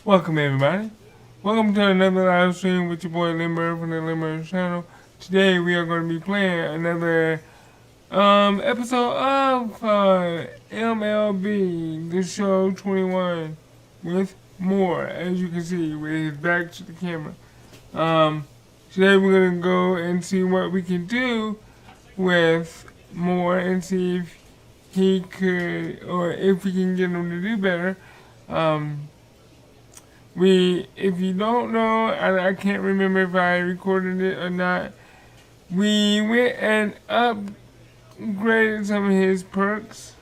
Welcome everybody. Welcome to another live stream with your boy Limber from the Limber channel. Today we are going to be playing another episode of MLB The Show 21 with more, as you can see with his back to the camera. Today we're going to go and see what we can do with more and see if he could, or if we can get him to do better. If you don't know, I can't remember if I recorded it or not, we went and upgraded some of his perks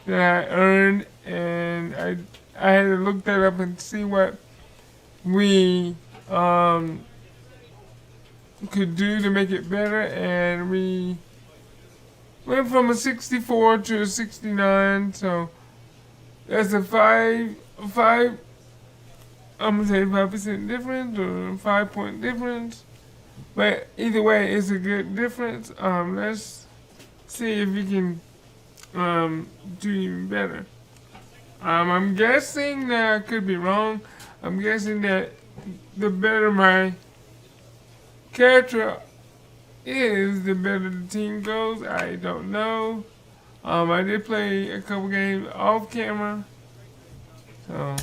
that I earned, and I had to look that up and see what we could do to make it better, and we went from a 64 to a 69, so that's a I'm gonna say 5% difference or 5-point difference, but either way, it's a good difference. Let's see if we can do even better. I'm guessing that I could be wrong. I'm guessing that the better my character is, the better the team goes. I don't know. I did play a couple games off camera, so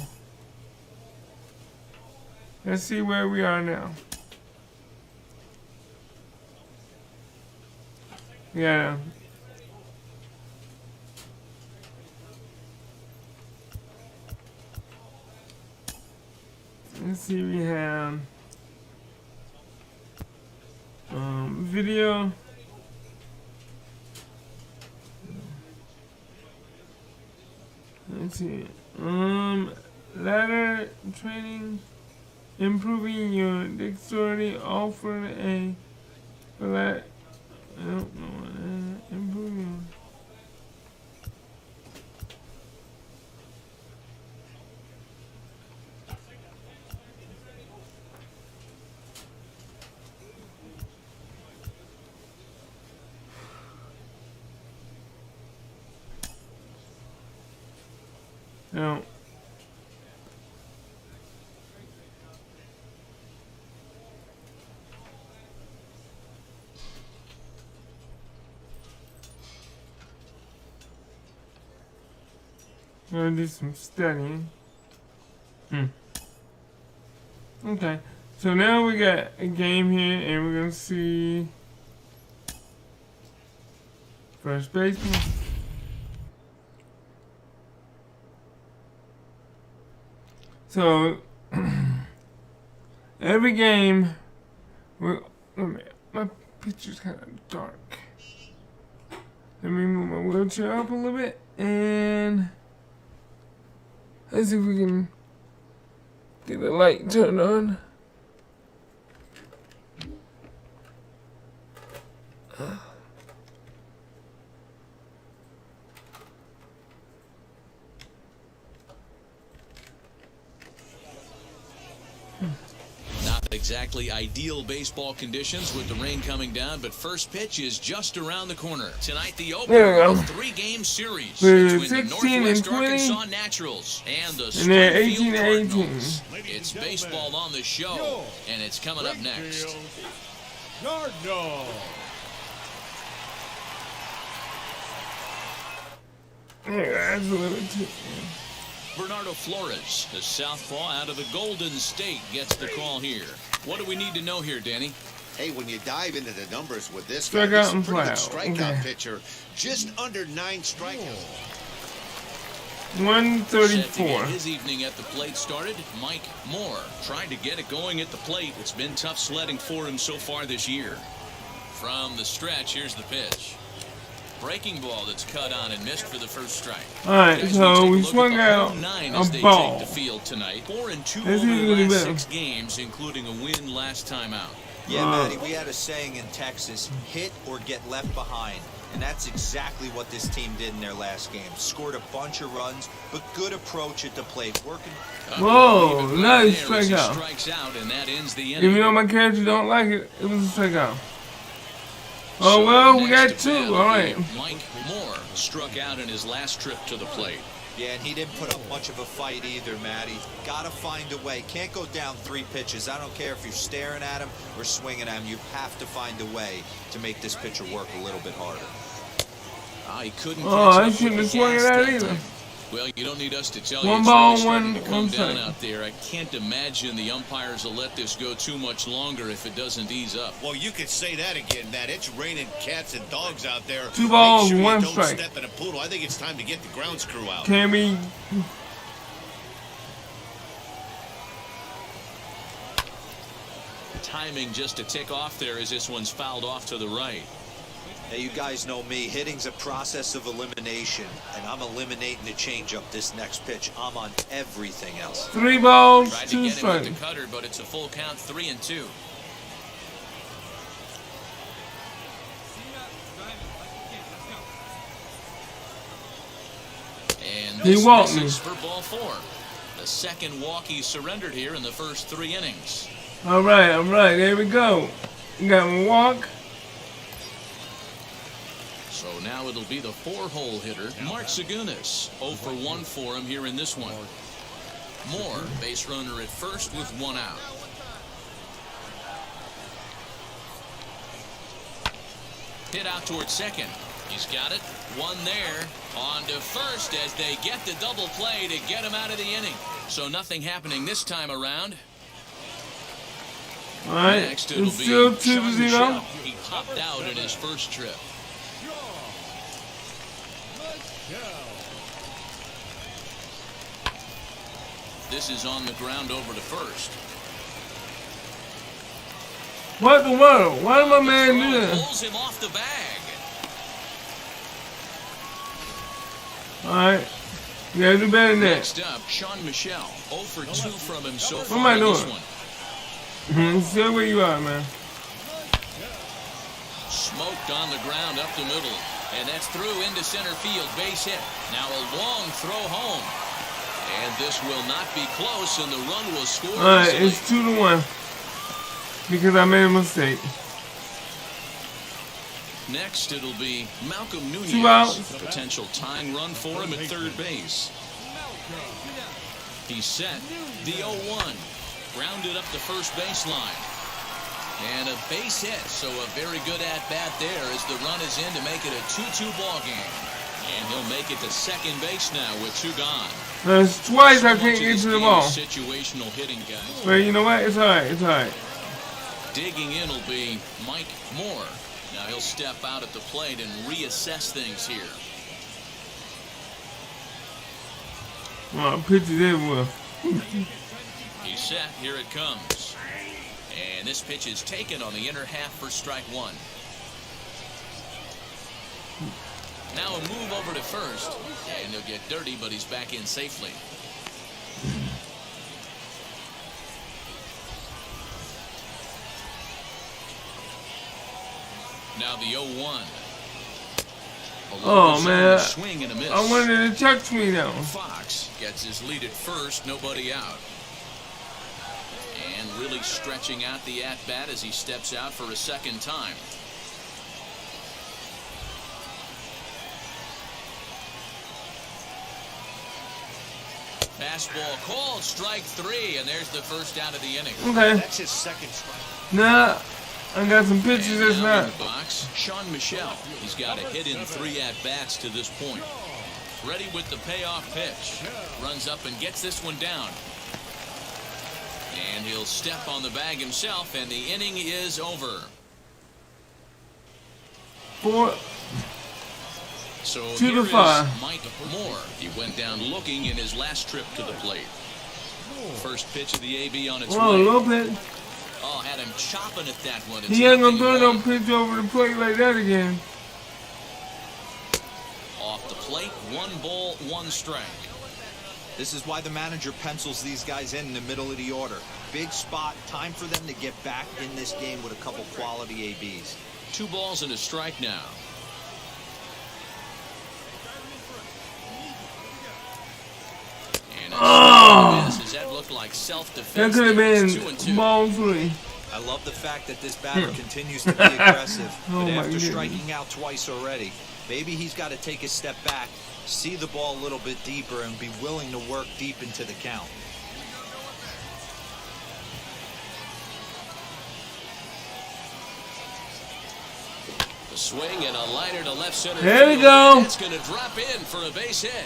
let's see where we are now. Yeah. Let's see, we have video. Let's see. Ladder training. Improving your dexterity, offer a flat. I don't know. Improving. No. I'm gonna do some studying. Okay, so now we got a game here, and we're gonna see first baseman. So every game, my picture's kind of dark. Let me move my wheelchair up a little bit, and let's see if we can get the light turned on. Not exactly ideal baseball conditions with the rain coming down, but first pitch is just around the corner. Tonight, the opener of a 3-game series between the Northwest Arkansas Naturals and the Springfield Cardinals. It's baseball on the show, and it's coming up next. Cardinals. That's a little too. Bernardo Flores, the southpaw out of the Golden State, gets the call here. What do we need to know here, Danny? Hey, when you dive into the numbers with this Strike guy, out he's a and pretty fly good out. strikeout Okay. pitcher. Just under 9 strikeouts. 134. Set to get his evening at the plate started, Mike Moore trying to get it going at the plate. It's been tough sledding for him so far this year. From the stretch, here's the pitch. Breaking ball that's cut on and missed for the first strike. Alright, so we swung out a ball. The field tonight. 4-2 This over is the really last better. 6 games, including a win last time out. Yeah, Matty, we had a saying in Texas, hit or get left behind. And that's exactly what this team did in their last game. Scored a bunch of runs, but good approach at the plate. Working. Whoa, nice strikeout. Strikes out, and that ends the Even though my character don't like it, it was a strikeout. Oh, well, we got next to bat two. All right. Mike Moore struck out in his last trip to the plate. Yeah, and he didn't put up much of a fight either, Matty. Gotta find a way. Can't go down 3 pitches. I don't care if you're staring at him or swinging at him. You have to find a way to make this pitcher work a little bit harder. He couldn't Oh, I catch up shouldn't with have the swung at gas that that either. time. Well, you don't need us to tell One you. ball, It's really starting one to come down strike. out there. I can't imagine the umpires will let this go too much longer if it doesn't ease up. Well, you could say that again, Matt. It's raining cats and dogs out there. 2 balls, Make sure 1 you don't strike. step in a poodle. I think it's time to get the grounds crew out. Cammy. Timing just to tick off there as this one's fouled off to the right. Hey, you guys know me. Hitting's a process of elimination, and I'm eliminating the changeup this next pitch. I'm on everything else. 3 balls, Tried to 2 get him with strikes. the cutter, but it's a full count, 3-2. And He this walked misses me. for ball 4. The second walk he surrendered here in the first 3 innings. All right, there we go. You got one walk. So now it'll be the 4-hole hitter, Mark Segunas. 0 for 1 for him here in this one. Moore, base runner at first with 1 out. Hit out towards second. He's got it. 1 there. On to first as they get the double play to get him out of the inning. So nothing happening this time around. All right, Next it'll it's be still Sean 2-0. Michelle. He popped out in his first trip. This is on the ground over to first. What the world? Why did my man do that? Pulls him off the bag. All right, you gotta do better than that. Next up, Sean Michelle. 0 for 2 from him so What far am I in this doing? one. Stay where you are, man. Smoked on the ground up the middle. And that's through into center field. Base hit. Now a long throw home. And this will not be close, and the run will score. All right, easily. it's 2-1 because I made a mistake. Next, it'll be Malcolm Nunez. 2 outs. Potential tying run for him at third base. He's set. The 0-1. Grounded up the first baseline. And a base hit, so a very good at-bat there as the run is in to make it a 2-2 ball game. And he'll make it to second base now with 2 gone. That's twice So I much can't of get this to the game ball. is situational hitting, guys. Well, you know what? It's all right. It's all right. Digging in will be Mike Moore. Now he'll step out at the plate and reassess things here. Well, pitches everywhere. He's set. Here it comes. And this pitch is taken on the inner half for strike 1. Now a move over to first. And he'll get dirty, but he's back in safely. Now the 0-1. Oh, man. Swing and a miss. I wanted to check me now. Fox gets his lead at first, nobody out. And really stretching out the at-bat as he steps out for a second time. Fastball called, strike 3, and there's the first out of the inning. Okay. That's his second strike. Nah, I got some pitches And that's now in not. the box, Sean Michelle. He's got a hit in 3 at-bats to this point. Ready with the payoff pitch. Runs up and gets this one down. And he'll step on the bag himself, and the inning is over. 4. So 2 here to is 5. Mike Moore. He went down looking in his last trip to the plate. First pitch of the AB on its Whoa, a way. little bit. Oh, had him chopping at that one. He ain't gonna throw no pitch over the plate like that again. Off the plate, 1 ball, 1 strike. This is why the manager pencils these guys in the middle of the order. Big spot, time for them to get back in this game with a couple quality ABs. 2 balls and a strike now. And Oh! does that look like self-defense? That could have It's been 2-2. ball 3. I love the fact that this batter continues to be aggressive. Oh, But my after goodness. striking out twice already, maybe he's got to take a step back, see the ball a little bit deeper, and be willing to work deep into the count. The swing and a liner to left center. There we field, go. and it's going to drop in for a base hit.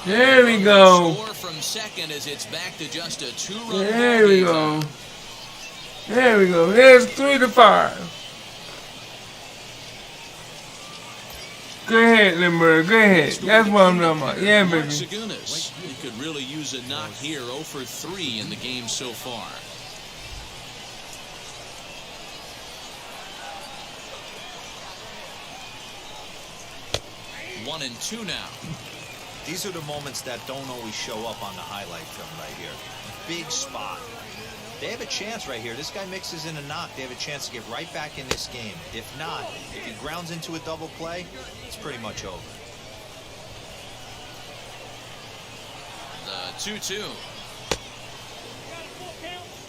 There we go. Score from second as it's back to just a 2-run. There we go. There we go. There's 3-5. Go ahead, Limburg. Go ahead. That's what I'm talking about. Yeah, baby. Segunas. He could really use a knock here. 0 for 3 in the game so far. One and two now. These are the moments that don't always show up on the highlight film right here. Big spot. They have a chance right here. This guy mixes in a knock. They have a chance to get right back in this game. If not, if he grounds into a double play, it's pretty much over. The 2-2.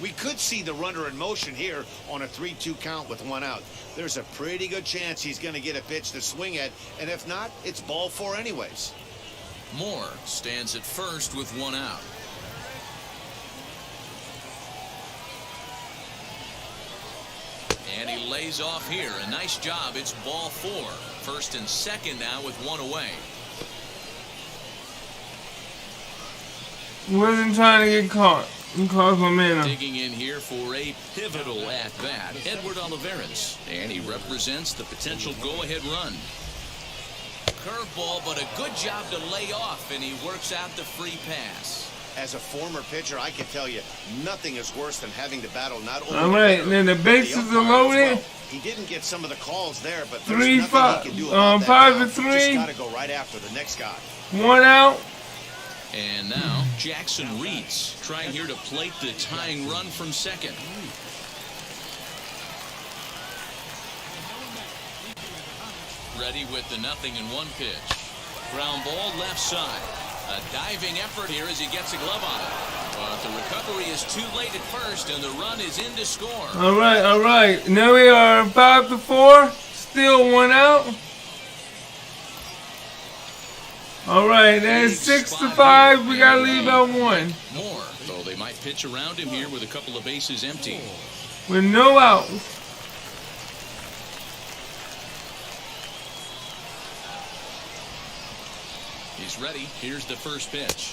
We could see the runner in motion here on a 3-2 count with 1 out. There's a pretty good chance he's going to get a pitch to swing at, and if not, it's ball 4 anyways. Moore stands at first with 1 out. And he lays off here. A nice job. It's ball 4. First and second now with 1 away. Wasn't trying to get caught. He caused momentum. Digging in here for a pivotal at-bat, Edward Olivares. And he represents the potential go-ahead run. Curveball, but a good job to lay off, and he works out the free pass. As a former pitcher, I can tell you, nothing is worse than having to battle not only All right, the then the bases are loaded. He didn't get some of the calls there, but 3-5, he can do about that 5 now. to 3. Just got to go right after the next guy. 1 out. And now Jackson Reeds trying here to plate the tying run from second. Ready with the 0-1 pitch. Ground ball left side. A diving effort here as he gets a glove on it. But the recovery is too late at first, and the run is in to score. All right, all right. Now we are 5 to 4. Still 1 out. All right, that's 6 to 5. We got to leave out 1. More, though they might pitch around him here with a couple of bases empty. With no outs. He's ready. Here's the first pitch.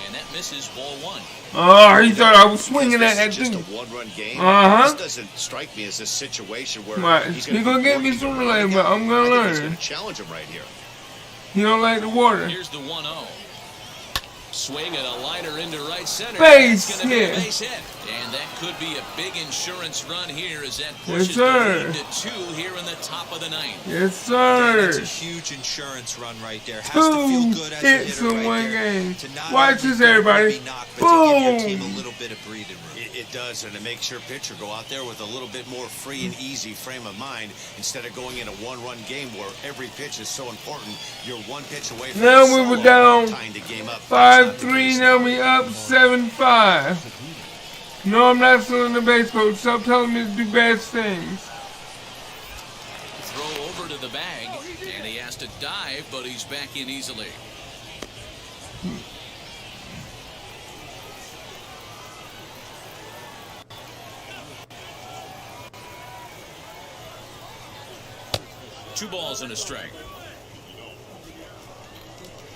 And that misses ball 1. Oh, he thought I was swinging at that This is just thing. a one-run game. Uh-huh. This doesn't strike me as a situation where Right. he's He gonna get me working sooner to or run later, again. but I'm gonna I think learn. He's going to challenge him right here. He don't like the water. Here's the 1-0. Swing and a liner into right center. Base That's gonna be a hit. base hit. And that could be a big insurance run here as that Yes, pushes sir. the lead to 2 here in the top of the 9th. Yes, That's a sir. huge insurance run right there. Has to feel 2 good as a hits hitter in right 1 there. game. To not Watch only this, get a everybody. heavy knock, but to give your team Boom. a little bit of breathing room. It does, and it makes your pitcher go out there with a little bit more free and easy frame of mind instead of going in a one-run game where every pitch is so important. You're 1 pitch away from Now a we were solo, down tying the game up. 5-3. Now we up 7-5. No, I'm not still in the base coach. Stop telling me to do bad things. Throw over to the bag, and he has to dive, but he's back in easily. Two balls and a strike.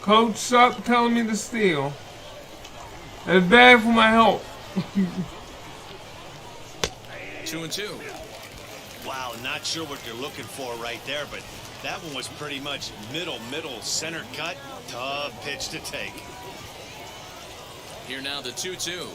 Coach, stop telling me to steal. That's bad for my health. 2-2. Wow, not sure what they're looking for right there, but that one was pretty much middle, center cut. Tough pitch to take. Here now the 2-2.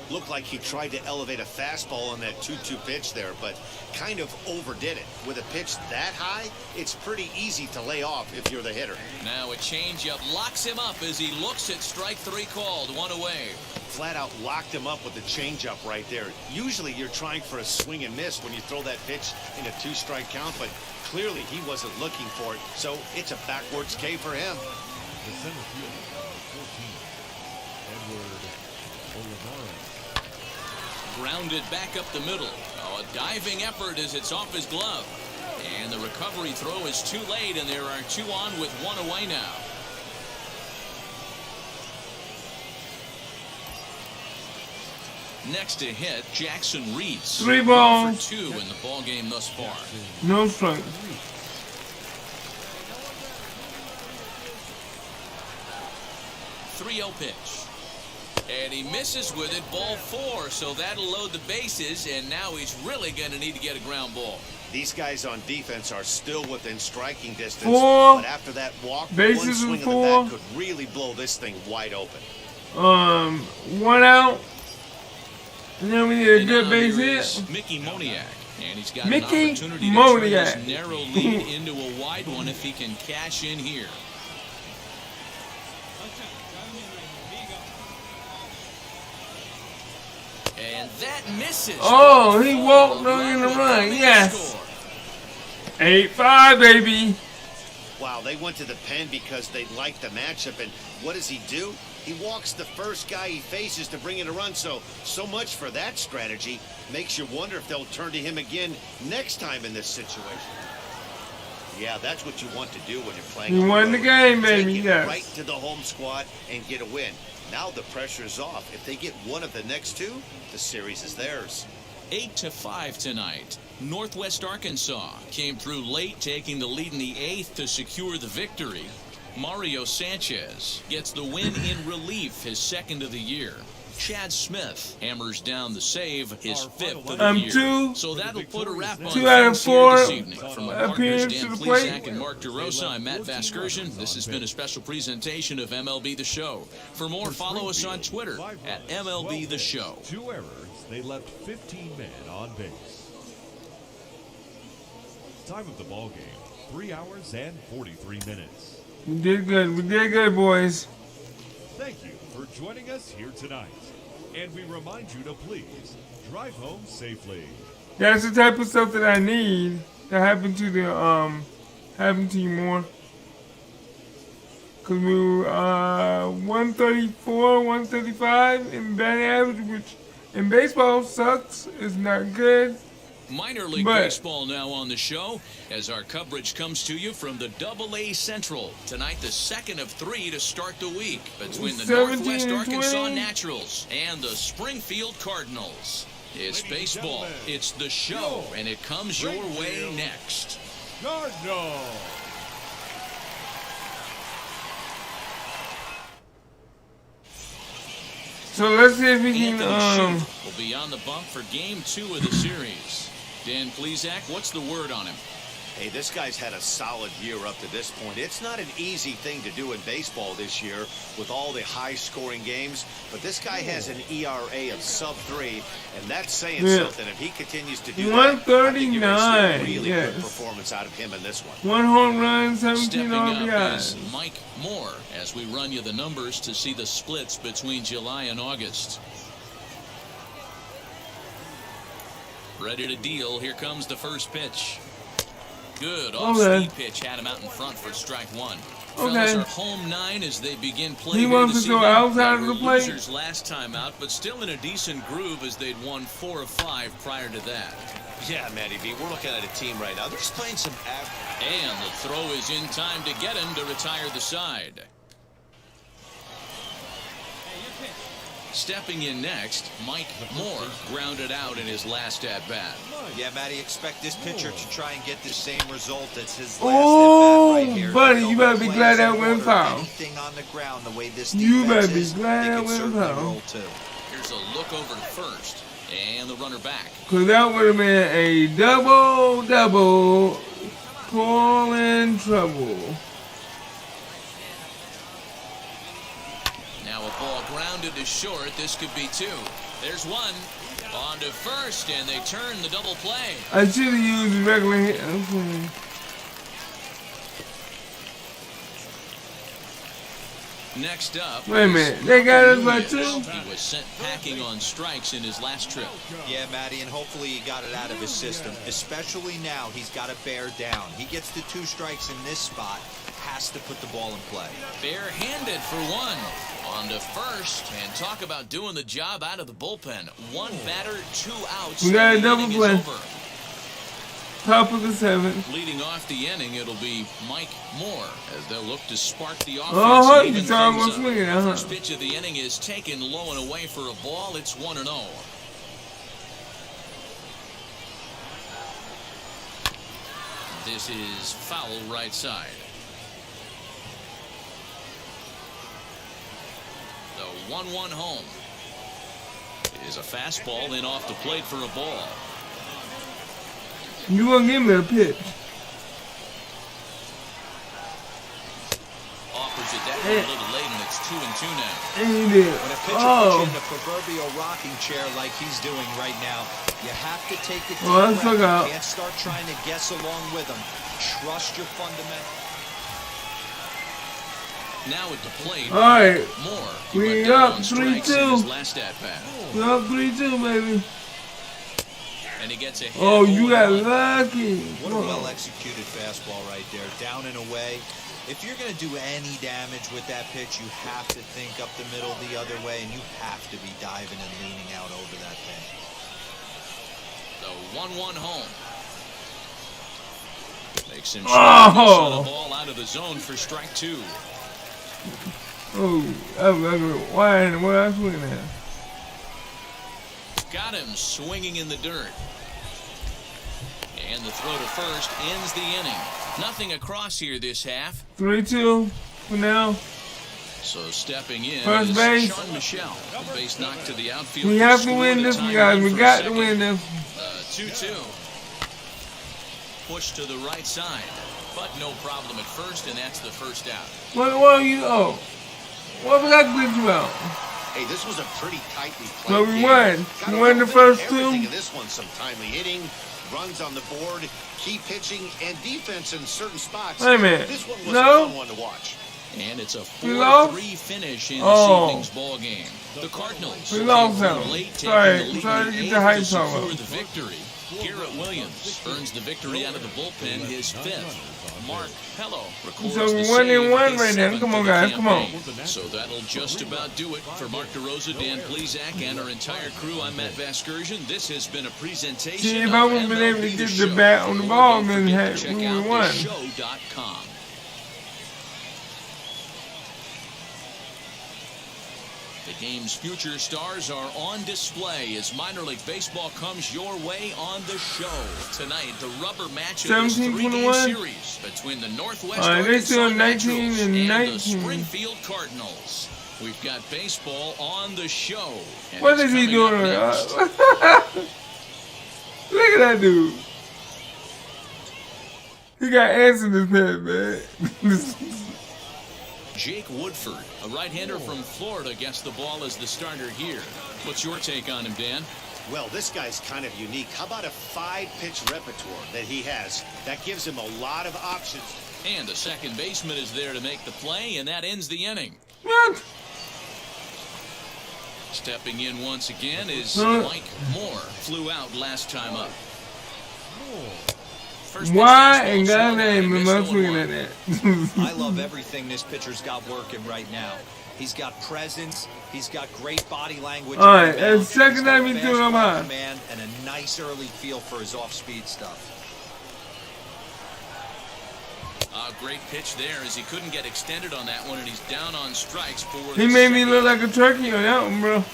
Looked like he tried to elevate a fastball on that 2-2 pitch there, but kind of overdid it. With a pitch that high, it's pretty easy to lay off if you're the hitter. Now a changeup locks him up as he looks at strike 3 called. 1 away. Flat out locked him up with the changeup right there. Usually you're trying for a swing and miss when you throw that pitch in a 2-strike count, but clearly he wasn't looking for it, so it's a backwards K for him. The center fielder, 14, Edward Grounded back up the middle. Oh, a diving effort as it's off his glove. And the recovery throw is too late, and there are 2 on with 1 away now. Next to hit, Jackson Reeds. 3 balls. For 2 in the ball game thus far. No strike. 3-0 pitch. And he misses with it, ball 4, so that'll load the bases, and now he's really going to need to get a ground ball. These guys on defense are still within striking distance, 4. but after that walk, Bases one swing and of the 4. bat could really blow this thing wide open. 1 out. And then we need a And good now base here hit. is Mickey Moniak, and he's got Mickey an opportunity to Moniak. turn his narrow lead into a wide one if he can cash in here. And that misses. Oh, he walked in the run. Yes. 8-5, baby. Wow, they went to the pen because they liked the matchup, and what does he do? He walks the first guy he faces to bring in a run, so much for that strategy. Makes you wonder if they'll turn to him again next time in this situation. Yeah, that's what you want to do when you're playing. You won the game, Take baby, it yes. right to the home squad and get a win. Now the pressure's off. If they get one of the next 2, the series is theirs. 8-5 tonight. Northwest Arkansas came through late, taking the lead in the 8th to secure the victory. Mario Sanchez gets the win in relief, his 2nd of the year. Chad Smith hammers down the save, his 5th of the year. 2. So that'll put a wrap on 2 out of things here 4 this evening. From our partners appearance Dan to the plate. Plesac and Mark DeRosa, I'm Matt Vasgersian. This has been a special presentation of MLB The Show. For more, follow us on Twitter at MLB The Show. 2 errors, they left 15 men on base. Time of the ball game, 3 hours and 43 minutes. We did good. We did good, boys. Thank you for joining us here tonight. And we remind you to please drive home safely. That's the type of stuff that I need to happen to you more. Cause we were 134, 135 in batting average, which in baseball sucks. It's not good. Minor League Baseball now on the show as our coverage comes to you from the AA Central. Tonight, the 2nd of 3 to start the week between the Northwest Arkansas Naturals and the Springfield Cardinals. It's baseball, it's the show, and it comes your way next. Cardinal. So let's see if we Anthony can Shute will be on the bump for Game 2 of the series. Dan Plesac, what's the word on him? Hey, this guy's had a solid year up to this point. It's not an easy thing to do in baseball this year with all the high-scoring games, but this guy has an ERA of sub-3, and that's saying something. If he continues to do that, I think you're going to see a really good performance out of him in this one. 1 home run, 17 Stepping up RBIs. is Mike Moore as we run you the numbers to see the splits between July and August. Ready to deal. Here comes the first pitch. Good off-speed pitch had him out in front for strike 1. Fellas are home 9 as they begin play. He wants to go outside of the plate. Losers last time out, but still in a decent groove as they'd won 4 of 5 prior to that. Yeah, Matty V, we're looking at a team right now. They're just playing some and the throw is in time to get him to retire the side. Stepping in next, Mike Moore grounded out in his last at-bat. Yeah, Matty, expect this pitcher to try and get the same result as his last Oh, at-bat right here. buddy, you better be glad that went foul. Anything on the ground, the way this You better defense be is, glad they that can went certainly foul. roll too. Here's a look over to first, and the runner back. Cause that would have been a double, call in trouble. Now a ball grounded to short. This could be 2. There's 1. On to first, and they turn the double play. I should have used regular hit. Okay. Next up, Wait a minute, they got us by 2? he was sent packing on strikes in his last trip. Yeah, Matty, and hopefully he got it out of his system. Especially now, he's got to bear down. He gets the 2 strikes in this spot, has to put the ball in play. Bare-handed for 1. On to first, and talk about doing the job out of the bullpen. 1 batter, 2 outs. We got a double Inning is play. over. Top of the 7th. Leading off the inning, it'll be Mike Moore as they'll look to spark the offense. Oh, and you even saw him things go swinging, huh? First pitch of the inning is taken low and away for a ball. It's 1-0. This is foul right side. The 1-1 home is a fastball, then off the plate for a ball. You gonna give me a pitch? Offers it that one a little late, and it's 2-2 now. And he did. When a pitcher puts Oh. you in the proverbial rocking chair like he's doing right now, you have to take a deep Oh, that's breath. look out. You can't start trying to guess along with him. Trust your fundamentals. Now at the plate, All right. Moore. He We went down up on strikes 3-2. in his last at bat. We up 3-2, baby. And he gets a hit. Oh, you got 0-1. lucky. What a well-executed fastball right there, down and away. If you're going to do any damage with that pitch, you have to think up the middle the other way, and you have to be diving and leaning out over that thing. The 1-1 home. Makes him Oh. on the ball out of the zone for strike 2. Oh, I was like, why in the world I swing at? Got him swinging in the dirt. And the throw to first ends the inning. Nothing across here this half. 3-2 for now. So stepping in First is base. Sean Michelle. The base knock to the outfield. We have to Scored win a this, tying guys. run We for got to second. win this. 2-2. Push to the right side. But no problem at first, and that's the first out. What are you? Oh, what we got to glitch about? Hey, this was a pretty tightly played So we game. won. Got We a won little the bit of first everything two. in this one, some timely hitting, runs on the board, key pitching, and defense in certain spots. Wait a minute. This one was No? a fun one to watch. And it's a We lost? 4-3 finish in Oh. this evening's ball game. The Cardinals We lost came them. from late, taking Sorry, the lead sorry to in get eighth the hype to song secure up. the victory. Garrett Williams earns the victory out of the bullpen, his 5th. Mark Pello records So the we save, 1-1 his right now. 7th Come on, of the guys. Come on. campaign. So that'll just about do it for Mark DeRosa, Dan Plezak, and our entire crew. I'm Matt Vasgersian. This has been a presentation See, if of I would've been able to MLB get The the Show. bat on the For ball, more, then don't forget hey, to check we out won. theshow.com. The game's future stars are on display as minor league baseball comes your way on the show. Tonight, the rubber match of this 17-21. 3-game series between the Northwest All right, they Arkansas still 19 Naturals and and the 19. Springfield Cardinals. We've got baseball on the show. And What it's is he coming up doing? next. Look at that dude. He got ants in his head, man. Jake Woodford, a right-hander from Florida, gets the ball as the starter here. What's your take on him, Dan? Well, this guy's kind of unique. How about a 5-pitch repertoire that he has? That gives him a lot of options. And the second baseman is there to make the play, and that ends the inning. What? Stepping in once again is Huh? Mike Moore. Flew out last time up. First pitch Why fastball, in swung God's on and name am missed I 0-1. swinging at that? I love everything this pitcher's got working right now. He's got presence. He's got great body language. All right, on the mound, and second he's got time he threw him fastball high. command and a nice early feel for his off-speed stuff. Great pitch there as he couldn't get extended on that one, and he's down on strikes for He the made me second. look like a turkey on that one, bro.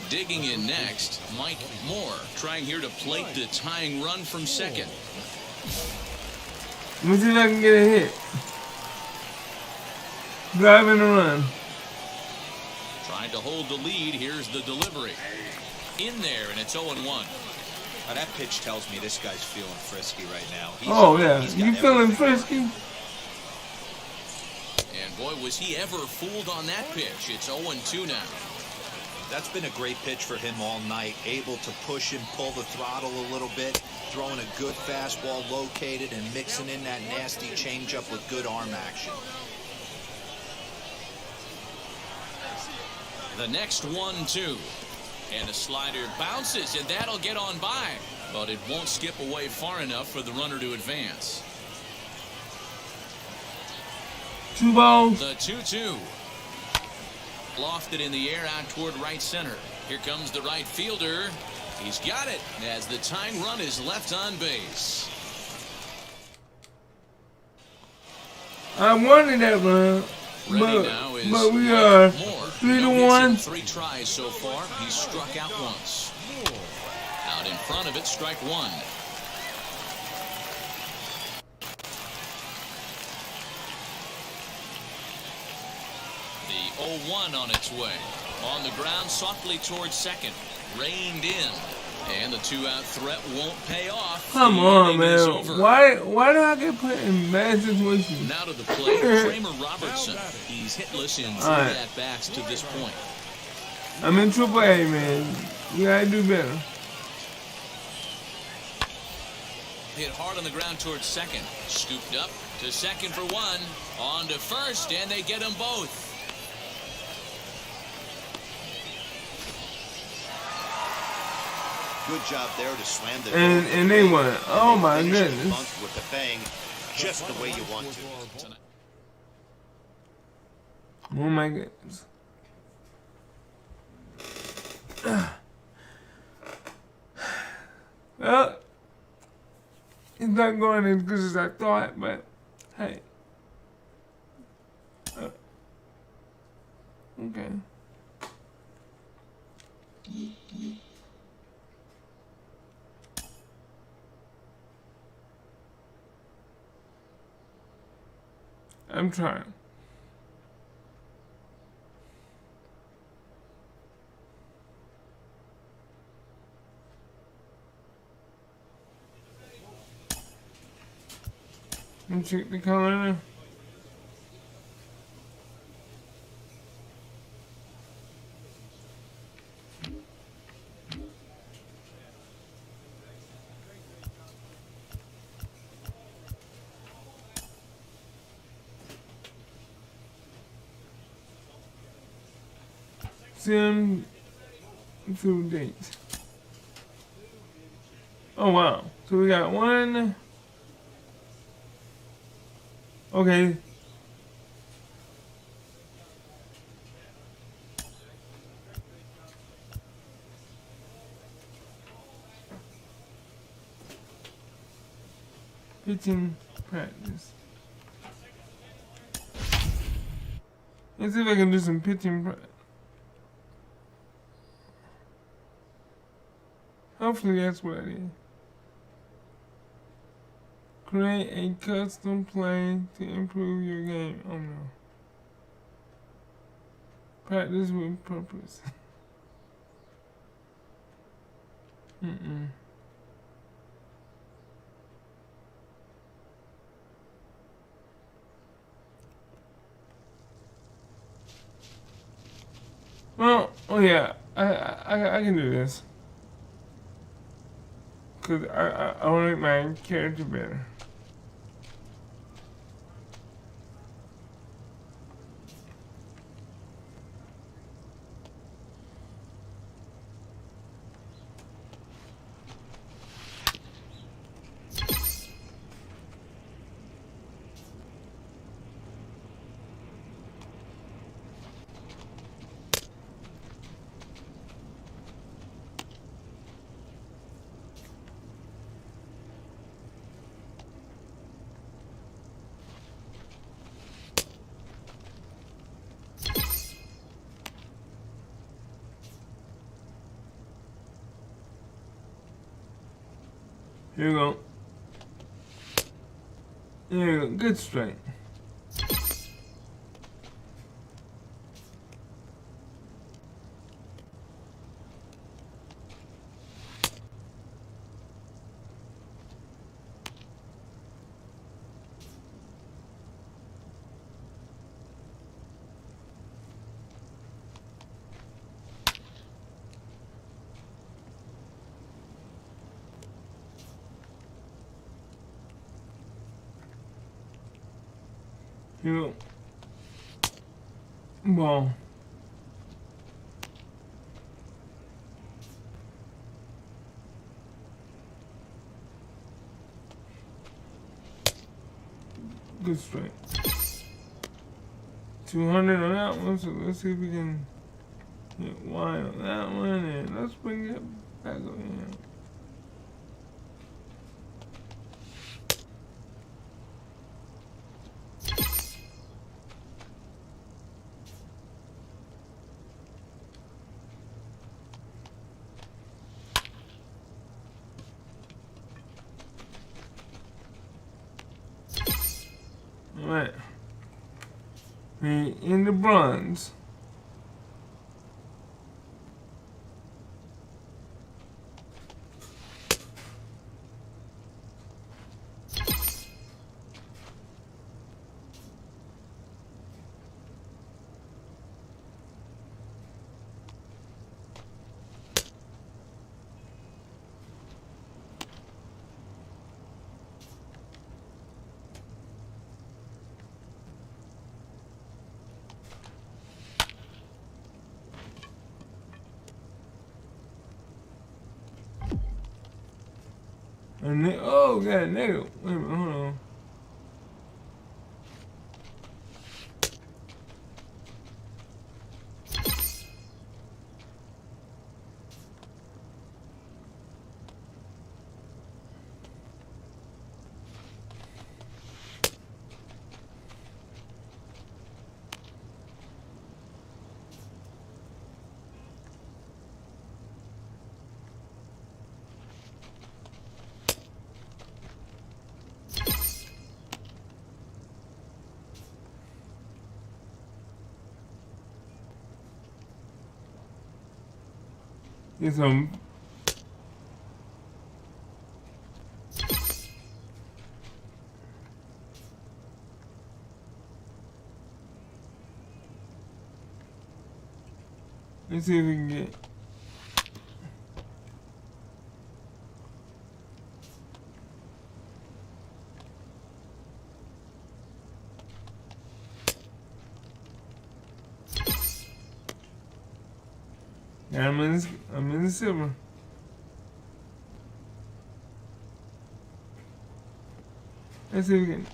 Digging in next, Mike Moore trying here to plate the tying run from second. Let me see if I can get a hit. Driving a run. Trying to hold the lead. Here's the delivery. In there, and it's 0-1. Now that pitch tells me this guy's feeling frisky right now. Oh, yeah. he's got You feeling everything. frisky? And boy, was he ever fooled on that pitch. It's 0-2 now. That's been a great pitch for him all night. Able to push and pull the throttle a little bit, throwing a good fastball located and mixing in that nasty changeup with good arm action. The next 1-2. And a slider bounces, and that'll get on by. But it won't skip away far enough for the runner to advance. 2 balls. The 2-2. Lofted in the air out toward right center. Here comes the right fielder. He's got it as the tying run is left on base. I wanted that run, but we are 3-1. 3 tries so far. He's struck out once. Out in front of it, strike 1. The 0-1 on its way. On the ground, softly towards second. Reined in. And the 2-out threat won't pay off. Come on, man. Why do I get put in bad situations? Now to the plate, Kramer Robertson. He's hitless in 3 at-bats to this point. I'm in AAA, man. You gotta do better. Hit hard on the ground towards second. Scooped up to second for 1. On to first, and they get them both. Good job there to slam the and they won. Oh my goodness. With the bang, just the way you want to. Oh my goodness. Well, it's not going as good as I thought, but hey. Okay. I'm trying. Let me check the calendar. Sim through dates. Oh wow. So we got 1. Okay. Pitching practice. Let's see if I can do some pitching practice. Hopefully that's what it is. Create a custom play to improve your game. Oh no. Practice with purpose. Well, oh yeah, I can do this. Cause I want to make my character better. Here we go. There you go. Good straight. Here we go. Ball. Good strike. 200 on that one, so let's see if we can get wide on that one, and let's bring it back over here. Alright. In the bronze. And then, oh, got a negative. Wait a minute, hold on. Get some. Let's see if we can get. Yeah, I'm in the silver. Let's see if we can.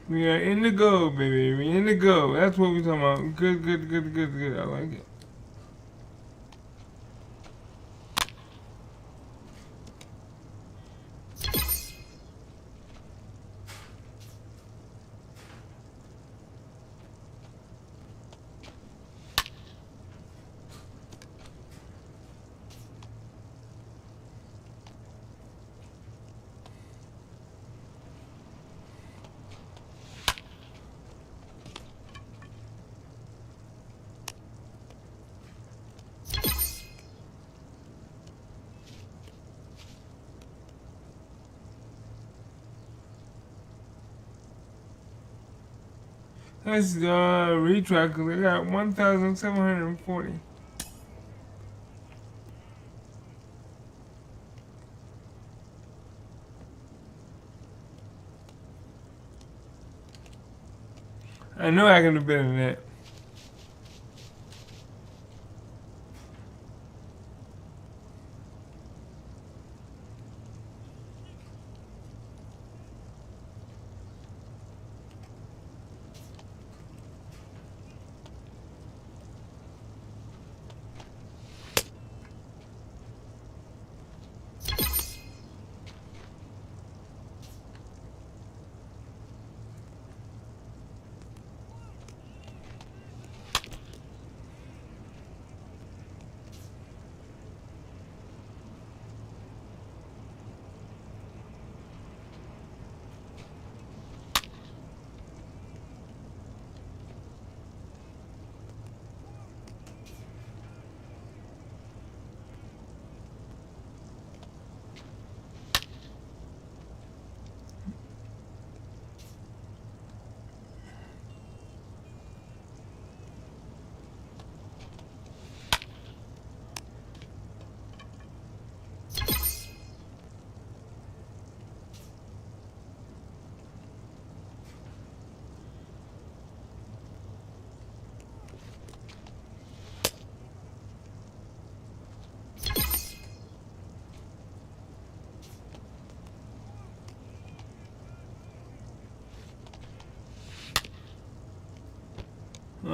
We are in the go, baby. We in the go. That's what we talking about. Good, good, good, good, good. I like it. Let's retrack because I got 1,740. I know I can do better than that.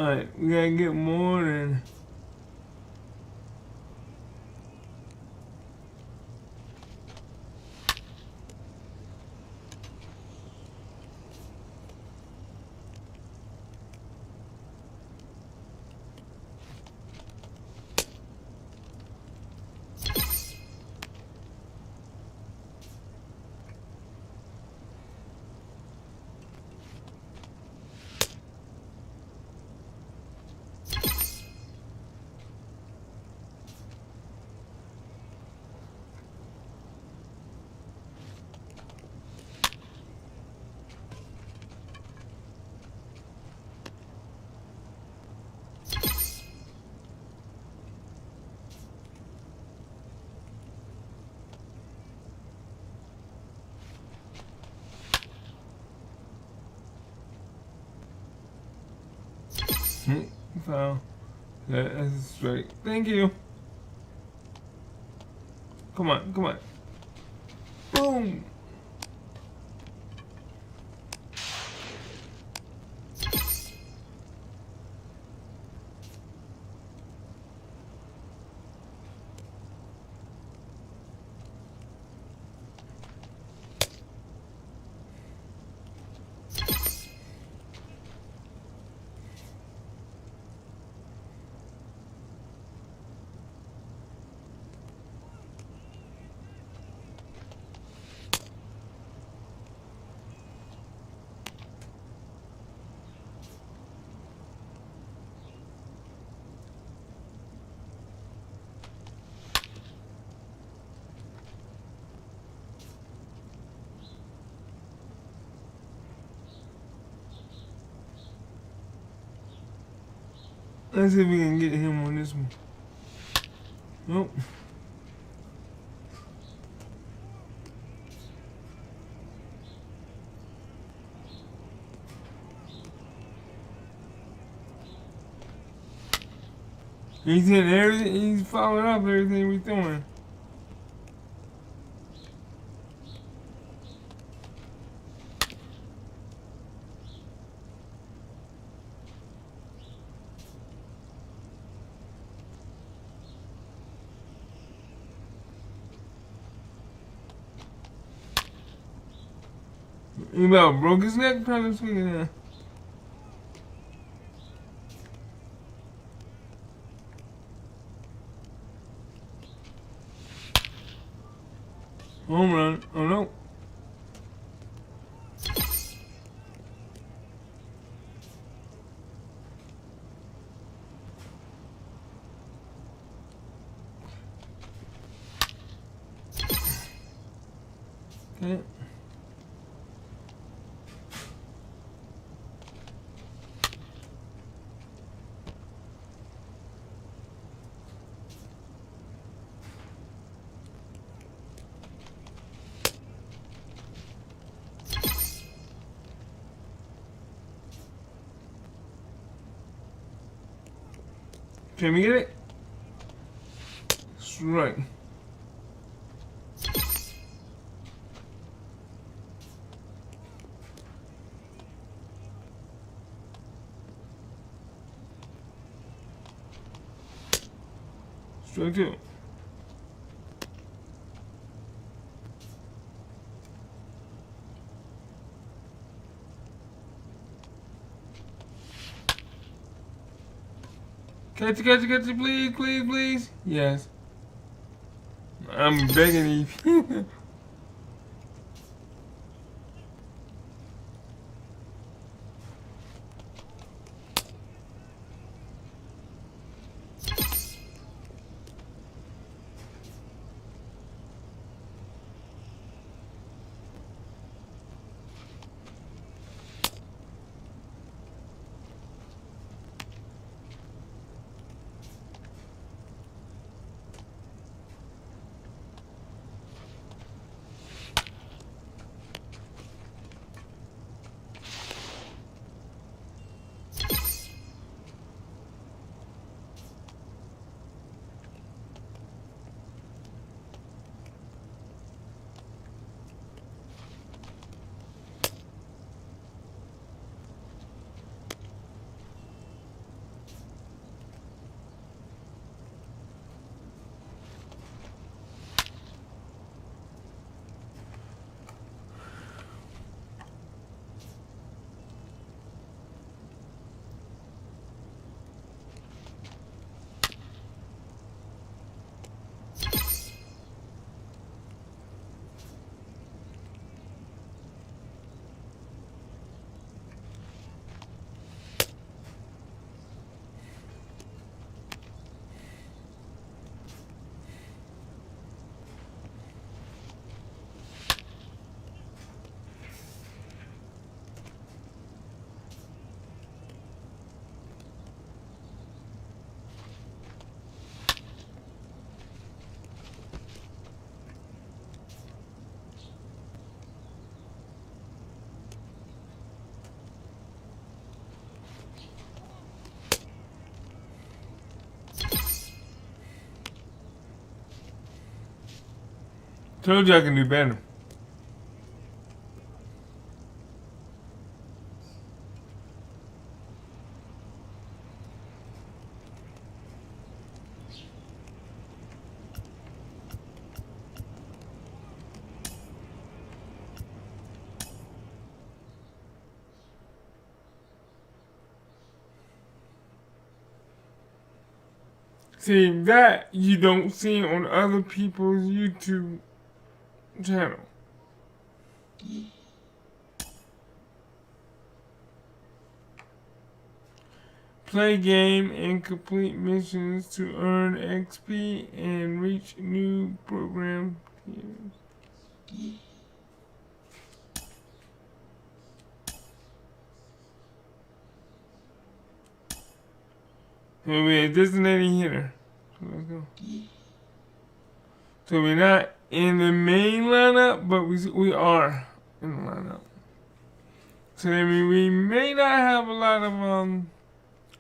Alright, we gotta get more than... Foul. That's straight. Thank you. Come on, come on. Boom. Let's see if we can get him on this one. Nope. He's in everything. He's following up everything we're doing. He about broke his neck trying to swing it. Home run. Oh no. Okay. Can we get it? Strike. Strike two. Catch it, catch it, catch it, please, please, please. Yes. I'm begging you. Told you I can do better. See, that you don't see on other people's YouTube channel. Play game and complete missions to earn XP and reach new program tiers. So we're a designated hitter. So let's go. So we're not in the main lineup, but we are in the lineup. So that means we may not have a lot of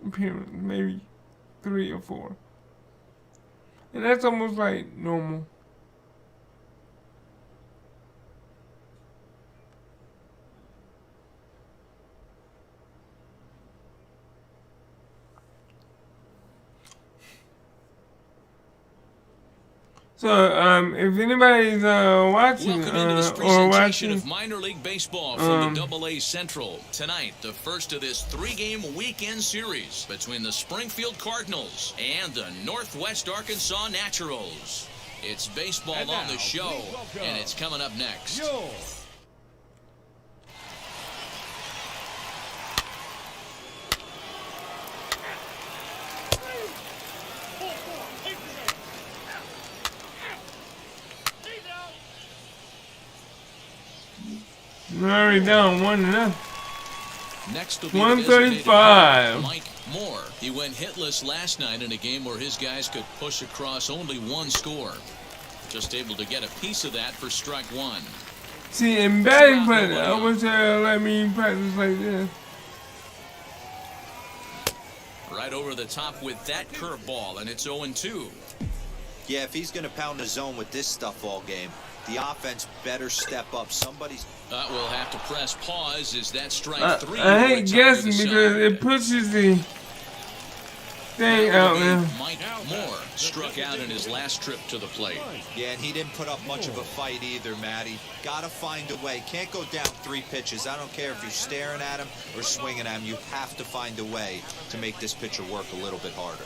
appearance, maybe 3 or 4. And that's almost like normal. So, if anybody's watching Welcome into this or presentation watching, of minor league baseball from the AA Central. Tonight, the first of this 3-game weekend series between the Springfield Cardinals and the Northwest Arkansas Naturals. It's baseball And on now, the show, please welcome and it's coming up next. Yo. we're already down 1-0. Next will be 135. Mike Moore. He went hitless last night in a game where his guys could push across only 1 score. Just able to get a piece of that for strike 1. See, in batting practice, I wish they let me practice like this. Right over the top with that curveball, and it's 0-2. Yeah, if he's going to pound the zone with this stuff all game, the offense better step up. Somebody's... We'll have to press pause. Is that strike 3? I hate guessing because it pushes the thing out there. Mike Moore struck out in his last trip to the plate. Yeah, and he didn't put up much of a fight either, Matty. Got to find a way. Can't go down 3 pitches. I don't care if you're staring at him or swinging at him. You have to find a way to make this pitcher work a little bit harder.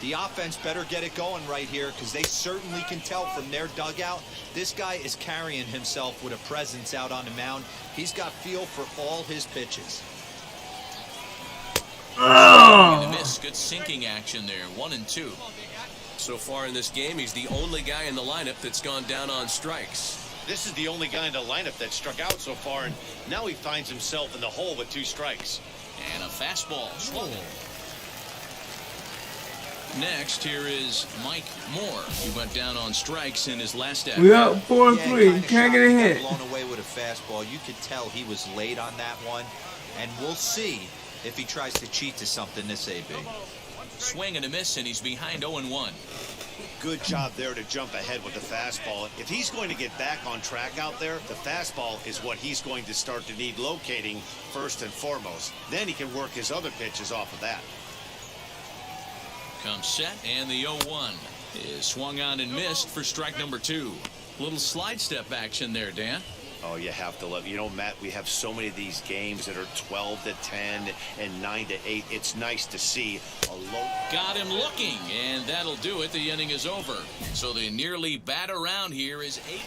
The offense better get it going right here because they certainly can tell from their dugout. This guy is carrying himself with a presence out on the mound. He's got feel for all his pitches. And a miss. Good sinking action there. 1-2. So far in this game, he's the only guy in the lineup that's gone down on strikes. This is the only guy in the lineup that struck out so far, and now he finds himself in the hole with 2 strikes. And a fastball swung. Next, here is Mike Moore. He went down on strikes in his last at-bat. We up 4-3. Can't get a hit. Blown away with a fastball. You could tell he was late on that one, and we'll see if he tries to cheat to something this AB. Swing and a miss, and he's behind 0-1. Good job there to jump ahead with the fastball. If he's going to get back on track out there, the fastball is what he's going to start to need locating first and foremost. Then he can work his other pitches off of that. Comes set, and the 0-1 is swung on and missed for strike number 2. Little slide step action there, Dan. Oh, you have to love. You know, Matt, we have so many of these games that are 12-10 and 9-8. It's nice to see a low. Got him looking, and that'll do it. The inning is over. So the nearly bat around here is 8.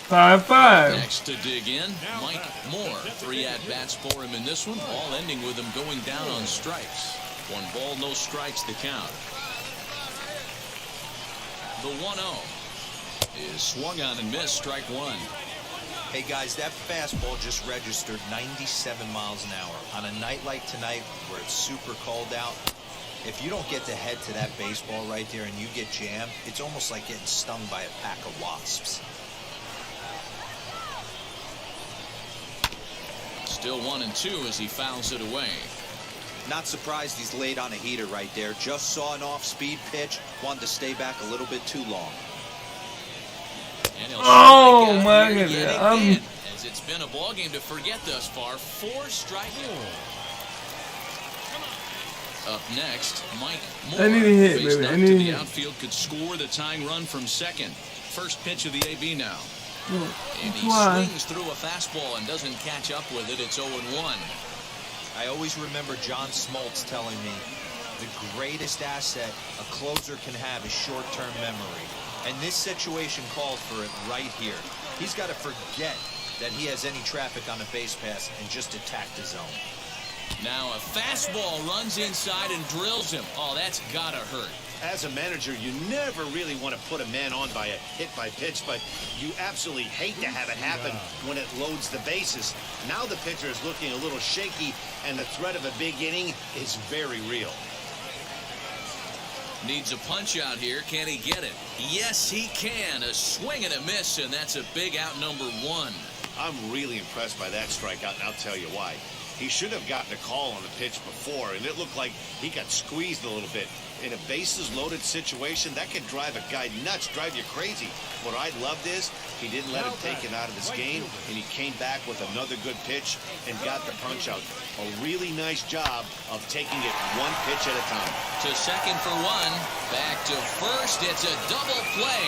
5-5. Next to dig in, Mike Moore. 3 at-bats for him in this one, all ending with him going down on strikes. 1 ball, no strikes, the count. The 1-0 is swung on and missed, strike 1. Hey guys, that fastball just registered 97 miles an hour. On a night like tonight where it's super cold out, if you don't get to head to that baseball right there and you get jammed, it's almost like getting stung by a pack of wasps. Still 1-2 as he fouls it away. Not surprised he's laid on a heater right there. Just saw an off-speed pitch. Wanted to stay back a little bit too long. And he'll Oh, strike out my here goodness. yet again, as it's been a ball game to forget thus far. 4 strikeouts. Up next, Mike Moore. I need a hit, Faced baby. up I to need a the hit. outfield, could score the tying run from second. First pitch of the AB now. And he Why? swings through a fastball and doesn't catch up with it. It's 0-1. I always remember John Smoltz telling me the greatest asset a closer can have is short-term memory. And this situation calls for it right here. He's got to forget that he has any traffic on a base pass and just attack the zone. Now a fastball runs inside and drills him. Oh, that's gotta hurt. As a manager, you never really want to put a man on by a hit by pitch, but you absolutely hate to have it happen when it loads the bases. Now the pitcher is looking a little shaky, and the threat of a big inning is very real. Needs a punch out here. Can he get it? Yes, he can. A swing and a miss, and that's a big out, number 1. I'm really impressed by that strikeout, and I'll tell you why. He should have gotten a call on the pitch before, and it looked like he got squeezed a little bit. In a bases-loaded situation, that could drive a guy nuts, drive you crazy. What I loved is he didn't let him take it out of his game, and he came back with another good pitch and got the punch out. A really nice job of taking it one pitch at a time. To second for 1. Back to first. It's a double play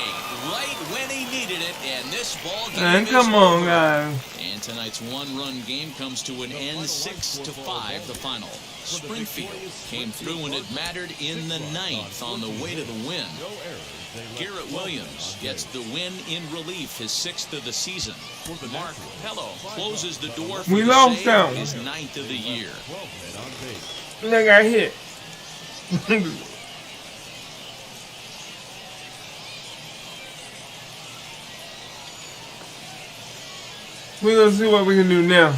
right when he needed it, and this ball game Man, is come on, over. guys. And tonight's one-run game comes to an end, 6-5, the final. Springfield came through when it mattered in the 9th on the way to the win. Garrett Williams gets the win in relief, his 6th of the season. Mark Pello closes the door for We the lost save, that one. his 9th of the year. And I got hit. We're going to see what we can do now.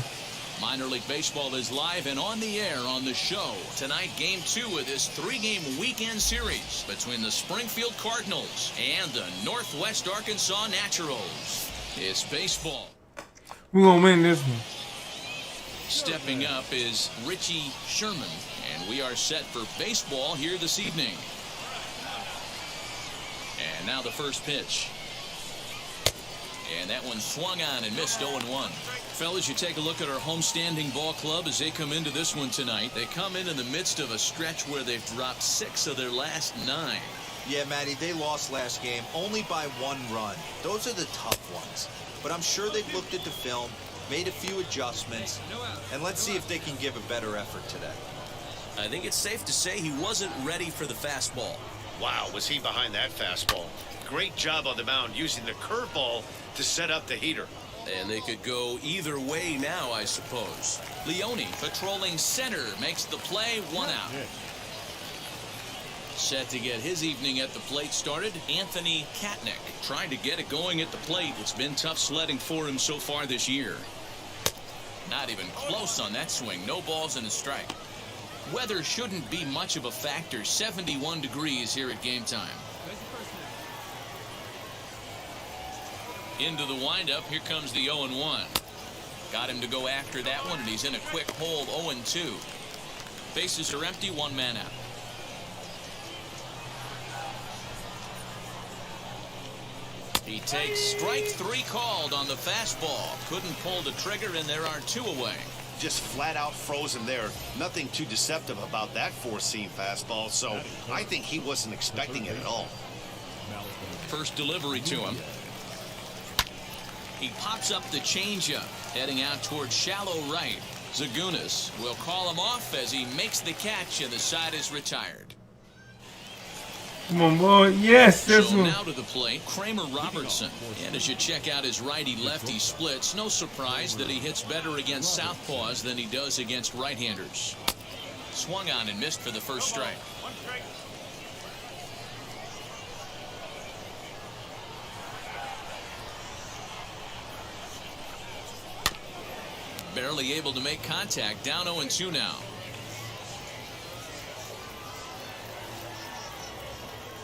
Minor League Baseball is live and on the air on the show. Tonight, Game 2 of this 3-game weekend series between the Springfield Cardinals and the Northwest Arkansas Naturals. It's baseball. We're going to win this one. Stepping up is Richie Sherman, and we are set for baseball here this evening. And now the first pitch. And that one swung on and missed 0-1. Fellas, you take a look at our homestanding ball club as they come into this one tonight. They come in the midst of a stretch where they've dropped 6 of their last 9. Yeah, Matty, they lost last game only by 1 run. Those are the tough ones. But I'm sure they've looked at the film, made a few adjustments, and let's see if they can give a better effort today. I think it's safe to say he wasn't ready for the fastball. Wow, was he behind that fastball. Great job on the mound using the curveball to set up the heater. And they could go either way now, I suppose. Leone patrolling center makes the play, 1 out. Set to get his evening at the plate started, Anthony Katnick. Trying to get it going at the plate. It's been tough sledding for him so far this year. Not even close on that swing. No balls and a strike. Weather shouldn't be much of a factor. 71 degrees here at game time. Into the windup. Here comes the 0-1. Got him to go after that one, and he's in a quick hold. 0-2. Bases are empty. 1 man out. He takes strike 3 called on the fastball. Couldn't pull the trigger, and there are 2 away. Just flat out froze him there. Nothing too deceptive about that 4-seam fastball, so I think he wasn't expecting it at all. First delivery to him. He pops up the changeup, heading out towards shallow right. Zagunis will call him off as he makes the catch, and the side is retired. Come on, boy. Yes, this So one. now to the plate, Kramer Robertson. And as you check out his righty-lefty splits, no surprise that he hits better against southpaws than he does against right-handers. Swung on and missed for the first strike. Barely able to make contact. Down 0-2 now.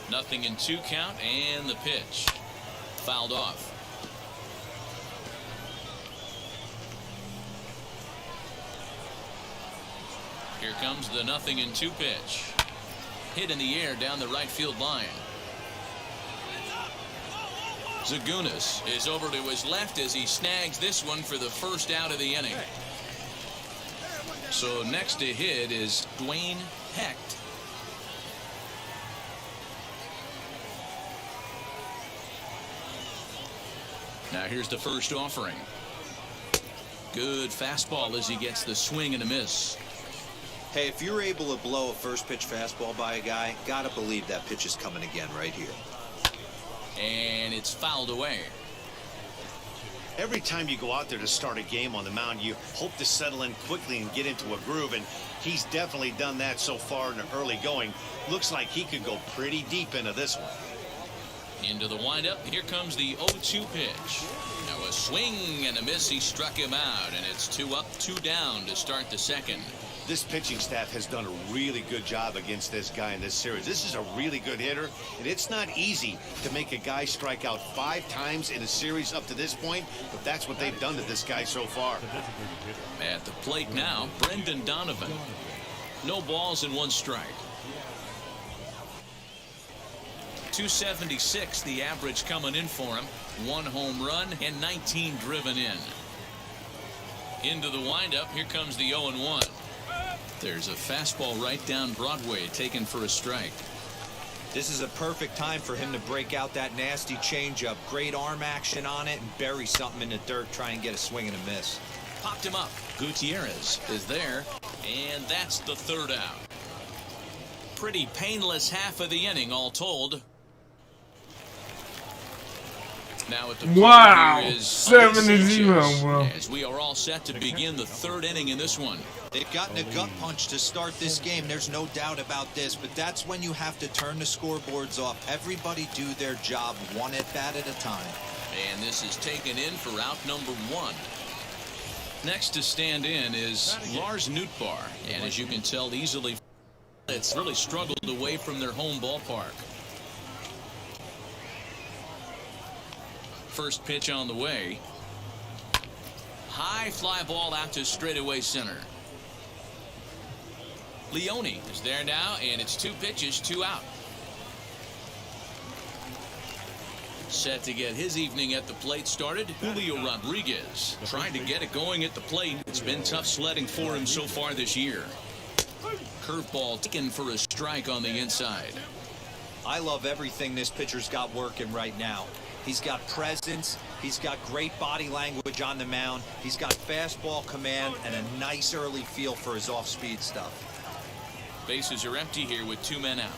Nothing in 2 count, and the pitch. Fouled off. Here comes the 0-2 pitch. Hit in the air down the right field line. Zagunis is over to his left as he snags this one for the first out of the inning. So next to hit is Dwayne Hecht. Now here's the first offering. Good fastball as he gets the swing and a miss. Hey, if you're able to blow a first pitch fastball by a guy, gotta believe that pitch is coming again right here. And it's fouled away. Every time you go out there to start a game on the mound, you hope to settle in quickly and get into a groove, and he's definitely done that so far in the early going. Looks like he could go pretty deep into this one. Into the windup. Here comes the 0-2 pitch. Now a swing and a miss. He struck him out, and it's 2 up, 2 down to start the second. This pitching staff has done a really good job against this guy in this series. This is a really good hitter, and it's not easy to make a guy strike out 5 times in a series up to this point, but that's what they've done to this guy so far. At the plate now, Brendan Donovan. No balls and 1 strike. 276 the average coming in for him. 1 home run and 19 driven in. Into the windup. Here comes the 0-1. There's a fastball right down Broadway taken for a strike. This is a perfect time for him to break out that nasty changeup. Great arm action on it and bury something in the dirt. Try and get a swing and a miss. Popped him up. Gutierrez is there, and that's the 3rd out. Pretty painless half of the inning all told. Now at the wow, here is 7-0, bro. As we are all set to begin the 3rd inning in this one. They've gotten a gut punch to start this game. There's no doubt about this, but that's when you have to turn the scoreboards off. Everybody do their job 1 at bat at a time. And this is taken in for out number 1. Next to stand in is Lars Nootbaar, and as you can tell easily, it's really struggled away from their home ballpark. First pitch on the way. High fly ball out to straightaway center. Leone is there now, and it's 2 pitches, 2 out. Set to get his evening at the plate started, Julio Rodriguez. Trying to get it going at the plate. It's been tough sledding for him so far this year. Curveball taken for a strike on the inside. I love everything this pitcher's got working right now. He's got presence. He's got great body language on the mound. He's got fastball command and a nice early feel for his off-speed stuff. Bases are empty here with 2 men out.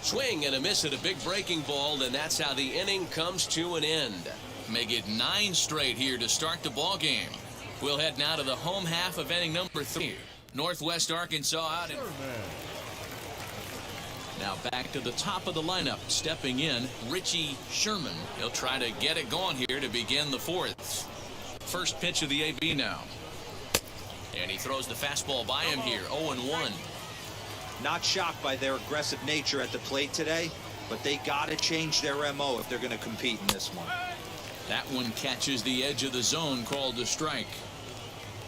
Swing and a miss at a big breaking ball, and that's how the inning comes to an end. Make it 9 straight here to start the ball game. We'll head now to the home half of inning number 3. Northwest Arkansas out in. Now back to the top of the lineup. Stepping in, Richie Sherman. He'll try to get it going here to begin the 4th. First pitch of the AB now. And he throws the fastball by him here. 0-1. Not shocked by their aggressive nature at the plate today, but they got to change their MO if they're going to compete in this one. That one catches the edge of the zone, called a strike.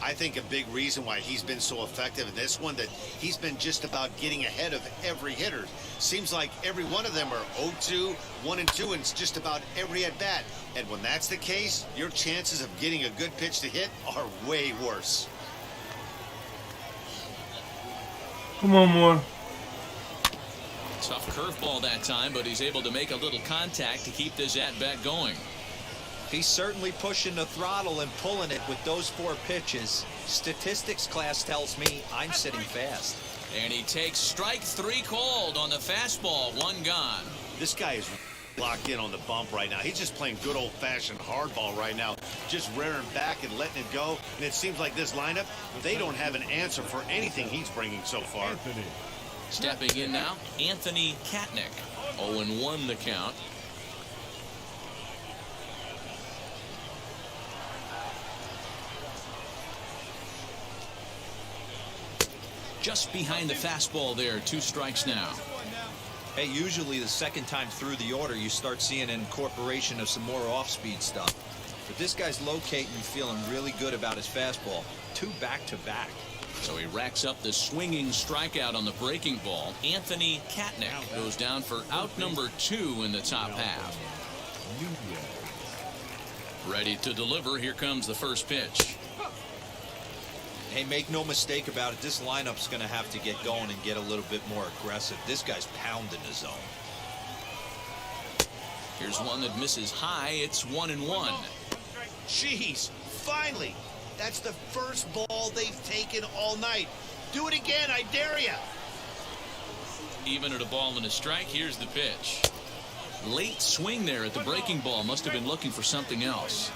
I think a big reason why he's been so effective in this one, that he's been just about getting ahead of every hitter. Seems like every one of them are 0-2, 1-2, and it's just about every at-bat. And when that's the case, your chances of getting a good pitch to hit are way worse. Come on, more. Tough curveball that time, but he's able to make a little contact to keep this at-bat going. He's certainly pushing the throttle and pulling it with those 4 pitches. Statistics class tells me I'm sitting fast. And he takes strike 3 called on the fastball. 1 gone. This guy is locked in on the bump right now. He's just playing good old-fashioned hardball right now, just rearing back and letting it go. And it seems like this lineup, they don't have an answer for anything he's bringing so far. Stepping in now, Anthony Katnick. 0-1 the count. Just behind the fastball there. 2 strikes now. Hey, usually the second time through the order, you start seeing an incorporation of some more off-speed stuff. But this guy's locating and feeling really good about his fastball. 2 back-to-back. So he racks up the swinging strikeout on the breaking ball. Anthony Katnick goes down for out number 2 in the top half. Ready to deliver. Here comes the first pitch. Hey, make no mistake about it. This lineup's going to have to get going and get a little bit more aggressive. This guy's pounding the zone. Here's one that misses high. It's 1-1. Jeez, finally. That's the first ball they've taken all night. Do it again, I dare you. Even at a ball and a strike, here's the pitch. Late swing there at the breaking ball. Must have been looking for something else.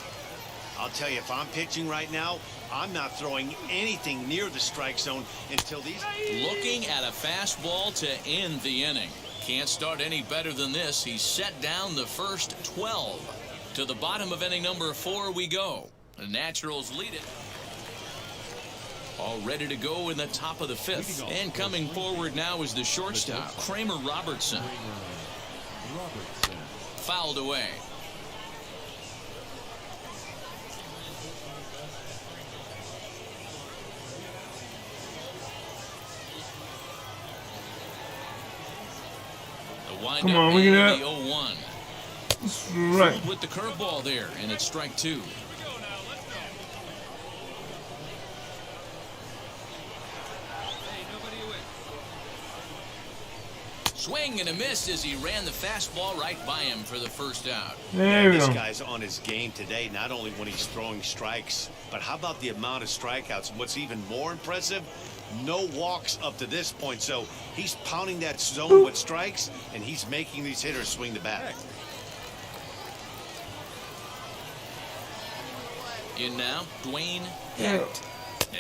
I'll tell you, if I'm pitching right now, I'm not throwing anything near the strike zone until these... Looking at a fastball to end the inning. Can't start any better than this. He's set down the first 12. To the bottom of inning number 4 we go. The Naturals lead it. All ready to go in the top of the 5th. And coming forward now is the shortstop, Kramer Robertson. Fouled away. The windup. Come on, we can the do it. 0-1. Right. With the curveball there, and it's strike 2. Swing and a miss as he ran the fastball right by him for the first out. There we This go. guy's on his game today, not only when he's throwing strikes, but how about the amount of strikeouts? And what's even more impressive, no walks up to this point. So he's pounding that zone with strikes, and he's making these hitters swing the bat. In now, Dwayne Hecht.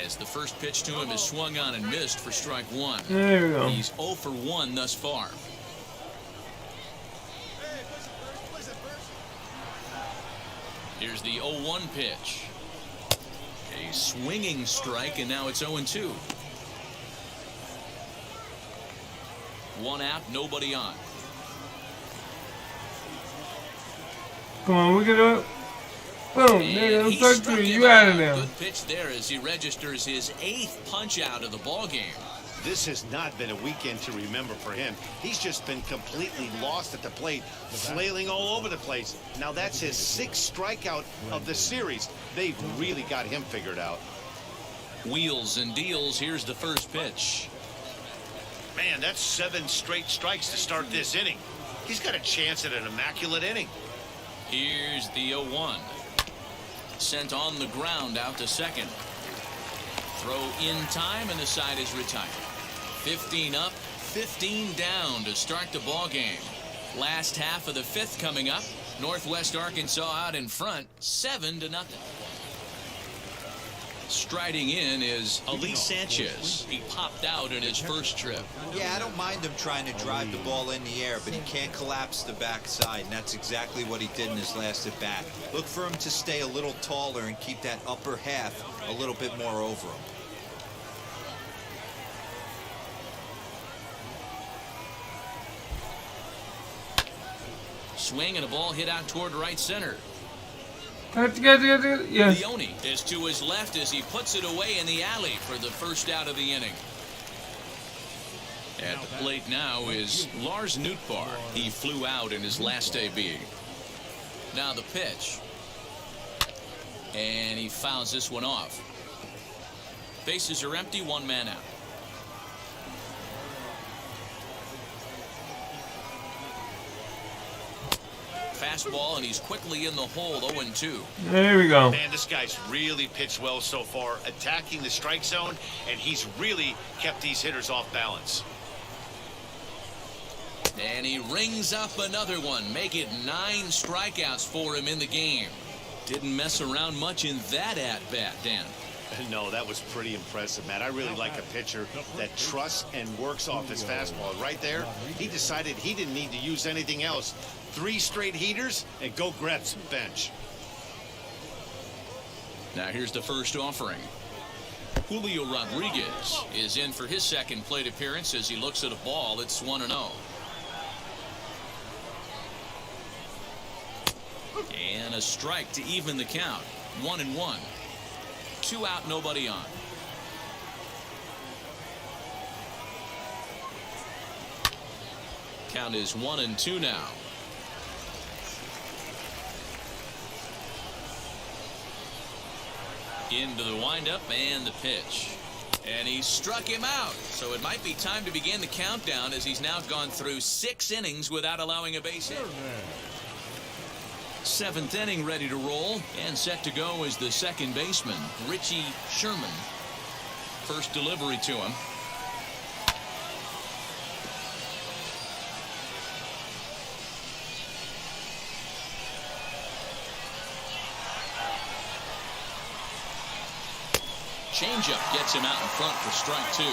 As the first pitch to him is swung on and missed for strike 1. There we go. He's 0 for 1 thus far. Here's the 0-1 pitch. A swinging strike, and now it's 0-2. 1 out, nobody on. Come on, we can do it. Boom. And There he goes struck 3. him You out of out. there. Good pitch there as he registers his 8th punch out of the ball game. This has not been a weekend to remember for him. He's just been completely lost at the plate, flailing all over the place. Now that's his 6th strikeout of the series. They've really got him figured out. Wheels and deals. Here's the first pitch. Man, that's 7 straight strikes to start this inning. He's got a chance at an immaculate inning. Here's the 0-1. Sent on the ground out to second. Throw in time, and the side is retired. 15 up, 15 down to start the ball game. Last half of the 5th coming up. Northwest Arkansas out in front, 7-0. Striding in is Elise Sanchez. He popped out in his first trip. Yeah, I don't mind him trying to drive the ball in the air, but he can't collapse the backside, and that's exactly what he did in his last at bat. Look for him to stay a little taller and keep that upper half a little bit more over him. Swing and a ball hit out toward right center. Yes. Leone is to his left as he puts it away in the alley for the first out of the inning. At the plate now is Lars Nootbaar. He flew out in his last AB. Now the pitch. And he fouls this one off. Bases are empty, 1 man out. Fastball, and he's quickly in the hole, 0-2. There we go. Man, this guy's really pitched well so far, attacking the strike zone, and he's really kept these hitters off balance. And he rings up another one, make it 9 strikeouts for him in the game. Didn't mess around much in that at-bat, Dan. No, that was pretty impressive, Matt. I really like a pitcher that trusts and works off his fastball. Right there, he decided he didn't need to use anything else. 3 straight heaters and go grab some bench. Now here's the first offering. Julio Rodriguez is in for his second plate appearance as he looks at a ball. It's 1-0. And a strike to even the count. 1-1. 2 out, nobody on. Count is 1-2 now. Into the windup and the pitch. And he struck him out. So it might be time to begin the countdown as he's now gone through 6 innings without allowing a base hit. 7th inning ready to roll, and set to go is the second baseman, Richie Sherman. First delivery to him. Changeup gets him out in front for strike 2.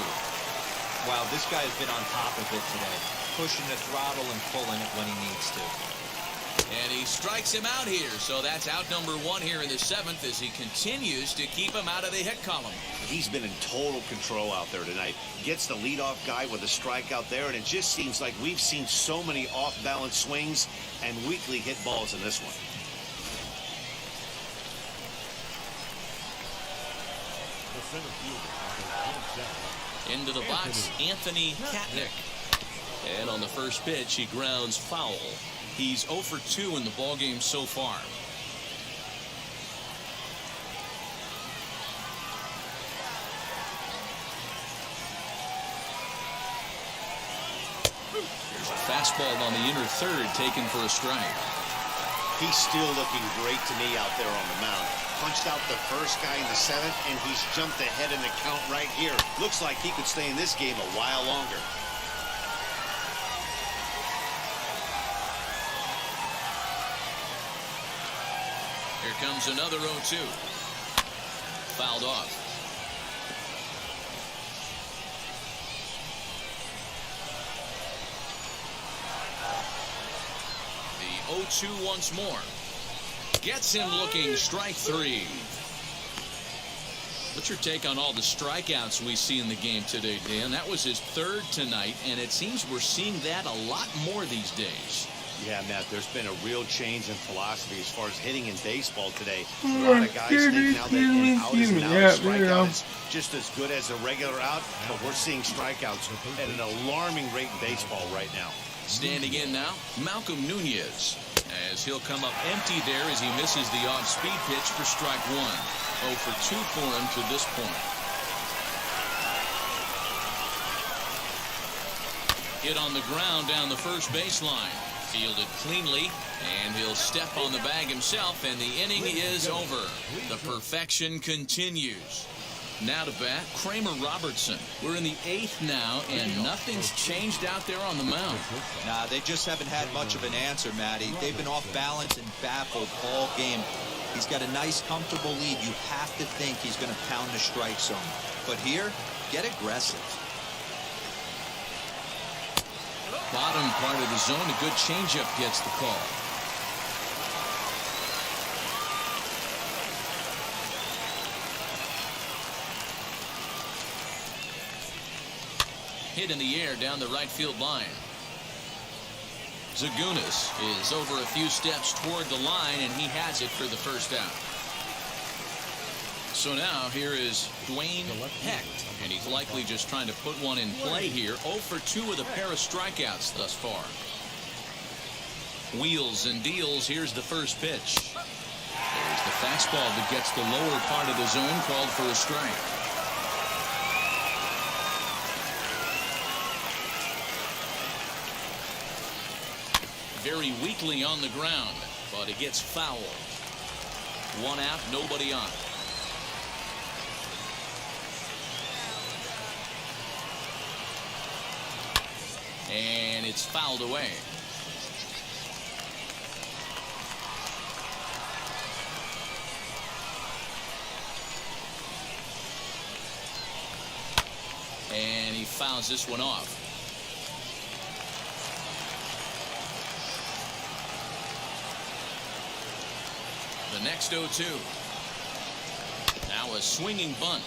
Wow, this guy has been on top of it today, pushing the throttle and pulling it when he needs to. And he strikes him out here, so that's out number 1 here in the 7th as he continues to keep him out of the hit column. He's been in total control out there tonight. Gets the leadoff guy with a strikeout there, and it just seems like we've seen so many off-balance swings and weakly hit balls in this one. Into the box, Anthony Katnick. And on the first pitch, he grounds foul. He's 0 for 2 in the ballgame so far. There's a fastball on the inner third taken for a strike. He's still looking great to me out there on the mound. Punched out the first guy in the 7th, and he's jumped ahead in the count right here. Looks like he could stay in this game a while longer. Here comes another 0-2. Fouled off. The 0-2 once more. Gets him looking, strike 3. What's your take on all the strikeouts we see in the game today, Dan? That was his 3rd tonight, and it seems we're seeing that a lot more these days. Yeah, Matt, there's been a real change in philosophy as far as hitting in baseball today. A lot of guys think now that an out is an out, a strikeout is just as good as a regular out, but we're seeing strikeouts at an alarming rate in baseball right now. Standing in now, Malcolm Nunez, as he'll come up empty there as he misses the off-speed pitch for strike 1. 0 for 2 for him to this point. Hit on the ground down the first baseline. Fielded cleanly, and he'll step on the bag himself, and the inning is over. The perfection continues. Now to bat, Kramer Robertson. We're in the 8th now, and nothing's changed out there on the mound. Nah, they just haven't had much of an answer, Matty. They've been off balance and baffled all game. He's got a nice, comfortable lead. You have to think he's going to pound the strike zone. But here, get aggressive. Bottom part of the zone, a good changeup gets the call. Hit in the air down the right field line. Zagunis is over a few steps toward the line, and he has it for the first out. So now here is Dwayne Hecht, and he's likely just trying to put one in play here. 0 for 2 with a pair of strikeouts thus far. Wheels and deals. Here's the first pitch. There's the fastball that gets the lower part of the zone, called for a strike. Very weakly on the ground, but it gets foul. 1 out, nobody on. And it's fouled away. And he fouls this one off. The next 0-2. Now a swinging bunt.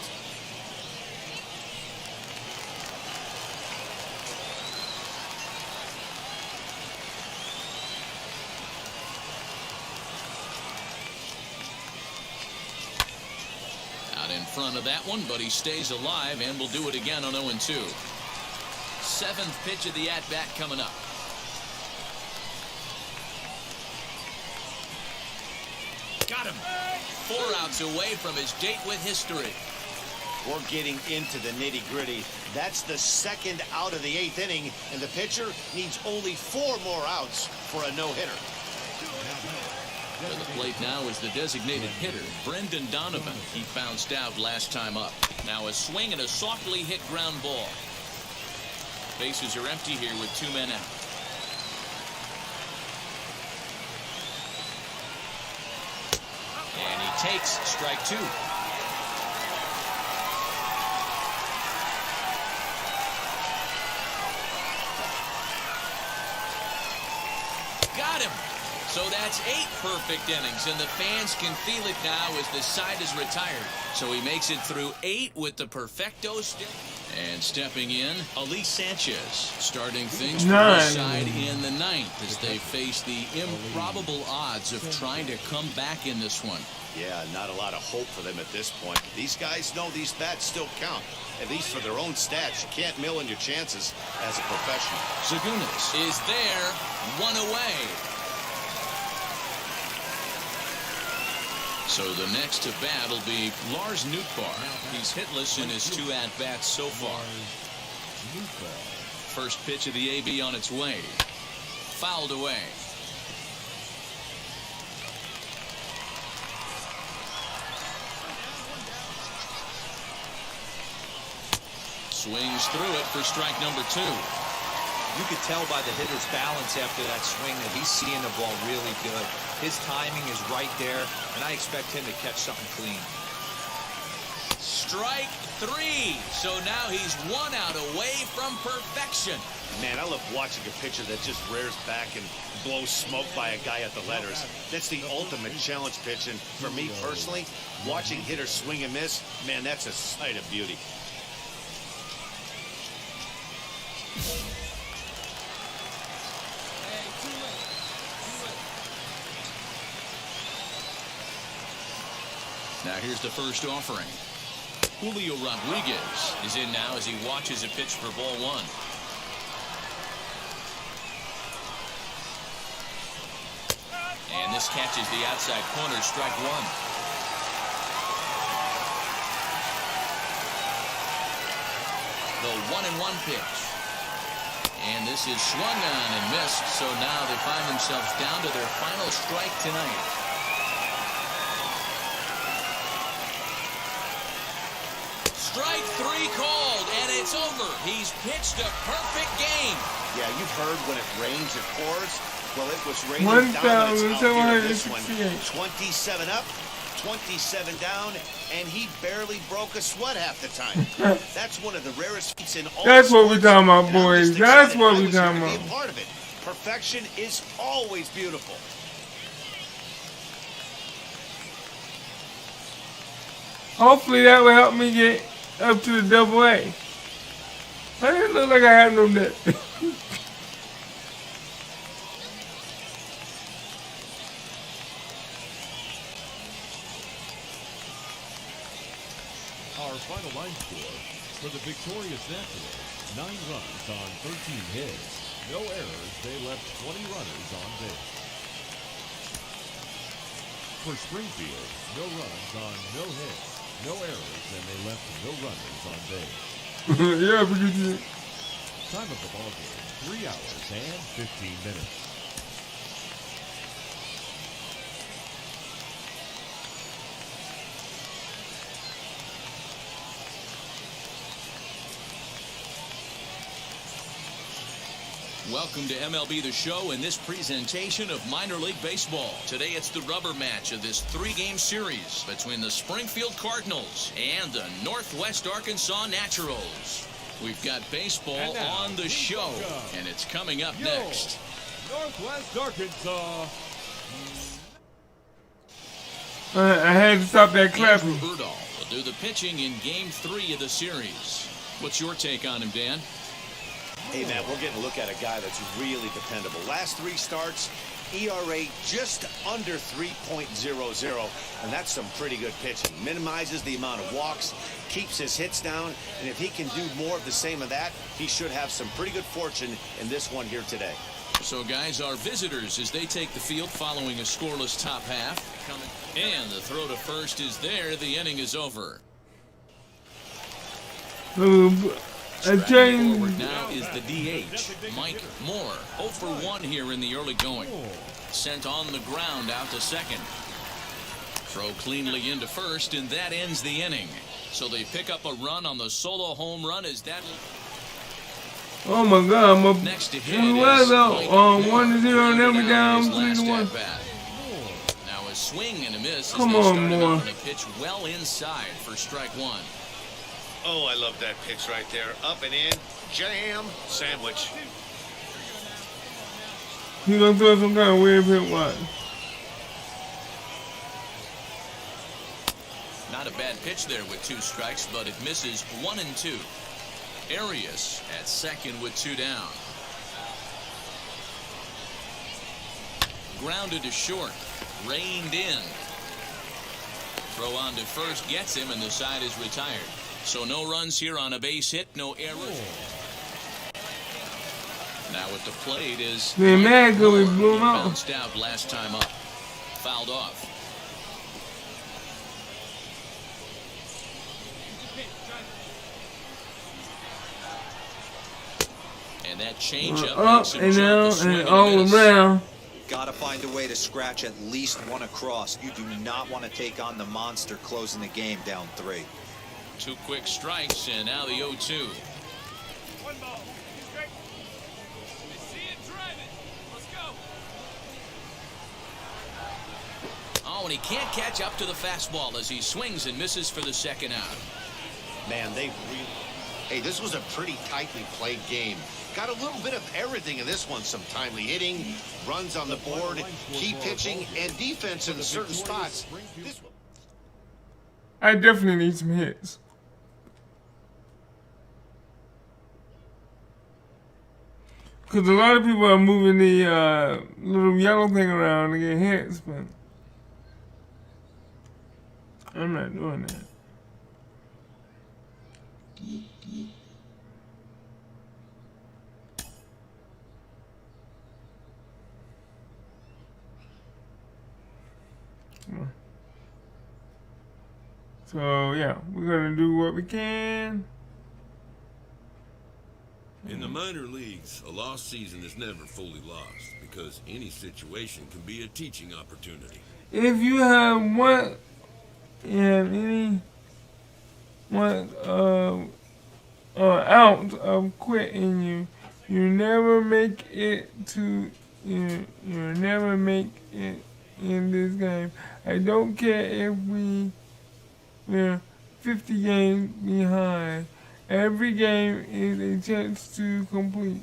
Out in front of that one, but he stays alive and will do it again on 0-2. 7th pitch of the at-bat coming up. Got him. 4 outs away from his date with history. We're getting into the nitty-gritty. That's the second out of the 8th inning, and the pitcher needs only 4 more outs for a no-hitter. To the plate now is the designated hitter, Brendan Donovan. He bounced out last time up. Now a swing and a softly hit ground ball. Bases are empty here with 2 men out. And he takes strike 2. Got him. So that's 8 perfect innings, and the fans can feel it now as the side is retired. So he makes it through 8 with the perfecto still. And stepping in, Ali Sanchez, starting things for the side in the 9th as they face the improbable odds of trying to come back in this one. Yeah, not a lot of hope for them at this point. These guys know these bats still count, at least for their own stats. You can't mill in your chances as a professional. Zagunis is there, 1 away. So the next to bat will be Lars Nootbaar. He's hitless in his 2 at-bats so far. First pitch of the AB on its way. Fouled away. Swings through it for strike number 2. You could tell by the hitter's balance after that swing that he's seeing the ball really good. His timing is right there, and I expect him to catch something clean. Strike 3. So now he's 1 out away from perfection. Man, I love watching a pitcher that just rears back and blows smoke by a guy at the letters. That's the ultimate challenge pitch, and for me personally, watching hitters swing and miss, man, that's a sight of beauty. Now here's the first offering. Julio Rodriguez is in now as he watches a pitch for ball 1. And this catches the outside corner, strike 1. The 1-1 pitch. And this is swung on and missed, so now they find themselves down to their final strike tonight. Strike 3 called, and it's over. He's pitched a perfect game. Yeah, you've heard when it rains, it pours. Well, it was raining down. It's out here in this one. 27 up, 27 down, and he barely broke a sweat half the time. That's one of the rarest feats in all. That's what we're talking about, boys. That's what we're talking about. Part of it. Perfection is always beautiful. Hopefully that will help me get up to the AA. I didn't look like I had no net. Our final line score for the victorious Nationals, 9 runs on 13 hits. No errors, they left 20 runners on base. For Springfield, no runs on no hits. No errors, and they left no runners on base. Yeah, because you... Time of the ball game, 3 hours and 15 minutes. Welcome to MLB The Show and this presentation of minor league baseball. Today it's the rubber match of this 3-game series between the Springfield Cardinals and the Northwest Arkansas Naturals. We've got baseball on the show, and it's coming up next. Northwest Arkansas. I had to stop that clapping. Andrew Berdahl will do the pitching in Game 3 of the series. What's your take on him, Dan? Hey, man, we're getting a look at a guy that's really dependable. Last 3 starts, ERA just under 3.00, and that's some pretty good pitching. Minimizes the amount of walks, keeps his hits down, and if he can do more of the same of that, he should have some pretty good fortune in this one here today. So, guys, our visitors as they take the field following a scoreless top half. And the throw to first is there. The inning is over. Striking forward now is the DH, Mike Moore. 0 for 1 here in the early going. Sent on the ground out to second. Throw cleanly into first, and that ends the inning. So they pick up a run on the solo home run as that. Oh my God! I'm next to hit is 1-0, now we down 3-1. Now a swing and a miss. Come on, Moore. A pitch well inside for strike one. Oh, I love that pitch right there. Up and in, jam, sandwich. He gonna throw some kind of weird pitch. What? Not a bad pitch there with 2 strikes, but it misses 1 and 2. Arias at second with 2 down. Grounded to short. Reined in. Throw on to first gets him, and the side is retired. So no runs here on a base hit, no errors. Now at the plate is. Man, mad because we blew him out. Bounced out last time up. Fouled off. And that changeup up and down and all around. Got to find a way to scratch at least one across. You do not want to take on the monster closing the game down 3. 2 quick strikes, and now the 0-2. Oh, and he can't catch up to the fastball as he swings and misses for the second out. Man, they really... Hey, this was a pretty tightly played game. Got a little bit of everything in this one. Some timely hitting, runs on the board, key pitching, and defense in certain spots. I definitely need some hits. Because a lot of people are moving the little yellow thing around to get hits, but I'm not doing that. So, yeah, we're going to do what we can. In the minor leagues, a lost season is never fully lost because any situation can be a teaching opportunity. If you have any ounce of quit in you, you never make it to you never make it in this game. I don't care if we're 50 games behind. Every game is a chance to compete.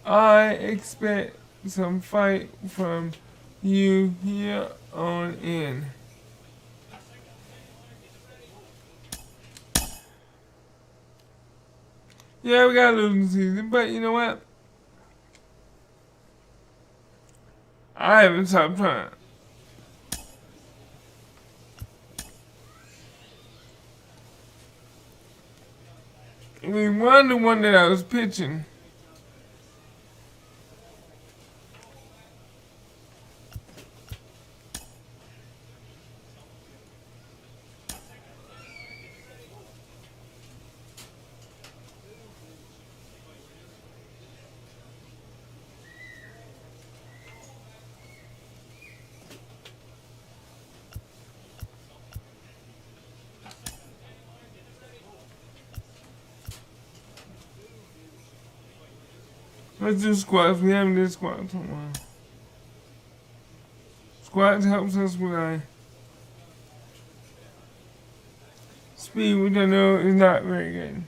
I expect some fight from you here on in. Yeah, we got a losing season, but you know what? I haven't stopped trying. We won the one that I was pitching. Let's do squats. We haven't did squats in a while. Squats helps us with our speed, which I know is not very good.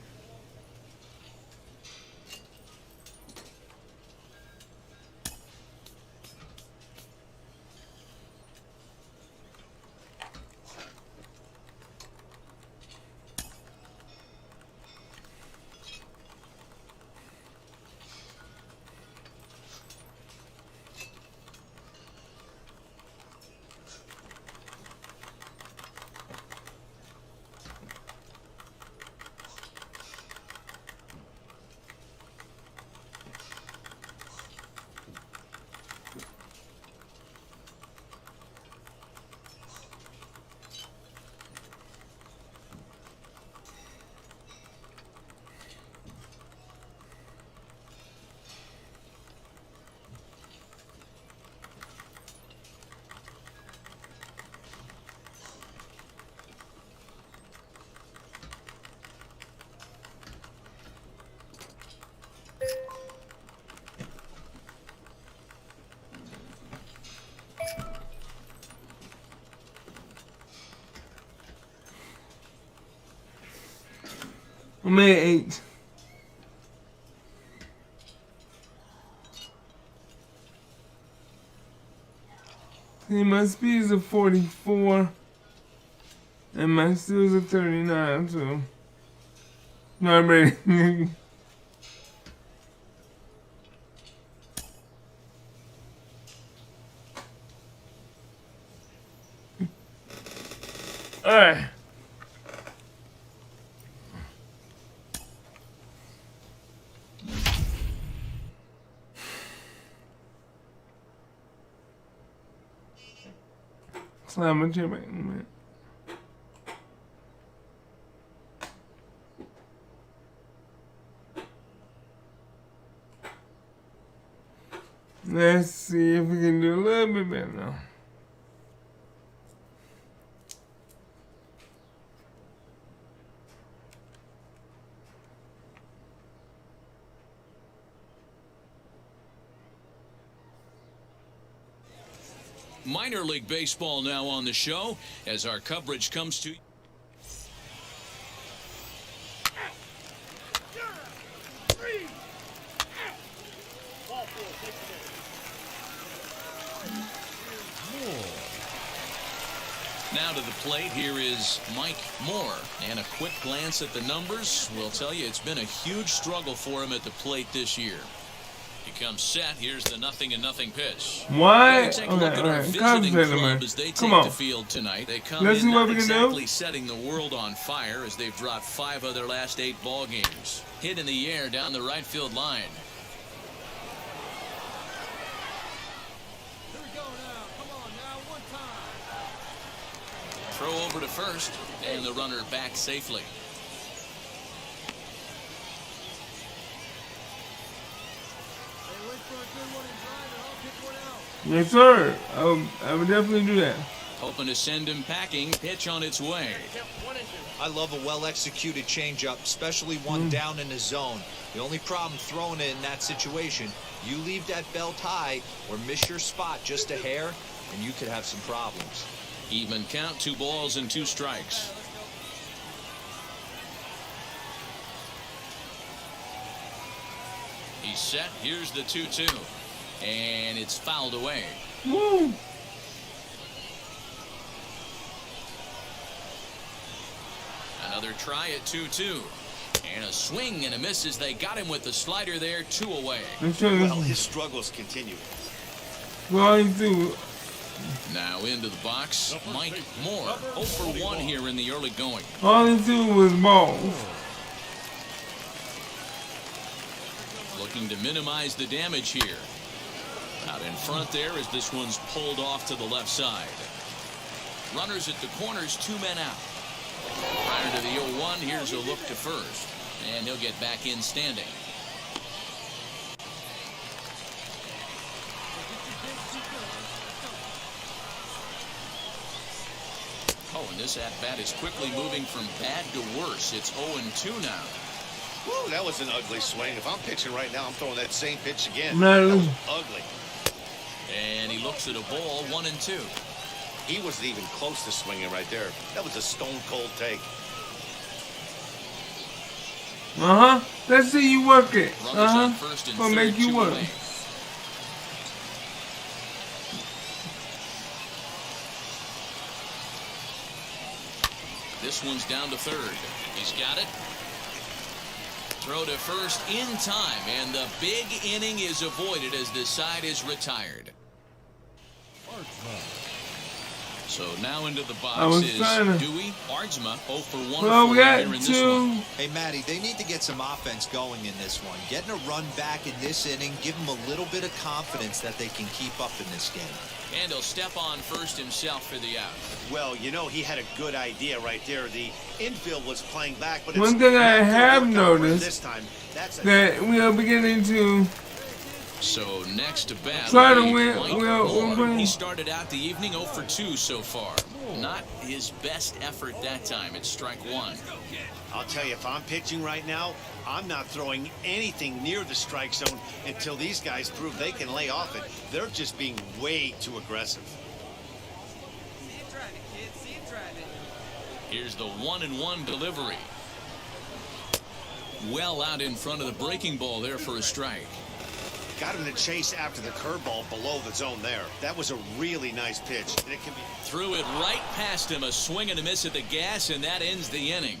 I'm at 8. See, my speed is a 44. And my steals are 39, so. No, I'm ready. Alright. Slam my chair back in a minute. Let's see if we can do a little bit better now. Minor League Baseball now on the show as our coverage comes to you. Now to the plate, here is Mike Moore. And a quick glance at the numbers will tell you it's been a huge struggle for him at the plate this year. He comes set. Here's the 0-0 pitch. Why? Take a look at our visiting club as they take the field tonight. They come in not exactly setting the world on fire as they've dropped 5 of their last 8 ball games. Hit in the air down the right field line. Here we go now. Come on now, one time. Throw over to first, and the runner back safely. Yes, sir. I would definitely do that. Hoping to send him packing. Pitch on its way. I love a well-executed changeup, especially one down in the zone. The only problem throwing it in that situation, you leave that belt high or miss your spot just a hair, and you could have some problems. Even count, 2 balls and 2 strikes. He's set. Here's the 2-2. And it's fouled away. Woo! Another try at 2-2. And a swing and a miss as they got him with the slider there, 2 away. Well, his struggles continue. Well, he do. Now into the box, Mike Moore. 0 for 1 here in the early going. All he do was balls. Looking to minimize the damage here. Out in front there as this one's pulled off to the left side. Runners at the corners, 2 men out. Prior to the 0-1, here's a look to first. And he'll get back in standing. Oh, and this at-bat is quickly moving from bad to worse. It's 0-2 now. Woo, that was an ugly swing. If I'm pitching right now, I'm throwing that same pitch again. No. That was ugly. And he looks at a ball, 1-2. He wasn't even close to swinging right there. That was a stone-cold take. Let's see you work it. Runners on first and Gonna third, make you 2 work. away. This one's down to third. He's got it. Throw to first in time, and the big inning is avoided as the side is retired. So now into the box is Dewey. Ardsma 0 for 1 Well, we got here in this one. Hey, Matty, they need to get some offense going in this one. Getting a run back in this inning, give them a little bit of confidence that they can keep up in this game. And he'll step on first himself for the out. Well, you know, he had a good idea right there. The infield was playing back, but One thing I have noticed this time, that's that we are beginning to So next to bat, try to win. Moore. He started out the evening 0 for 2 so far. Not his best effort that time. It's strike 1. I'll tell you, if I'm pitching right now, I'm not throwing anything near the strike zone until these guys prove they can lay off it. They're just being way too aggressive. Here's the 1-1 delivery. Well out in front of the breaking ball there for a strike. Got him to chase after the curveball below the zone there. That was a really nice pitch. And it can be. Threw it right past him. A swing and a miss at the gas, and that ends the inning.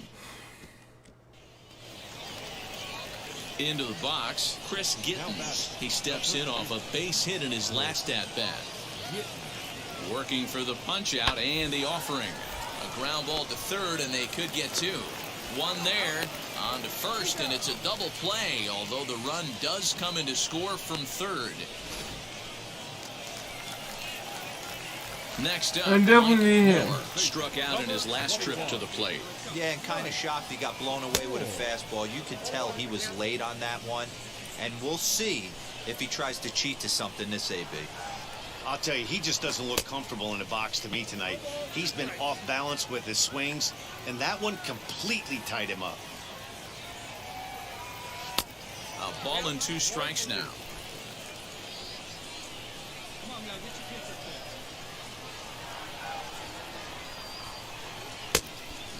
Into the box, Chris Gittens. He steps in off a base hit in his last at-bat. Working for the punch-out and the offering. A ground ball to third, and they could get two. One there, on to first, and it's a double play, although the run does come in to score from third. Next up, Mike Moore struck out in his last trip to the plate. Yeah, and kind of shocked he got blown away with a fastball. You could tell he was late on that one, and we'll see if he tries to cheat to something this AB. I'll tell you, he just doesn't look comfortable in the box to me tonight. He's been off balance with his swings, and that one completely tied him up. A ball and 2 strikes now.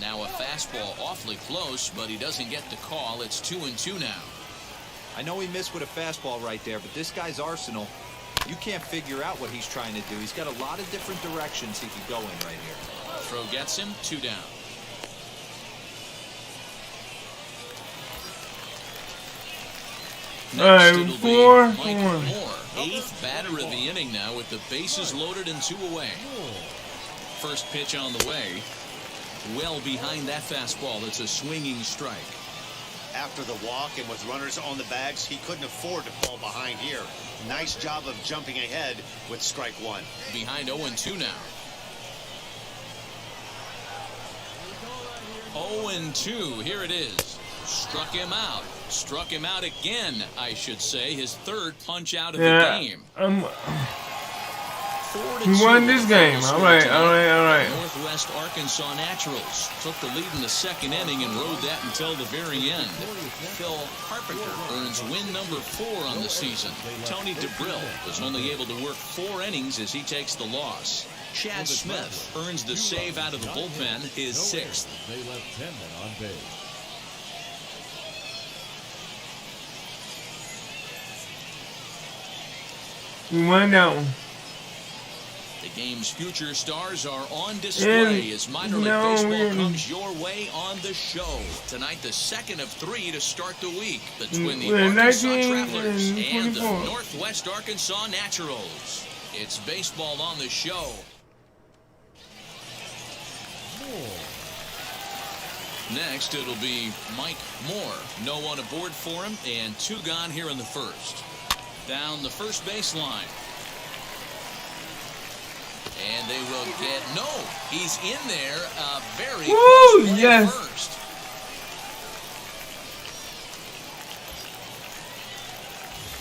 Now a fastball awfully close, but he doesn't get the call. It's 2-2 now. I know he missed with a fastball right there, but this guy's arsenal, you can't figure out what he's trying to do. He's got a lot of different directions he could go in right here. Throw gets him, 2 down. Next, it'll be Mike Moore, 8th batter of the inning now with the bases loaded and 2 away. First pitch on the way. Well behind that fastball. It's a swinging strike. After the walk and with runners on the bags, he couldn't afford to fall behind here. Nice job of jumping ahead with strike 1. Behind 0-2 now. 0-2. Here it is. Struck him out. Struck him out again, I should say. His 3rd punch out of the game. He won this game. All right. Northwest Arkansas Naturals took the lead in the 2nd inning and rode that until the very end. Phil Carpenter earns win number 4 on the season. Tony DeBrill was only able to work 4 innings as he takes the loss. Chad Smith earns the save out of the bullpen, his 6th. They left 10 men on base. We won that one. The game's future stars are on display as minor league baseball comes your way on the show. Tonight, the 2nd of 3 to start the week between the Arkansas Travelers and the Northwest Arkansas Naturals. It's baseball on the show. Next, it'll be Mike Moore. No one aboard for him, and 2 gone here in the 1st. Down the first baseline. And they will get, no, he's in there, very close to yes. first.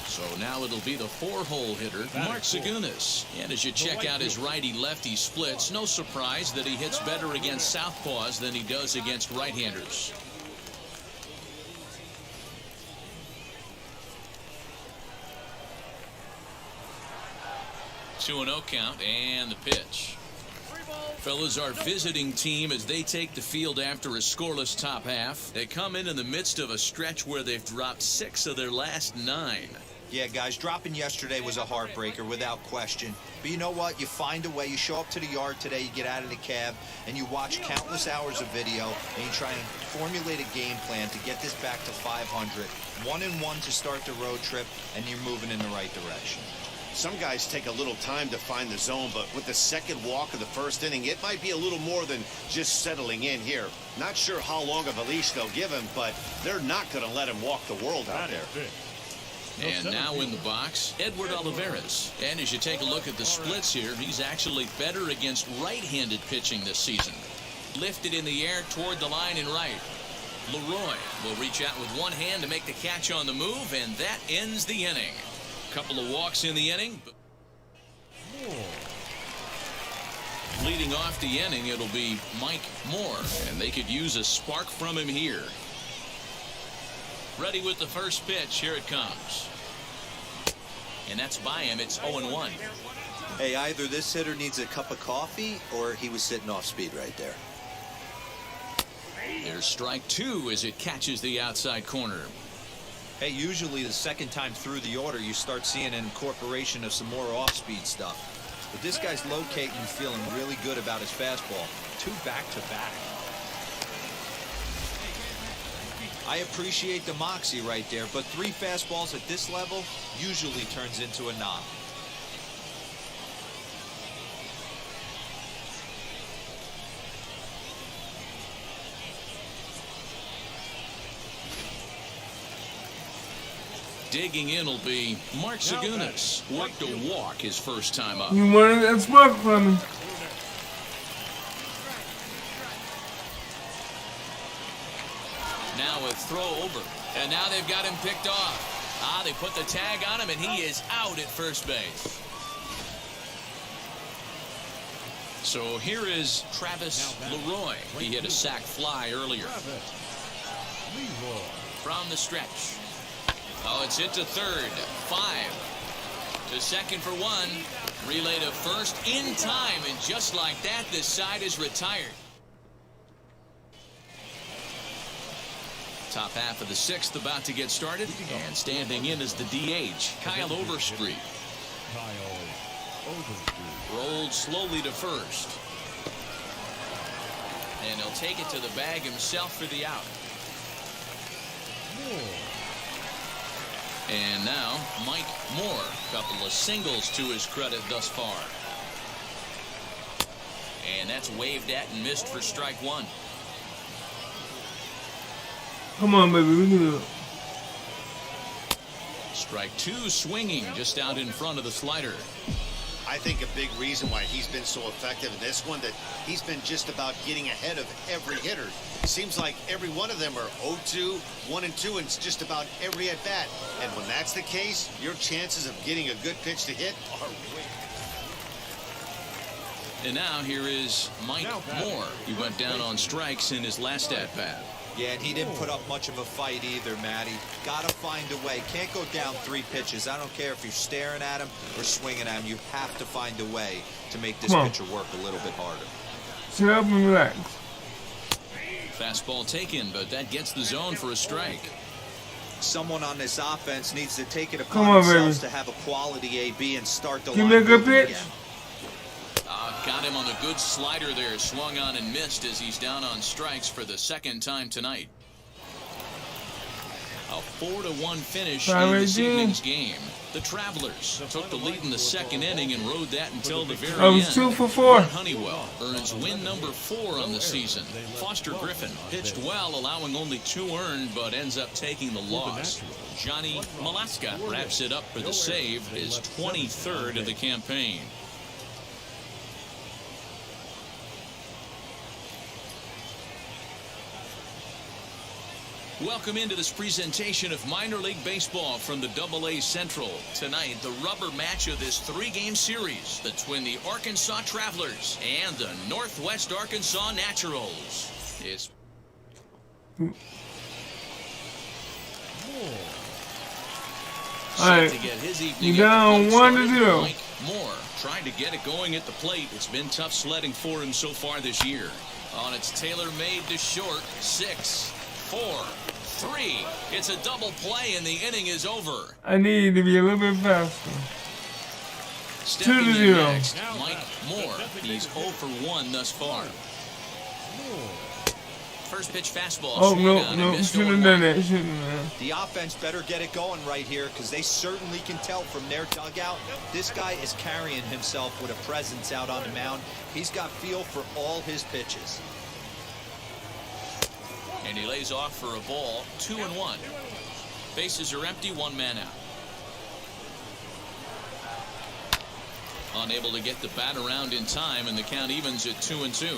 So now it'll be the 4-hole hitter, Mark Segunas. And as you check out his righty-lefty splits, no surprise that he hits better against southpaws than he does against right-handers. 2-0 count and the pitch. Fellas, our visiting team as they take the field after a scoreless top half. They come in the midst of a stretch where they've dropped 6 of their last 9. Yeah, guys, dropping yesterday was a heartbreaker without question. But you know what? You find a way. You show up to the yard today, you get out of the cab, and you watch countless hours of video, and you try and formulate a game plan to get this back to 500. 1-1 to start the road trip, and you're moving in the right direction. Some guys take a little time to find the zone, but with the 2nd walk of the 1st inning, it might be a little more than just settling in here. Not sure how long of a leash they'll give him, but they're not going to let him walk the world out there. And now in the box, Edward Olivares. And as you take a look at the splits here, he's actually better against right-handed pitching this season. Lifted in the air toward the line and right. Leroy will reach out with one hand to make the catch on the move, and that ends the inning. Couple of walks in the inning. Leading off the inning, it'll be Mike Moore, and they could use a spark from him here. Ready with the first pitch. Here it comes. And that's by him. It's 0-1. Hey, either this hitter needs a cup of coffee or he was sitting off speed right there. There's strike two as it catches the outside corner. Hey, usually the second time through the order, you start seeing an incorporation of some more off-speed stuff. But this guy's locating and feeling really good about his fastball. 2 back-to-back. I appreciate the moxie right there, but 3 fastballs at this level usually turns into a knock. Digging in will be Mark Segunas. Worked a walk his first time up. You wanted that smoke from me. Now a throw over. And now they've got him picked off. They put the tag on him, and he is out at first base. So here is Travis Leroy. He hit a sac fly earlier. From the stretch. Oh, it's hit to third. 5. To second for 1. Relay to first in time, and just like that, this side is retired. Top half of the 6th about to get started, and standing in is the DH, Kyle Overstreet. Rolled slowly to first. And he'll take it to the bag himself for the out. And now, Mike Moore. Couple of singles to his credit thus far. And that's waved at and missed for strike 1. Come on, baby, we can do it. Strike 2 swinging just out in front of the slider. I think a big reason why he's been so effective in this one, that he's been just about getting ahead of every hitter. It seems like every one of them are 0-2, 1-2, and it's just about every at bat. And when that's the case, your chances of getting a good pitch to hit are way. And now here is Mike Moore. He went down on strikes in his last at bat. Yeah, and he didn't put up much of a fight either, Matty. Gotta find a way. Can't go down 3 pitches. I don't care if you're staring at him or swinging at him. You have to find a way to make this pitcher work a little bit harder. Sit up and relax. Fastball taken, but that gets the zone for a strike. Someone on this offense needs to take it Come upon on, themselves baby. to have a quality AB and start the Give line me a good moving pitch. again. Got him on the good slider there. Swung on and missed as he's down on strikes for the 2nd time tonight. A 4-1 finish in this evening's game. The Travelers took the lead in the 2nd inning and rode that until the very end. 2 for 4. Honeywell earns win number 4 on the season. Foster Griffin pitched well, allowing only 2 earned, but ends up taking the loss. Johnny Malaska wraps it up for the save, his 23rd of the campaign. Welcome into this presentation of minor league baseball from the AA Central. Tonight, the rubber match of this 3-game series between the Arkansas Travelers and the Northwest Arkansas Naturals. It's Alright, to get his evening you down at the plate 1-0. started. Mike Moore trying to get it going at the plate. It's been tough sledding for him so far this year. On its tailor-made to short, 6, 4, 3. It's a double play and the inning is over. I need to be a little bit faster. Stepping in 2-0. next, Mike Moore. He's 0 for 1 thus far. First pitch fastball. Oh, swung on and no, missed shouldn't have 0-1. done that. Shouldn't have. The offense better get it going right here, because they certainly can tell from their dugout this guy is carrying himself with a presence out on the mound. He's got feel for all his pitches. And he lays off for a ball. 2-1. Bases are empty. 1 man out. Unable to get the bat around in time, and the count evens at 2-2.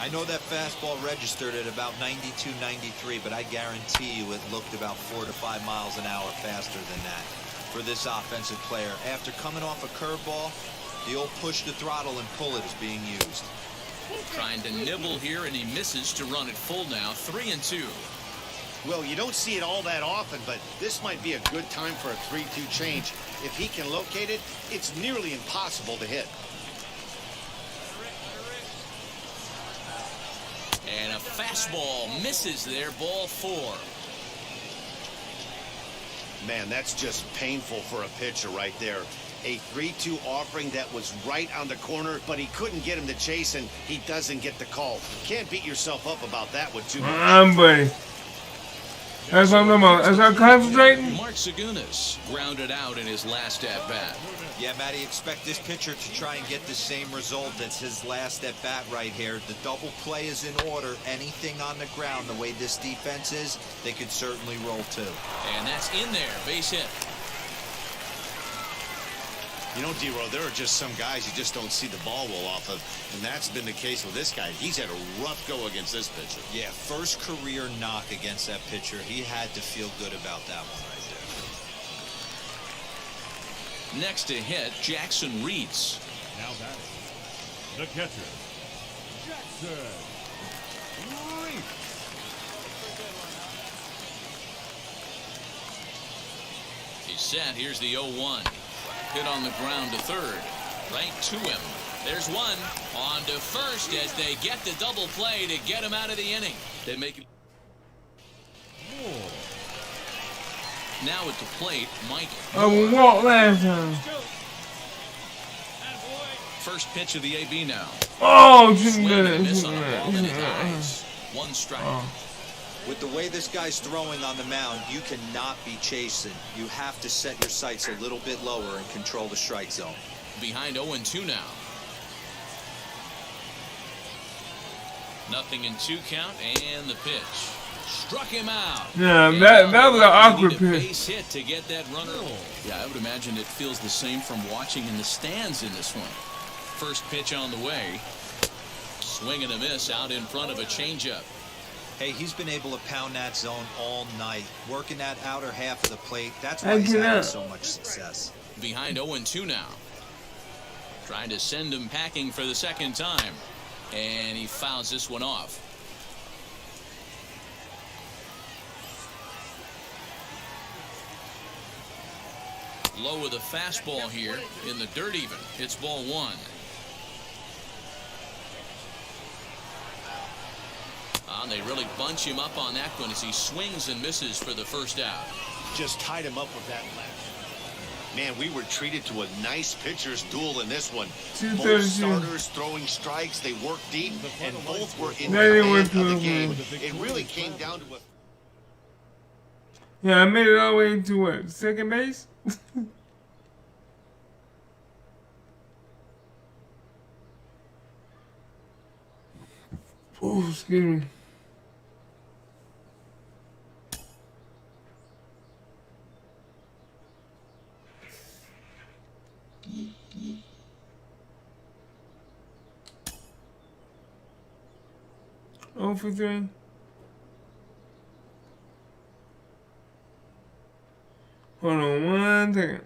I know that fastball registered at about 92, 93, but I guarantee you it looked about 4 to 5 miles an hour faster than that for this offensive player. After coming off a curveball, the old push the throttle and pull it is being used. Trying to nibble here, and he misses to run it full now. 3-2. Well, you don't see it all that often, but this might be a good time for a 3-2 change. If he can locate it, it's nearly impossible to hit. And a fastball misses there, ball 4. Man, that's just painful for a pitcher right there. A 3-2 offering that was right on the corner, but he couldn't get him to chase, and he doesn't get the call. Can't beat yourself up about that one too much. Buddy. That's what I'm talking about. As I'm concentrating. Mark Segunas grounded out in his last at-bat. Yeah, Matty, expect this pitcher to try and get the same result as his last at-bat right here. The double play is in order. Anything on the ground, the way this defense is, they could certainly roll too. And that's in there, base hit. You know, D-Row, there are just some guys you just don't see the ball well off of, and that's been the case with this guy. He's had a rough go against this pitcher. Yeah, first career knock against that pitcher. He had to feel good about that one right there. Next to hit, Jackson Reeds. Now batting, the catcher, Jackson Reeds. He's set. Here's the 0-1. Hit on the ground to third. Right to him. There's one. On to first as they get the double play to get him out of the inning. They make it. Now at the plate, Mike. Walk last time. First pitch of the AB now. Oh, Swing and a miss on a ball in his eyes. One strike. With the way this guy's throwing on the mound, you cannot be chasing. You have to set your sights a little bit lower and control the strike zone. Behind 0-2 now. Nothing in 2 count, and the pitch. Struck him out. Yeah, And that now was an awkward need a pitch. base hit to get that runner. Yeah, I would imagine it feels the same from watching in the stands in this one. First pitch on the way. Swing and a miss out in front of a changeup. Hey, he's been able to pound that zone all night, working that outer half of the plate. That's why he's having so much success. Behind 0-2 now. Trying to send him packing for the second time. And he fouls this one off. Low with a fastball here in the dirt even. It's ball 1. And they really bunch him up on that one as he swings and misses for the first out. Just tied him up with that left. Man, we were treated to a nice pitcher's duel in this one. Both starters throwing strikes, they worked deep, and both were in command of the game. It really came down to a... Yeah, I made it all the way to what? Second base? Oh, excuse me. Oh, for 3. Hold on 1 second.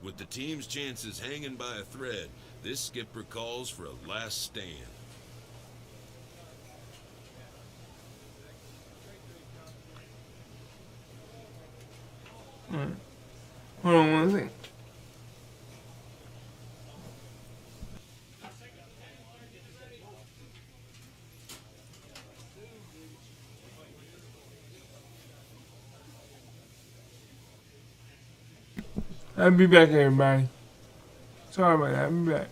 With the team's chances hanging by a thread, this skipper calls for a last stand. All right. Hold on 1 second. I'll be back, everybody. Sorry about that. I'll be back.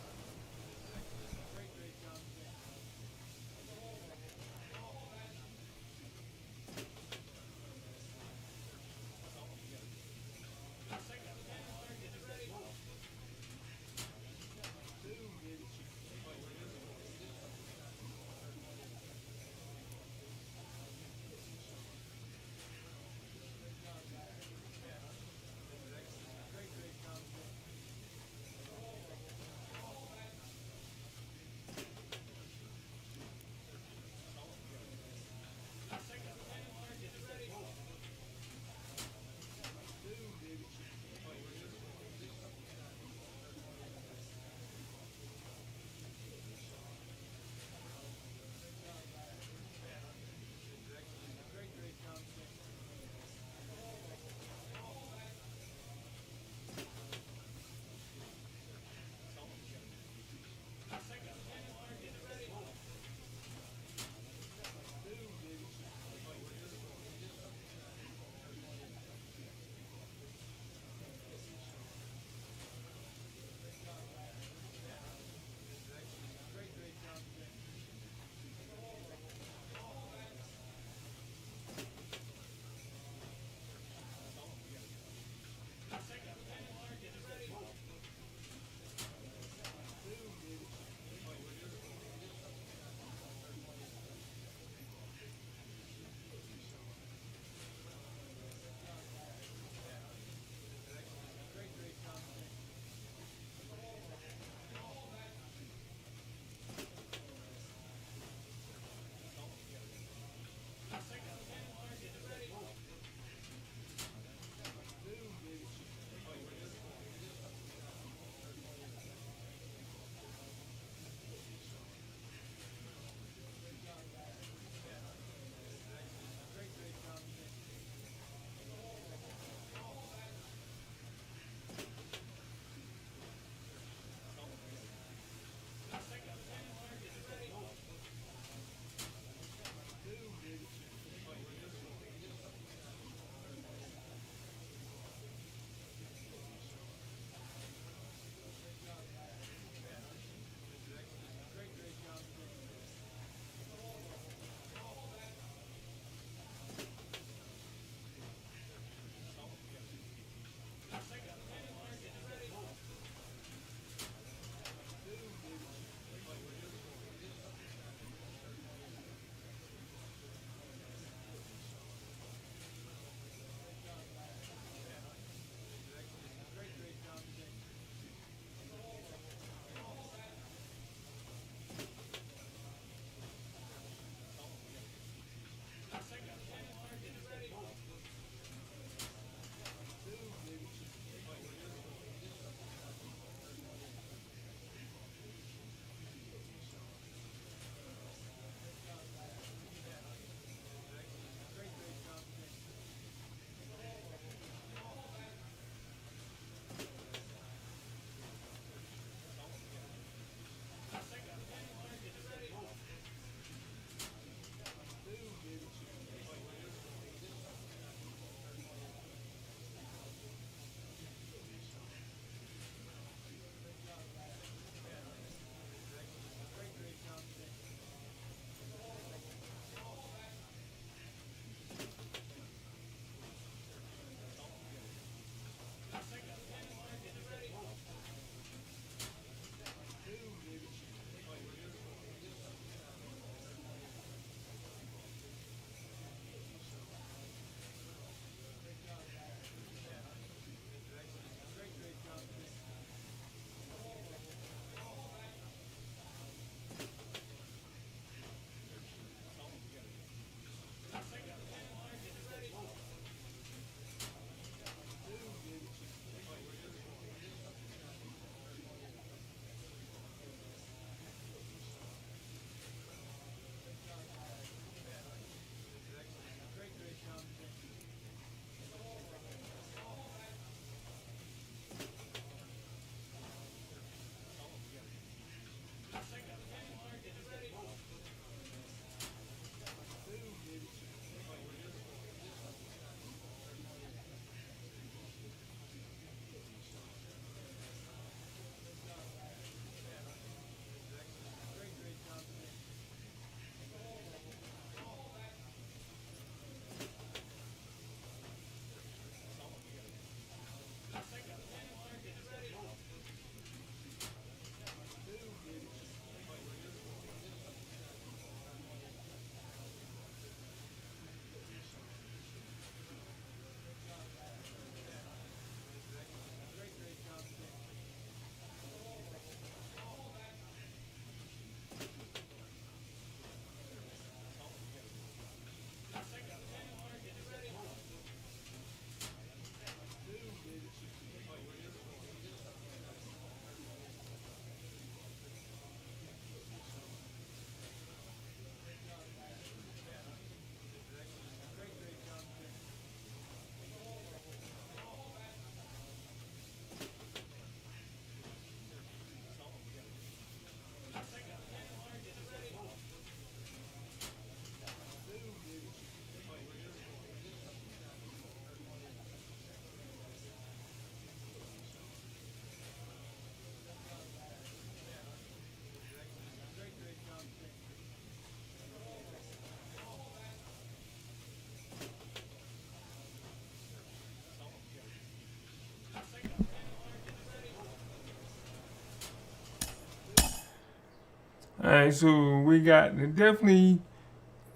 Alright, so we got to definitely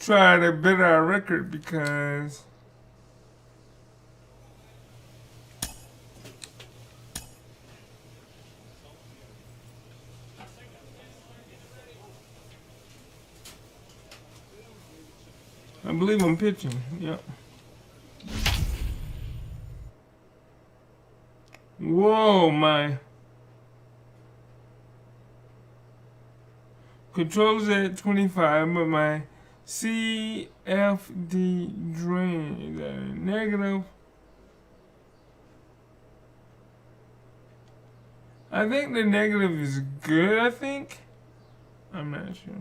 try to better our record because I believe I'm pitching. Yep. Whoa, my controller's at 25, but my CFD drain is at a negative. I think the negative is good, I think. I'm not sure.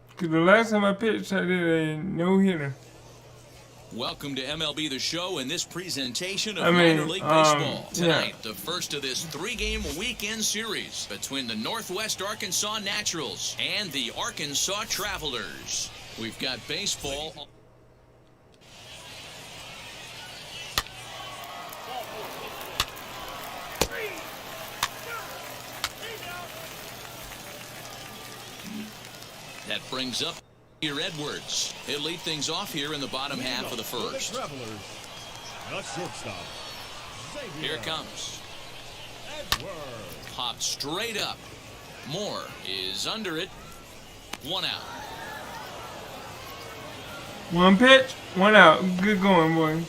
Because the last time I pitched, I did a no-hitter. Welcome to MLB The Show and this presentation of minor league baseball. Tonight, the first of this 3-game weekend series between the Northwest Arkansas Naturals and the Arkansas Travelers. We've got baseball. That brings up here Edwards. He'll lead things off here in the bottom half of the first. Travelers, the shortstop. Here it comes. Edwards. Popped straight up. Moore is under it. 1 out. One pitch, 1 out. Good going, boy.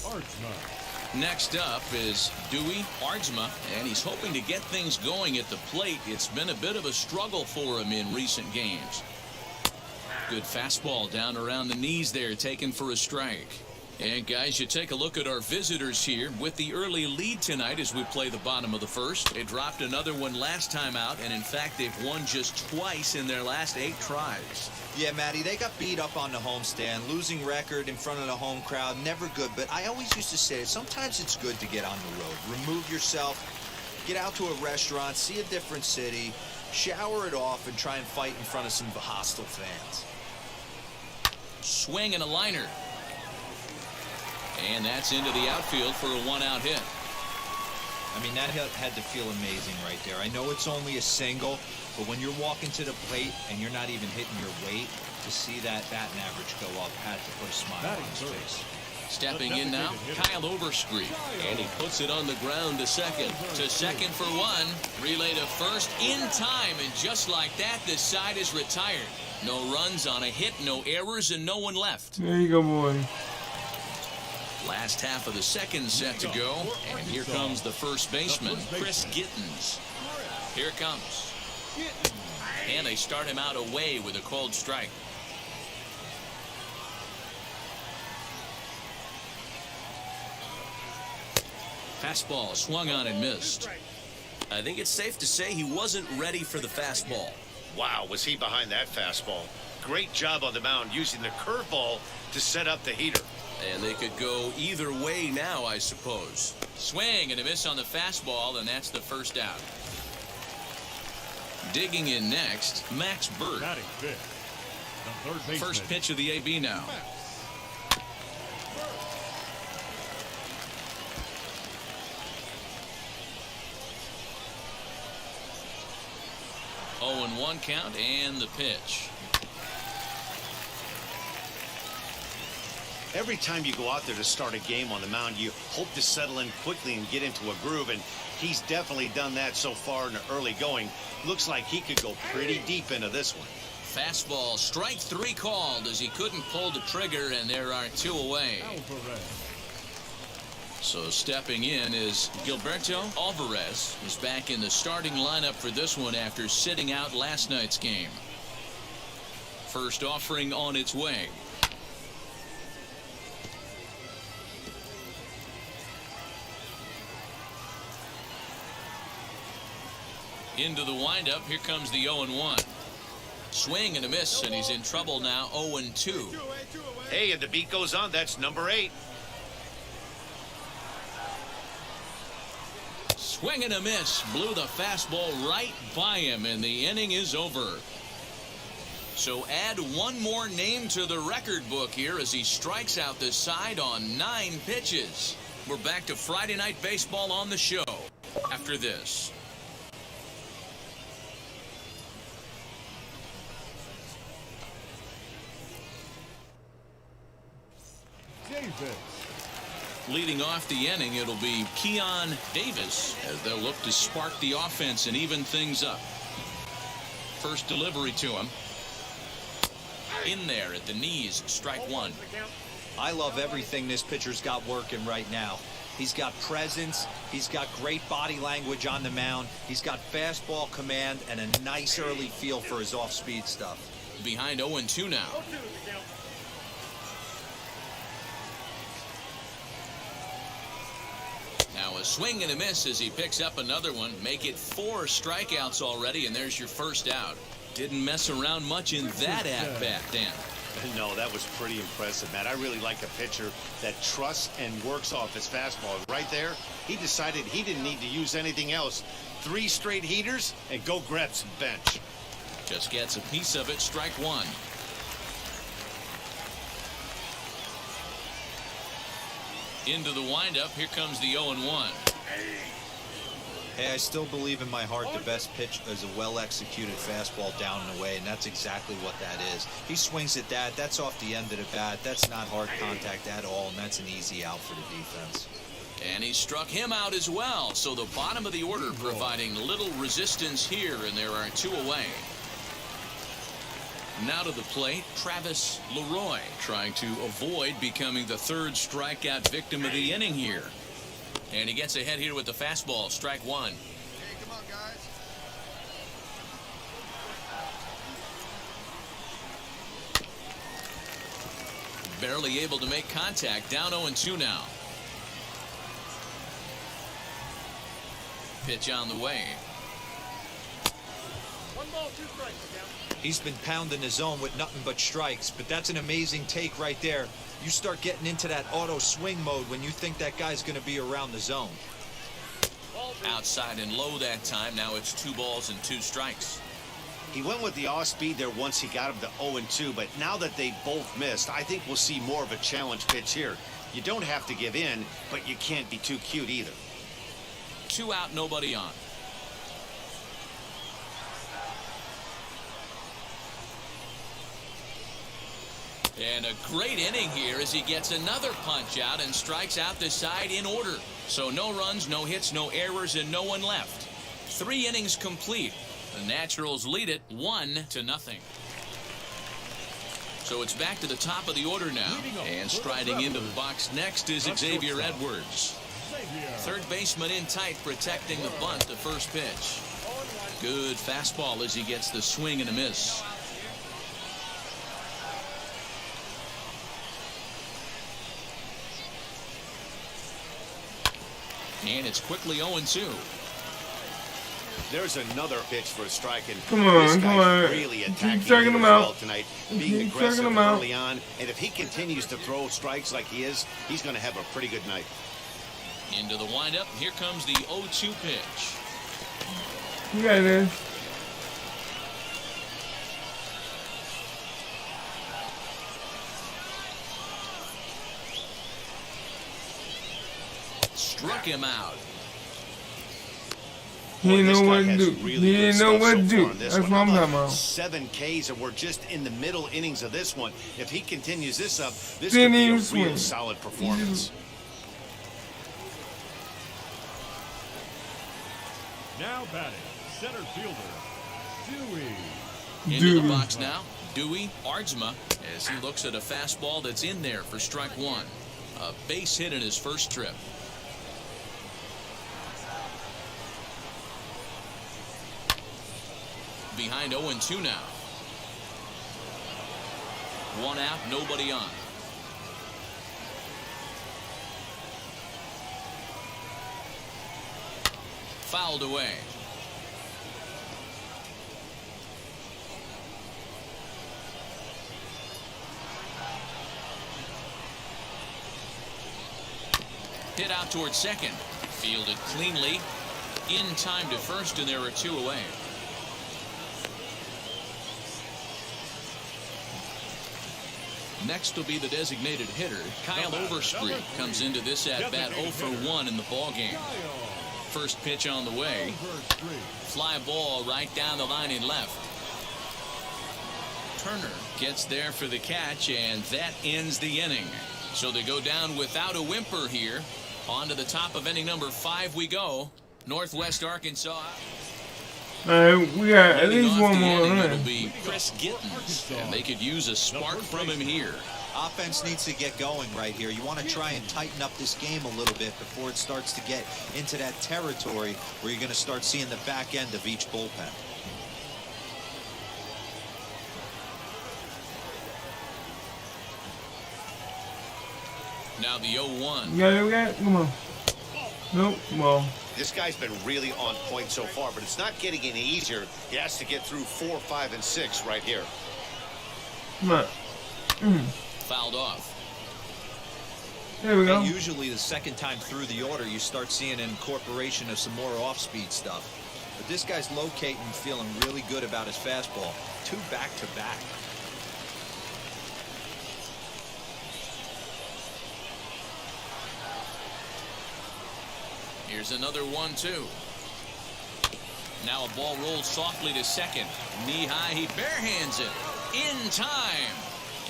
Archman. Next up is Dewey Ardsma, and he's hoping to get things going at the plate. It's been a bit of a struggle for him in recent games. Good fastball down around the knees there, taken for a strike. And guys, you take a look at our visitors here with the early lead tonight as we play the bottom of the first. They dropped another one last time out, and in fact, they've won just twice in their last 8 tries. Yeah, Matty, they got beat up on the homestand. Losing record in front of the home crowd, never good. But I always used to say, sometimes it's good to get on the road. Remove yourself, get out to a restaurant, see a different city, shower it off, and try and fight in front of some hostile fans. Swing and a liner. And that's into the outfield for a 1-out hit. I mean, that had to feel amazing right there. I know it's only a single, but when you're walking to the plate and you're not even hitting your weight, to see that batting average go up had to put a smile on his face. Stepping in now, Kyle Overstreet. And he puts it on the ground to second. To second for 1. Relay to first in time. And just like that, this side is retired. No runs on a hit, no errors, and no one left. There you go, boy. Last half of the second set to go. And here comes the first baseman, Chris Gittens. Here it comes. And they start him out away with a called strike. Fastball swung on and missed. I think it's safe to say he wasn't ready for the fastball. Wow, was he behind that fastball. Great job on the mound using the curveball to set up the heater. And they could go either way now, I suppose. Swing and a miss on the fastball, and that's the first out. Digging in next, Max Bird. Batting fifth. The third baseman. First pitch of the AB now. Oh, and 1 count, and the pitch. Every time you go out there to start a game on the mound, you hope to settle in quickly and get into a groove, and he's definitely done that so far in the early going. Looks like he could go pretty deep into this one. Fastball, strike 3 called as he couldn't pull the trigger, and there are 2 away. So stepping in is Gilberto Alvarez, who's back in the starting lineup for this one after sitting out last night's game. First offering on its way. Into the windup, here comes the 0-1. Swing and a miss, and he's in trouble now, 0-2. Hey, and the beat goes on. That's number 8. Swing and a miss, blew the fastball right by him, and the inning is over. So add 1 more name to the record book here as he strikes out the side on 9 pitches. We're back to Friday Night Baseball on the show after this. Davis. Leading off the inning, it'll be Keon Davis as they'll look to spark the offense and even things up. First delivery to him. In there at the knees, strike one. I love everything this pitcher's got working right now. He's got presence. He's got great body language on the mound. He's got fastball command and a nice early feel for his off-speed stuff. Behind 0-2 now. Now a swing and a miss as he picks up another one. Make it 4 strikeouts already, and there's your first out. Didn't mess around much in that at-bat, Dan. No, that was pretty impressive, Matt. I really like a pitcher that trusts and works off his fastball. Right there, he decided he didn't need to use anything else. 3 straight heaters and go grab some bench. Just gets a piece of it, strike one. Into the windup, here comes the 0-1. Hey, I still believe in my heart the best pitch is a well-executed fastball down and away, and that's exactly what that is. He swings at that. That's off the end of the bat. That's not hard contact at all, and that's an easy out for the defense. And he struck him out as well, so the bottom of the order providing little resistance here, and there are 2 away. Now to the plate, Travis Leroy trying to avoid becoming the 3rd strikeout victim of the inning here. And he gets ahead here with the fastball, strike one. Hey, come on, guys. Barely able to make contact, down 0-2 now. Pitch on the way. 1 ball, 2 strikes. He's been pounding the zone with nothing but strikes, but that's an amazing take right there. You start getting into that auto swing mode when you think that guy's going to be around the zone. Outside and low that time. Now it's 2 balls and 2 strikes. He went with the off speed there once he got him to 0-2, but now that they both missed, I think we'll see more of a challenge pitch here. You don't have to give in, but you can't be too cute either. 2 out, nobody on. And a great inning here as he gets another punch out and strikes out the side in order. So no runs, no hits, no errors, and no one left. 3 innings complete. The Naturals lead it 1-0. So it's back to the top of the order now. And striding into the box next is Xavier Edwards. 3rd baseman in tight, protecting the bunt, the first pitch. Good fastball as he gets the swing and a miss. And it's quickly 0-2. There's another pitch for a strike, and Come on, this come guy's on. really Keep attacking striking him him as out. well tonight, being Keep striking aggressive him out. early on. And if he continues to throw strikes like he is, he's going to have a pretty good night. Into the windup. Here comes the 0-2 pitch. You got this. Struck him out. He Boy, didn't this know guy what to has do. some really He good didn't know stuff what to so do. far in this That's one. what I'm How talking about about. 7 Ks, and we're just in the middle innings of this one. If he continues this up, this Didn't could be a even real swing. solid performance. Now batting, center fielder, Dewey. Into the Dude. box now. Dewey Ardsma as he looks at a fastball that's in there for strike one. A base hit in his first trip. Behind 0-2 now. 1 out, nobody on. Fouled away. Hit out towards second. Fielded cleanly. In time to first, and there are 2 away. Next will be the designated hitter. Kyle Overstreet comes into this at-bat 0 for 1 in the ballgame. First pitch on the way. Fly ball right down the line in left. Turner gets there for the catch, and that ends the inning. So they go down without a whimper here. On to the top of inning number 5 we go. Northwest Arkansas. We got at least one more It'll run. be Chris Gittens, and they could use a spark from him here. Offense needs to get going right here. You want to try and tighten up this game a little bit before it starts to get into that territory where you're going to start seeing the back end of each bullpen. Now the 0-1. You got it, we got it? Come on. Nope, well. This guy's been really on point so far, but it's not getting any easier. He has to get through 4, 5, and 6 right here. Come on. Fouled off. There we go. And usually the second time through the order, you start seeing an incorporation of some more off-speed stuff. But this guy's locating, feeling really good about his fastball. 2 back-to-back. Here's another 1-2. Now a ball rolls softly to second. Knee high, he barehands it in time.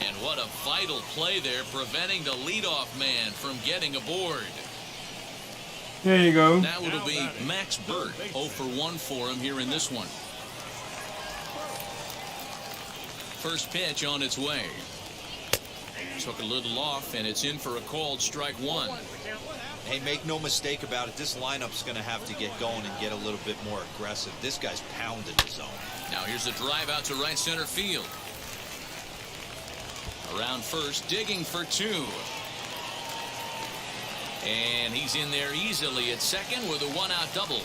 And what a vital play there, preventing the leadoff man from getting aboard. There you go. Now it'll be Max Burt. 0 for 1 for him here in this one. First pitch on its way. Took a little off, and it's in for a called strike 1. Hey, make no mistake about it. This lineup's going to have to get going and get a little bit more aggressive. This guy's pounding the zone. Now here's a drive out to right center field. Around first, digging for 2. And he's in there easily at second with a 1-out double.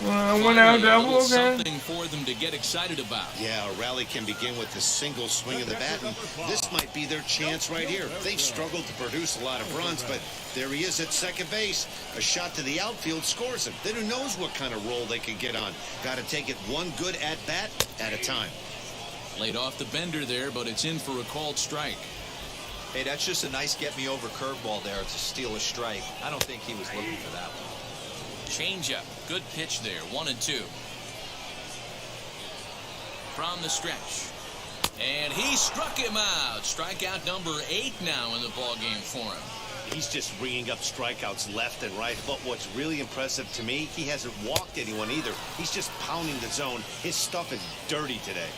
1-out double, okay. Something for them to get excited about. Yeah, a rally can begin with a single swing of the bat, and this might be their chance right here. They've struggled to produce a lot of runs, but there he is at second base. A shot to the outfield scores him. Then who knows what kind of roll they can get on. Got to take it one good at-bat at a time. Laid off the bender there, but it's in for a called strike. Hey, that's just a nice get-me-over curveball there to steal a strike. I don't think he was looking for that one. Changeup. Good pitch there. 1-2. From the stretch. And he struck him out. Strikeout number 8 now in the ballgame for him. He's just ringing up strikeouts left and right. But what's really impressive to me, he hasn't walked anyone either. He's just pounding the zone. His stuff is dirty today.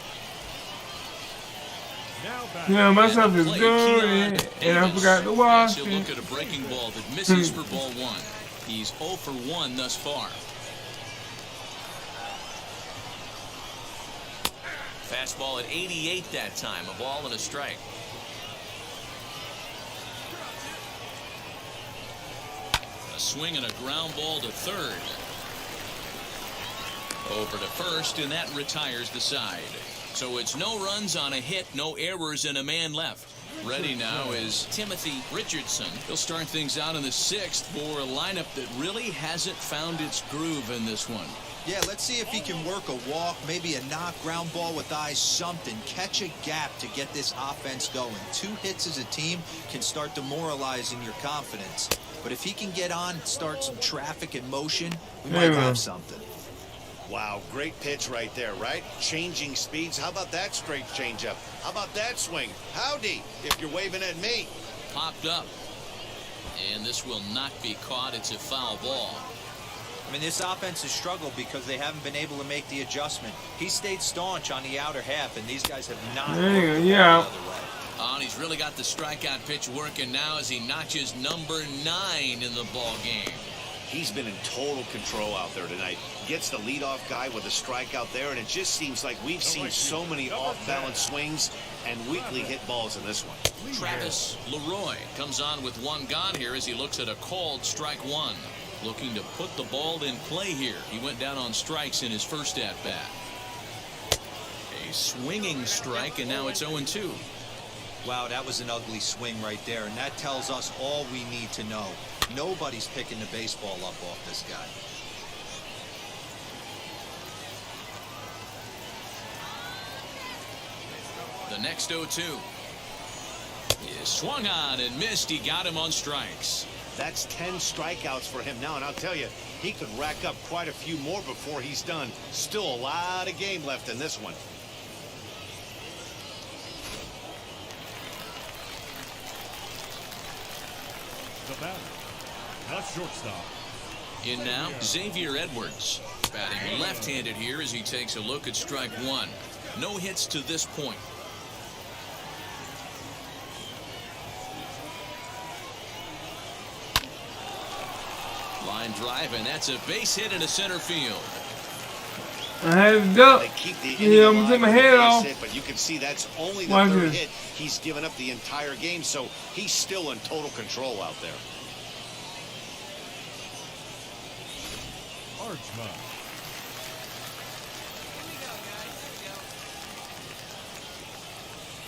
Yeah, my stuff is good, and I forgot to wash He'll look at a breaking ball that misses for ball 1. He's 0 for 1 thus far. Fastball at 88 that time. A ball and a strike. A swing and a ground ball to third. Over to first, and that retires the side. So it's no runs on a hit, no errors, and a man left. Ready now is Timothy Richardson. He'll start things out in the 6th for a lineup that really hasn't found its groove in this one. Yeah, let's see if he can work a walk, maybe a knock, ground ball with eyes, something. Catch a gap to get this offense going. 2 hits as a team can start demoralizing your confidence. But if he can get on, start some traffic in motion, we might have something. Wow, great pitch right there, right? Changing speeds. How about that straight changeup? How about that swing? Howdy, if you're waving at me. Popped up. And this will not be caught. It's a foul ball. I mean, this offense has struggled because they haven't been able to make the adjustment. He stayed staunch on the outer half, and these guys have not. There you go, yeah. Oh, and he's really got the strikeout pitch working now as he notches number 9 in the ball game. He's been in total control out there tonight. Gets the leadoff guy with a strikeout there, and it just seems like we've seen so many off-balance swings and weakly hit balls in this one. Travis Leroy comes on with 1 gone here as he looks at a called strike 1. Looking to put the ball in play here. He went down on strikes in his first at-bat. A swinging strike, and now it's 0-2. Wow, that was an ugly swing right there, and that tells us all we need to know. Nobody's picking the baseball up off this guy. The next 0-2. He swung on and missed. He got him on strikes. That's 10 strikeouts for him now, and I'll tell you, he could rack up quite a few more before he's done. Still a lot of game left in this one. The batter, the shortstop. In now, Xavier Edwards. Batting left-handed here as he takes a look at strike one. No hits to this point. Line drive, and that's a base hit into center field. I had to duck. They keep the Yeah, I'm gonna take my head off. hit, but you can see that's only the Watch third this. hit. He's given up the entire game, so he's still in total control out there. Archman.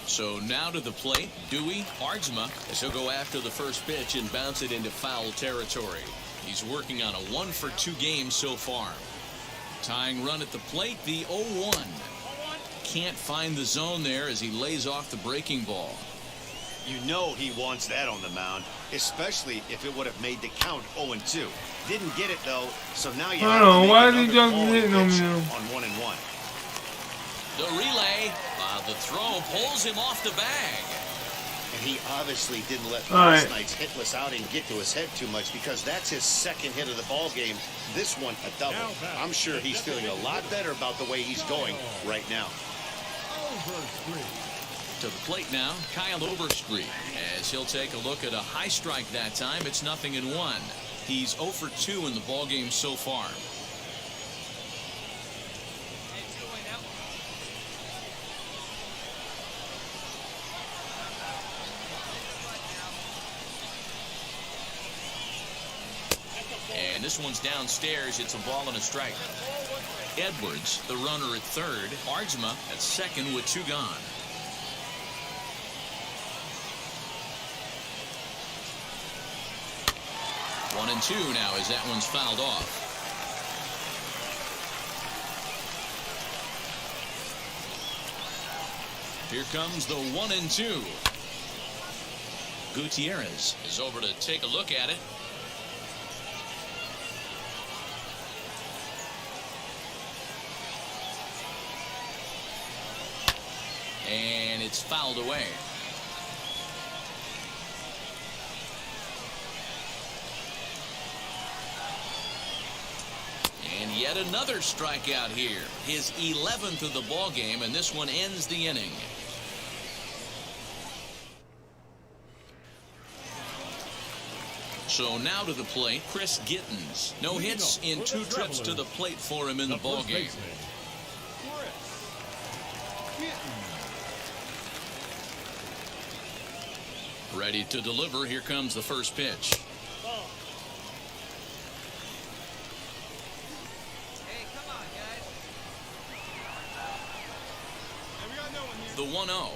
So now to the plate, Dewey Ardsma, as he'll go after the first pitch and bounce it into foul territory. He's working on a 1-for-2 game so far. Tying run at the plate, the 0-1. Can't find the zone there as he lays off the breaking ball. You know he wants that on the mound, especially if it would have made the count 0-2. Didn't get it though, so now you have to make why is he another jumping quality hitting on pitch me? on 1-1. The relay, the throw pulls him off the bag. And he obviously didn't let All last right. night's hitless outing get to his head too much, because that's his second hit of the ball game. This one a double. I'm sure he's feeling a lot better about the way he's going right now. To the plate now, Kyle Overstreet, as he'll take a look at a high strike that time. It's 0-1. He's 0-for-2 in the ball game so far. And this one's downstairs. It's a ball and a strike. Edwards, the runner at third. Ardsma at second with 2 gone. One and 2 now as that one's fouled off. Here comes the 1-2. Gutierrez is over to take a look at it. And it's fouled away. And yet another strikeout here. His 11th of the ball game, and this one ends the inning. So now to the plate, Chris Gittens. No hits in 2 trips to the plate for him in the ball game. Ready to deliver. Here comes the first pitch. The 1-0.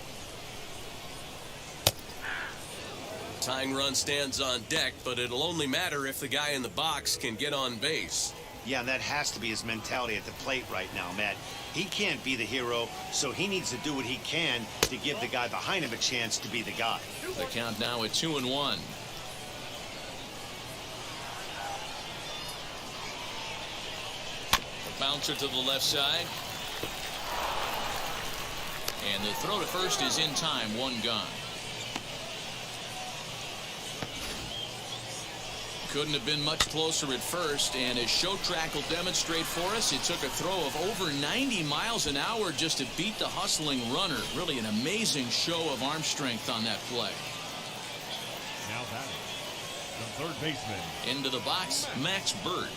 Tying run stands on deck, but it'll only matter if the guy in the box can get on base. Yeah, and that has to be his mentality at the plate right now, Matt. He can't be the hero, so he needs to do what he can to give the guy behind him a chance to be the guy. The count now at 2-1. The bouncer to the left side. And the throw to first is in time. 1 gone. Couldn't have been much closer at first, and as show track will demonstrate for us, it took a throw of over 90 miles an hour just to beat the hustling runner. Really an amazing show of arm strength on that play. Now batting, the third baseman. Into the box, Max Bird.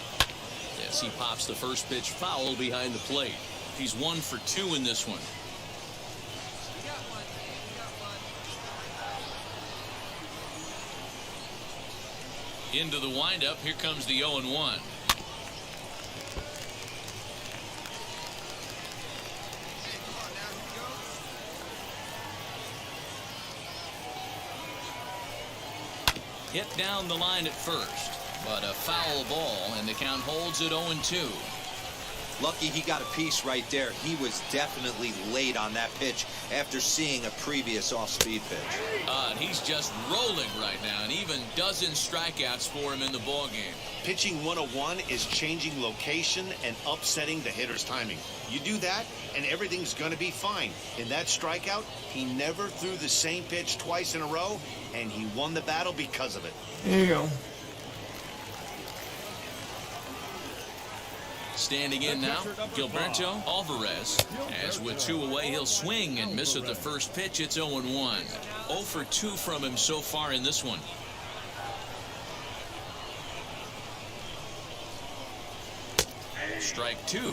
Yes, he pops the first pitch foul behind the plate. He's 1-for-2 in this one. Into the windup. Here comes the 0-1. Hit down the line at first, but a foul ball, and the count holds at 0-2. Lucky he got a piece right there. He was definitely late on that pitch after seeing a previous off-speed pitch. And he's just rolling right now, and even dozen strikeouts for him in the ballgame. Pitching 101 is changing location and upsetting the hitter's timing. You do that, and everything's going to be fine. In that strikeout, he never threw the same pitch twice in a row, and he won the battle because of it. There you go. Standing in now, Gilberto Alvarez. As with 2 away, he'll swing and miss at the first pitch. It's 0-1. 0 for 2 from him so far in this one. Strike 2.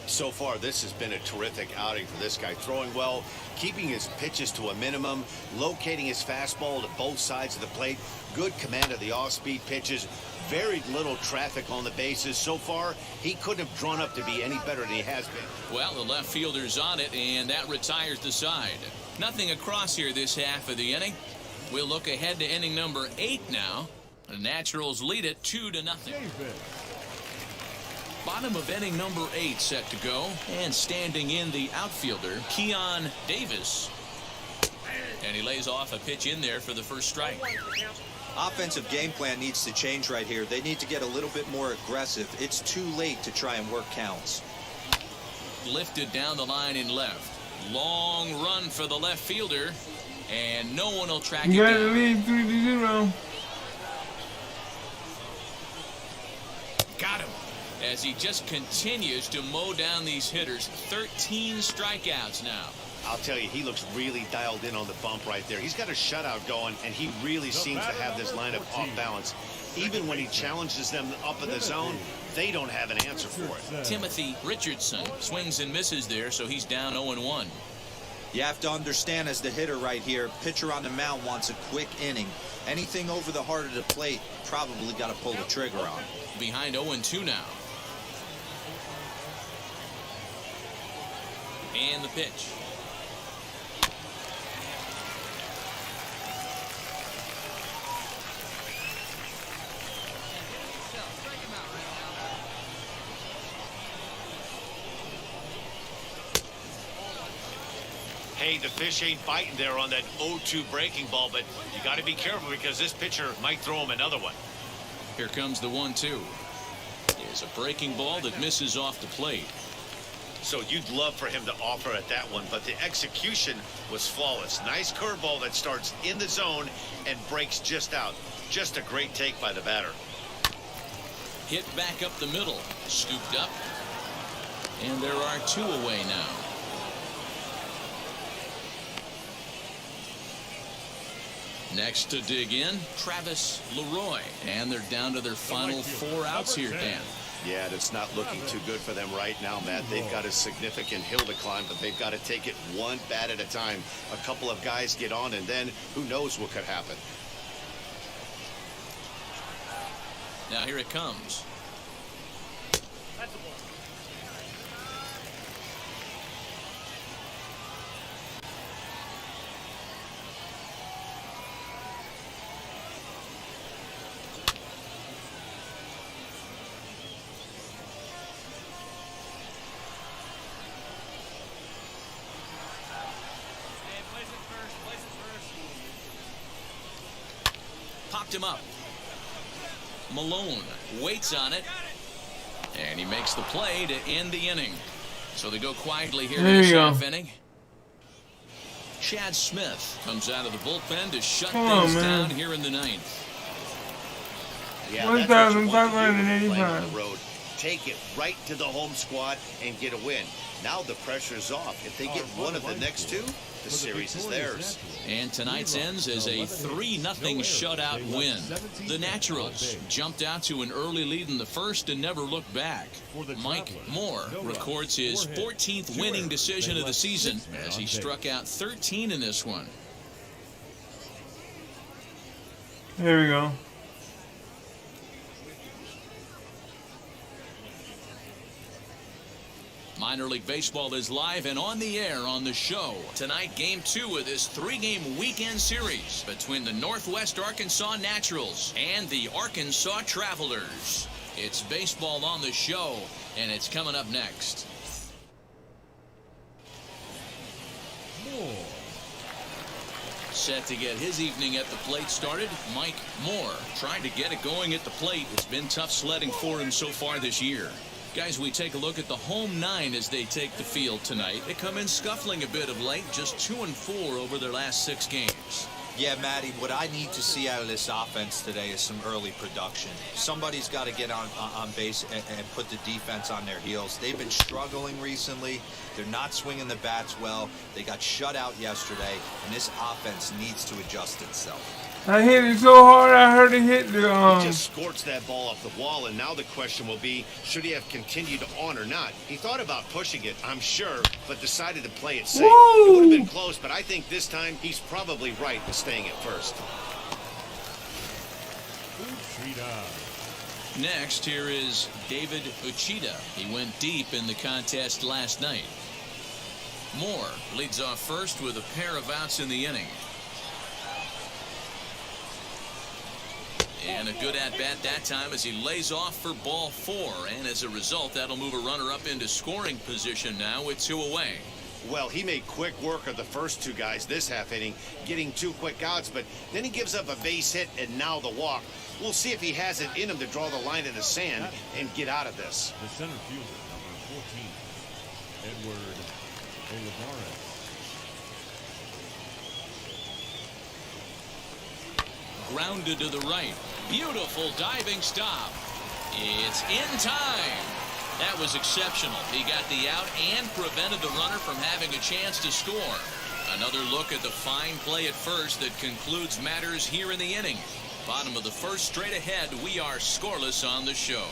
So far, this has been a terrific outing for this guy. Throwing well, keeping his pitches to a minimum, locating his fastball to both sides of the plate, good command of the off-speed pitches, very little traffic on the bases. So far, he couldn't have drawn up to be any better than he has been. Well, the left fielder's on it, and that retires the side. Nothing across here this half of the inning. We'll look ahead to inning number 8 now. The Naturals lead it 2-0. Bottom of inning number 8 set to go, and standing in the outfielder, Keon Davis. And he lays off a pitch in there for the first strike. Offensive game plan needs to change right here. They need to get a little bit more aggressive. It's too late to try and work counts. Lifted down the line in left. Long run for the left fielder, and no one will track it You got down. to lead 3-0. Got him. As he just continues to mow down these hitters. 13 strikeouts now. I'll tell you, he looks really dialed in on the bump right there. He's got a shutout going, and he really seems to have this lineup off balance. Even when he challenges them up in the zone, they don't have an answer for it. Timothy Richardson swings and misses there, so he's down 0-1. You have to understand, as the hitter right here, pitcher on the mound wants a quick inning. Anything over the heart of the plate, probably got to pull the trigger on. Behind 0-2 now. And the pitch. Hey, the fish ain't biting there on that 0-2 breaking ball, but you got to be careful because this pitcher might throw him another one. Here comes the 1-2. Here's a breaking ball that misses off the plate. So you'd love for him to offer at that one, but the execution was flawless. Nice curveball that starts in the zone and breaks just out. Just a great take by the batter. Hit back up the middle. Scooped up. And there are 2 away now. Next to dig in, Travis Leroy. And they're down to their final 4 outs here, Dan. Yeah, it's not looking too good for them right now, Matt. They've got a significant hill to climb, but they've got to take it one bat at a time. A couple of guys get on, and then who knows what could happen. Now here it comes. Popped him up. Malone waits on it, and he makes the play to end the inning. So they go quietly here in this half inning. Chad Smith comes out of the bullpen to shut things down here in the 9th. Yeah, that's what you want to do when you're playing on 1,585. the road. Take it right to the home squad and get a win. Now the pressure's off. If they get one of the next 2, the series is theirs. And tonight's ends as a 3-0 shutout win. The Naturals jumped out to an early lead in the first and never looked back. Mike Moore records his 14th winning decision of the season as he struck out 13 in this one. There we go. Minor League Baseball is live and on the air on the show. Tonight, Game 2 of this 3-game weekend series between the Northwest Arkansas Naturals and the Arkansas Travelers. It's Baseball on the Show, and it's coming up next. Moore. Set to get his evening at the plate started, Mike Moore. Trying to get it going at the plate. It's been tough sledding for him so far this year. Guys, we take a look at the home 9 as they take the field tonight. They come in scuffling a bit of late, just 2-4 over their last 6 games. Yeah, Matty, what I need to see out of this offense today is some early production. Somebody's got to get on base and put the defense on their heels. They've been struggling recently. They're not swinging the bats well. They got shut out yesterday, and this offense needs to adjust itself. I hit it so hard I heard it hit the He just scorched that ball off the wall, and now the question will be, should he have continued on or not? He thought about pushing it, I'm sure, but decided to play it safe. Woo! It would have been close, but I think this time he's probably right in staying at first. Uchida. Next, here is David Uchida. He went deep in the contest last night. Moore leads off first with a pair of outs in the inning. And a good at-bat that time as he lays off for ball 4. And as a result, that'll move a runner up into scoring position now with 2 away. Well, he made quick work of the first 2 guys this half inning, getting 2 quick outs, but then he gives up a base hit and now the walk. We'll see if he has it in him to draw the line in the sand and get out of this. The center fielder, number 14, Edward Olivares. Grounded to the right. Beautiful diving stop. It's in time. That was exceptional. He got the out and prevented the runner from having a chance to score. Another look at the fine play at first that concludes matters here in the inning. Bottom of the first, straight ahead. We are scoreless on the show.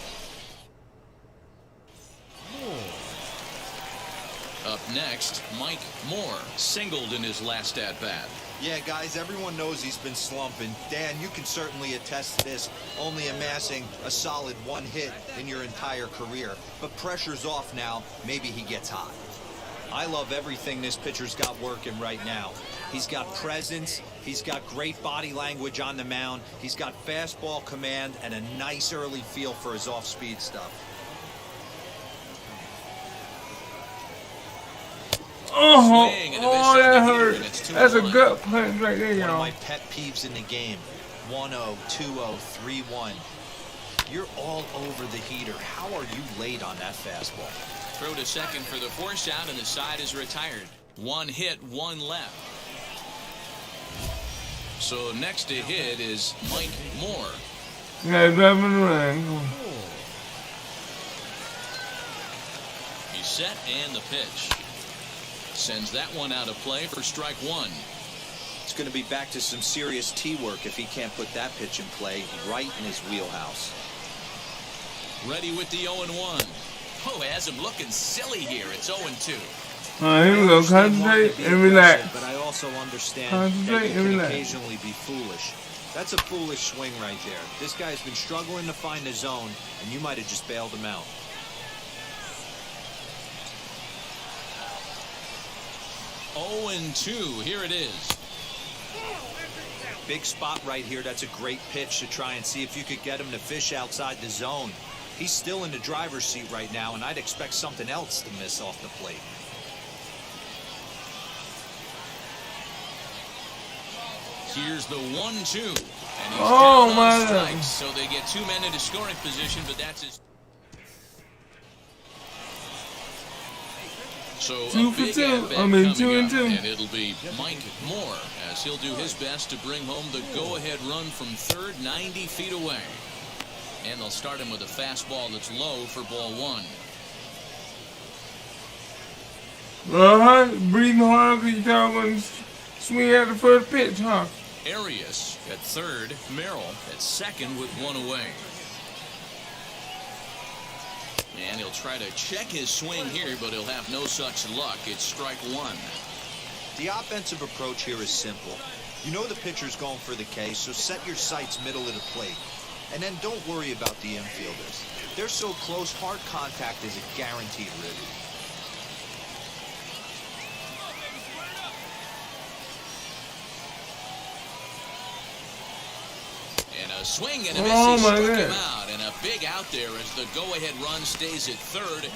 Up next, Mike Moore singled in his last at-bat. Yeah, guys, everyone knows he's been slumping. Dan, you can certainly attest to this, only amassing a solid 1 hit in your entire career. But pressure's off now. Maybe he gets hot. I love everything this pitcher's got working right now. He's got presence. He's got great body language on the mound. He's got fastball command and a nice early feel for his off-speed stuff. Oh, that hurt. That's a gut punch right there, One of y'all. my pet peeves in the game. 1-0, 2-0, 3-1. You're all over the heater. How are you late on that fastball? Throw to second for the force out, and the side is retired. 1 hit, 1 left. So next to hit is Mike Moore. Yeah, driving run. He's set, and the pitch. Sends that one out of play for strike 1. It's going to be back to some serious tee work if he can't put that pitch in play right in his wheelhouse. Ready with the 0-1. Oh, has him looking silly here. It's 0-2. All right, here we go. Concentrate and relax. But I also understand Concentrate that he and can relax. occasionally be foolish. That's a foolish swing right there. This guy's been struggling to find the zone, and you might have just bailed him out. Oh, and 2. Here it is. Big spot right here. That's a great pitch to try and see if you could get him to fish outside the zone. He's still in the driver's seat right now, and I'd expect something else to miss off the plate. Here's the 1-2. And he's Oh, down on my strikes, so they get 2 men into scoring position, but that's his. So 2 a for big 2. at-bat I mean, coming 2 and up, 2. and it'll be Mike Moore as he'll do his best to bring home the go-ahead run from third, 90 feet away. And they'll start him with a fastball that's low for ball 1. Breathing hard because you thought I was swing at the first pitch, huh? Arias at third, Merrill at second with 1 away. And he'll try to check his swing here, but he'll have no such luck. It's strike 1. The offensive approach here is simple. You know the pitcher's going for the K, so set your sights middle of the plate. And then don't worry about the infielders. They're so close, hard contact is a guaranteed ribby. And a swing and a miss. Oh, He my struck him God. out. And a Big out there as the go-ahead run stays at third.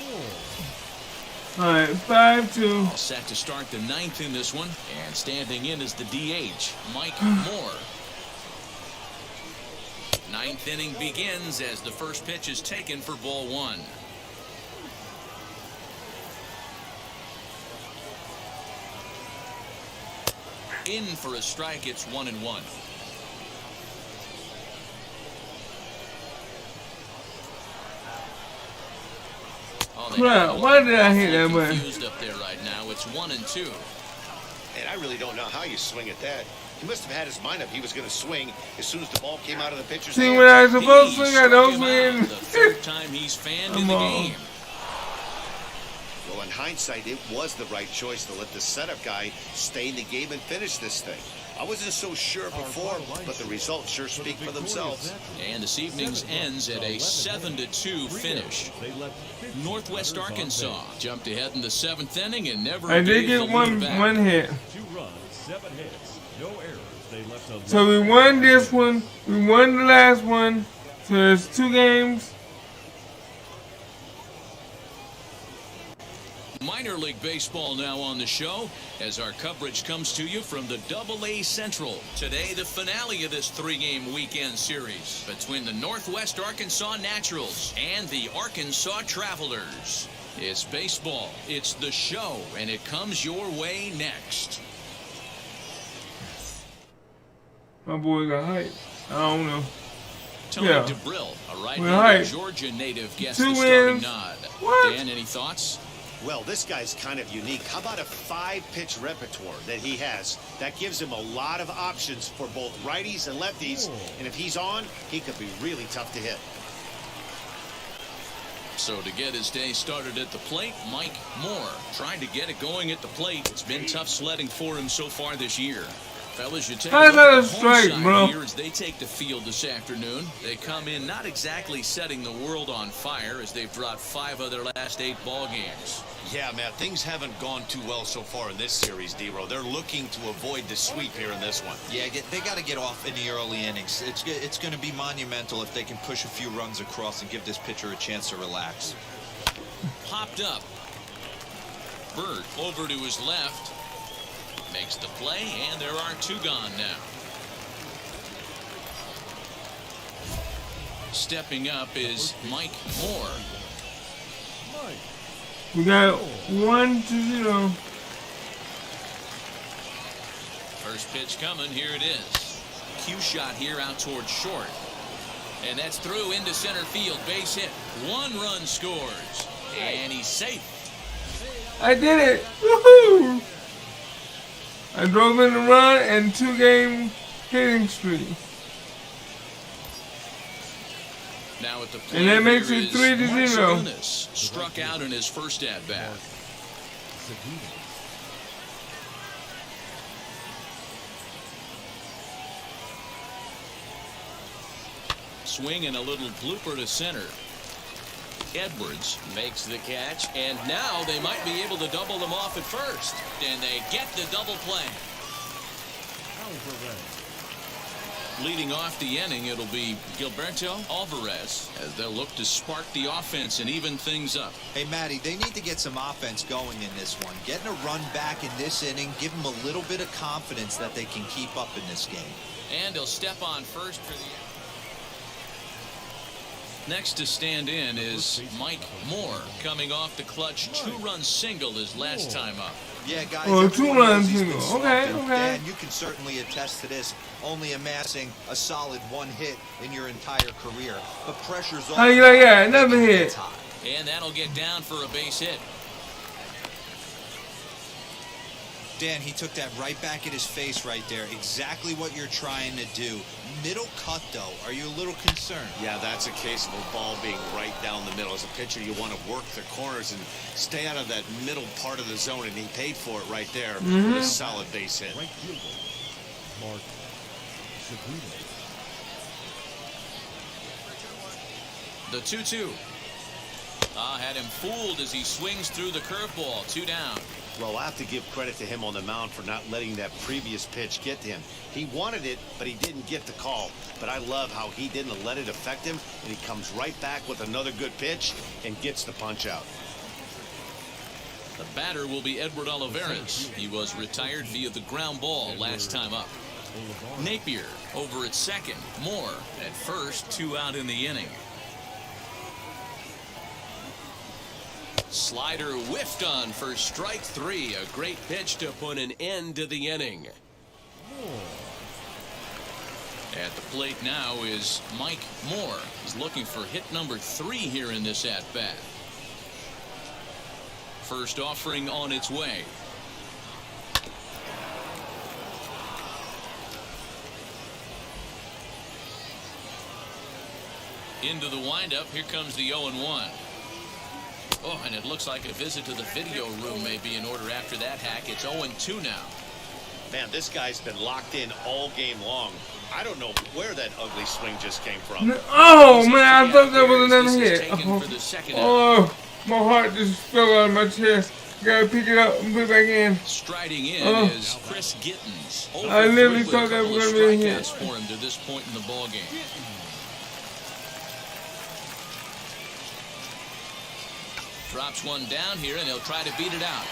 All right, 5-2. All set to start the ninth in this one. And standing in is the DH, Mike Moore. Ninth inning begins as the first pitch is taken for ball one. In for a strike, it's 1-1. Crap, why did I hit that button? Confused up there right now. It's 1-2. And I really don't know how you swing at that. He must have had his mind up he was going to swing as soon as the ball came out of the pitcher's See, hand. when I was supposed to swing, I don't Struck him swing. out the third time he's fanned in the game. Well, in hindsight, it was the right choice to let the setup guy stay in the game and finish this thing. I wasn't so sure before, but the results sure speak for themselves. And this evening's ends at a 7-2 finish. Northwest Arkansas jumped ahead in the seventh inning and never I did gave the get lead back. one hit. 2 runs, 7 hits, no errors. They left a So we won this one. We won the last one. So there's 2 games. Minor League Baseball now on the show as our coverage comes to you from the AA Central. Today, the finale of this 3-game weekend series between the Northwest Arkansas Naturals and the Arkansas Travelers. It's baseball, it's the show, and it comes your way next. My boy got hyped. I don't know. Tony Yeah. DeBrill, a We're right-handed hyped. Georgia native, gets 2 the starting wins. nod. What? Dan, any thoughts? Well, this guy's kind of unique. How about a 5-pitch repertoire that he has? That gives him a lot of options for both righties and lefties. And if he's on, he could be really tough to hit. So to get his day started at the plate, Mike Moore trying to get it going at the plate. It's been tough sledding for him so far this year. Fellas, you take a How's look that at a the home strike, side bro? here as they take the field this afternoon. They come in not exactly setting the world on fire as they've dropped 5 of their last 8 ball games. Yeah, man, things haven't gone too well so far in this series, D-Row. They're looking to avoid the sweep here in this one. Yeah, they got to get off in the early innings. It's going to be monumental if they can push a few runs across and give this pitcher a chance to relax. Popped up. Bird over to his left. Makes the play, and there are 2 gone now. Stepping up is Mike Moore. We got 1-0. First pitch coming. Here it is. Cue shot here out towards short. And that's through into center field. Base hit. 1 run scores. And he's safe. I did it. Woohoo! I drove in the run and 2-game hitting streak. Now at the plate, And that makes here it is 3-0. Mark Sagunas, struck out in his first at bat. Swing and a little blooper to center. Edwards makes the catch, and now they might be able to double them off at first. And they get the double play. Leading off the inning, it'll be Gilberto Alvarez as they'll look to spark the offense and even things up. Hey, Matty, they need to get some offense going in this one. Getting a run back in this inning, give them a little bit of confidence that they can keep up in this game. And he'll step on first for the... Next to stand in is Mike Moore, coming off the clutch 2-run single his last time up. Yeah, guys. Oh, everyone 2-run knows he's been single. Okay, slumping. okay. Dan, you can certainly attest to this, only amassing a solid 1 hit in your entire career. But pressure's on. How you like that? Another hit. And that'll get down for a base hit. Dan, he took that right back at his face right there. Exactly what you're trying to do. Middle cut, though. Are you a little concerned? Yeah, that's a case of a ball being right down the middle. As a pitcher, you want to work the corners and stay out of that middle part of the zone, and he paid for it right there with a solid base hit. Right fielder, Mark Sagunas. The 2-2. Had him fooled as he swings through the curveball. 2 down. Well, I have to give credit to him on the mound for not letting that previous pitch get to him. He wanted it, but he didn't get the call. But I love how he didn't let it affect him, and he comes right back with another good pitch and gets the punch out. The batter will be Edward Olivares. He was retired via the ground ball last time up. Napier over at second. Moore at first. 2 out in the inning. Slider whiffed on for strike 3. A great pitch to put an end to the inning. At the plate now is Mike Moore. He's looking for hit number 3 here in this at-bat. First offering on its way. Into the windup. Here comes the 0-1. Oh, and it looks like a visit to the video room may be in order after that hack. It's 0-2 now. Man, this guy's been locked in all game long. I don't know where that ugly swing just came from. Oh, man, I thought that was another This is hit. taken for the second out. Oh, my heart just fell out of my chest. Gotta pick it up and put it back in. Striding in is Chris Gittens. I literally thought that was gonna be a hit. For him to this point in the ball game. Drops one down here, and he'll try to beat it out.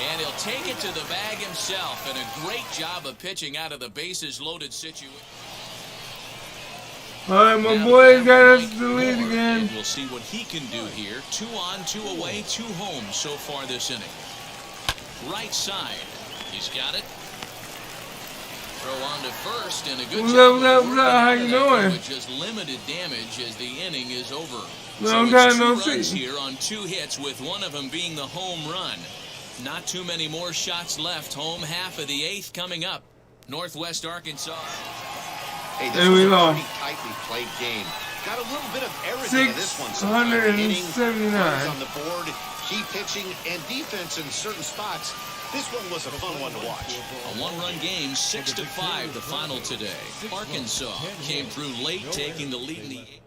And he'll take it to the bag himself, and a great job of pitching out of the bases loaded situation. All right, my boy got us the lead again. And we'll see what he can do here. 2 on, 2 away, 2 home so far this inning. Right side. He's got it. Throw on to first, and a good job. What's up? How you doing? With just limited damage as the inning is over. Long So it's time no 2 runs see. here on 2 hits, with one of them being the home run. Not too many more shots left. Home half of the 8th coming up. Northwest Arkansas. Hey, this And was we a lost. pretty tightly played game. Got a little bit of everything in this one. Sometimes. Hitting, 679. runs on the board, key pitching, and defense in certain spots. This one was a fun one to watch. A 1-run game, 6-5, the final today. Arkansas came through late, taking the lead in the 8th.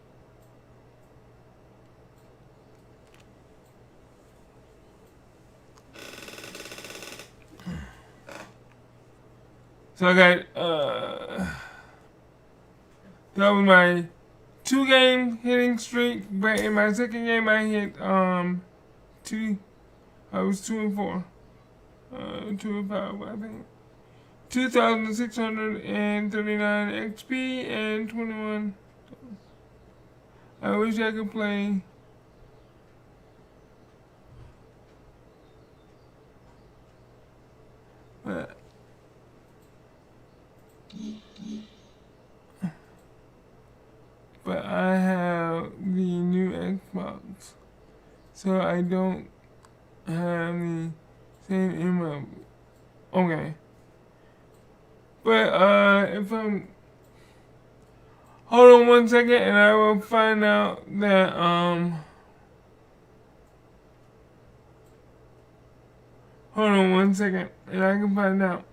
So I got, that was my 2-game hitting streak, but in my second game I hit, I was 2 and 4. 2 and 5, I think. 2,639 XP and 21. I wish I could play. But I have the new Xbox, so I don't have the same email. Okay. But if I'm, hold on 1 second, and I will find out that hold on 1 second, and I can find out.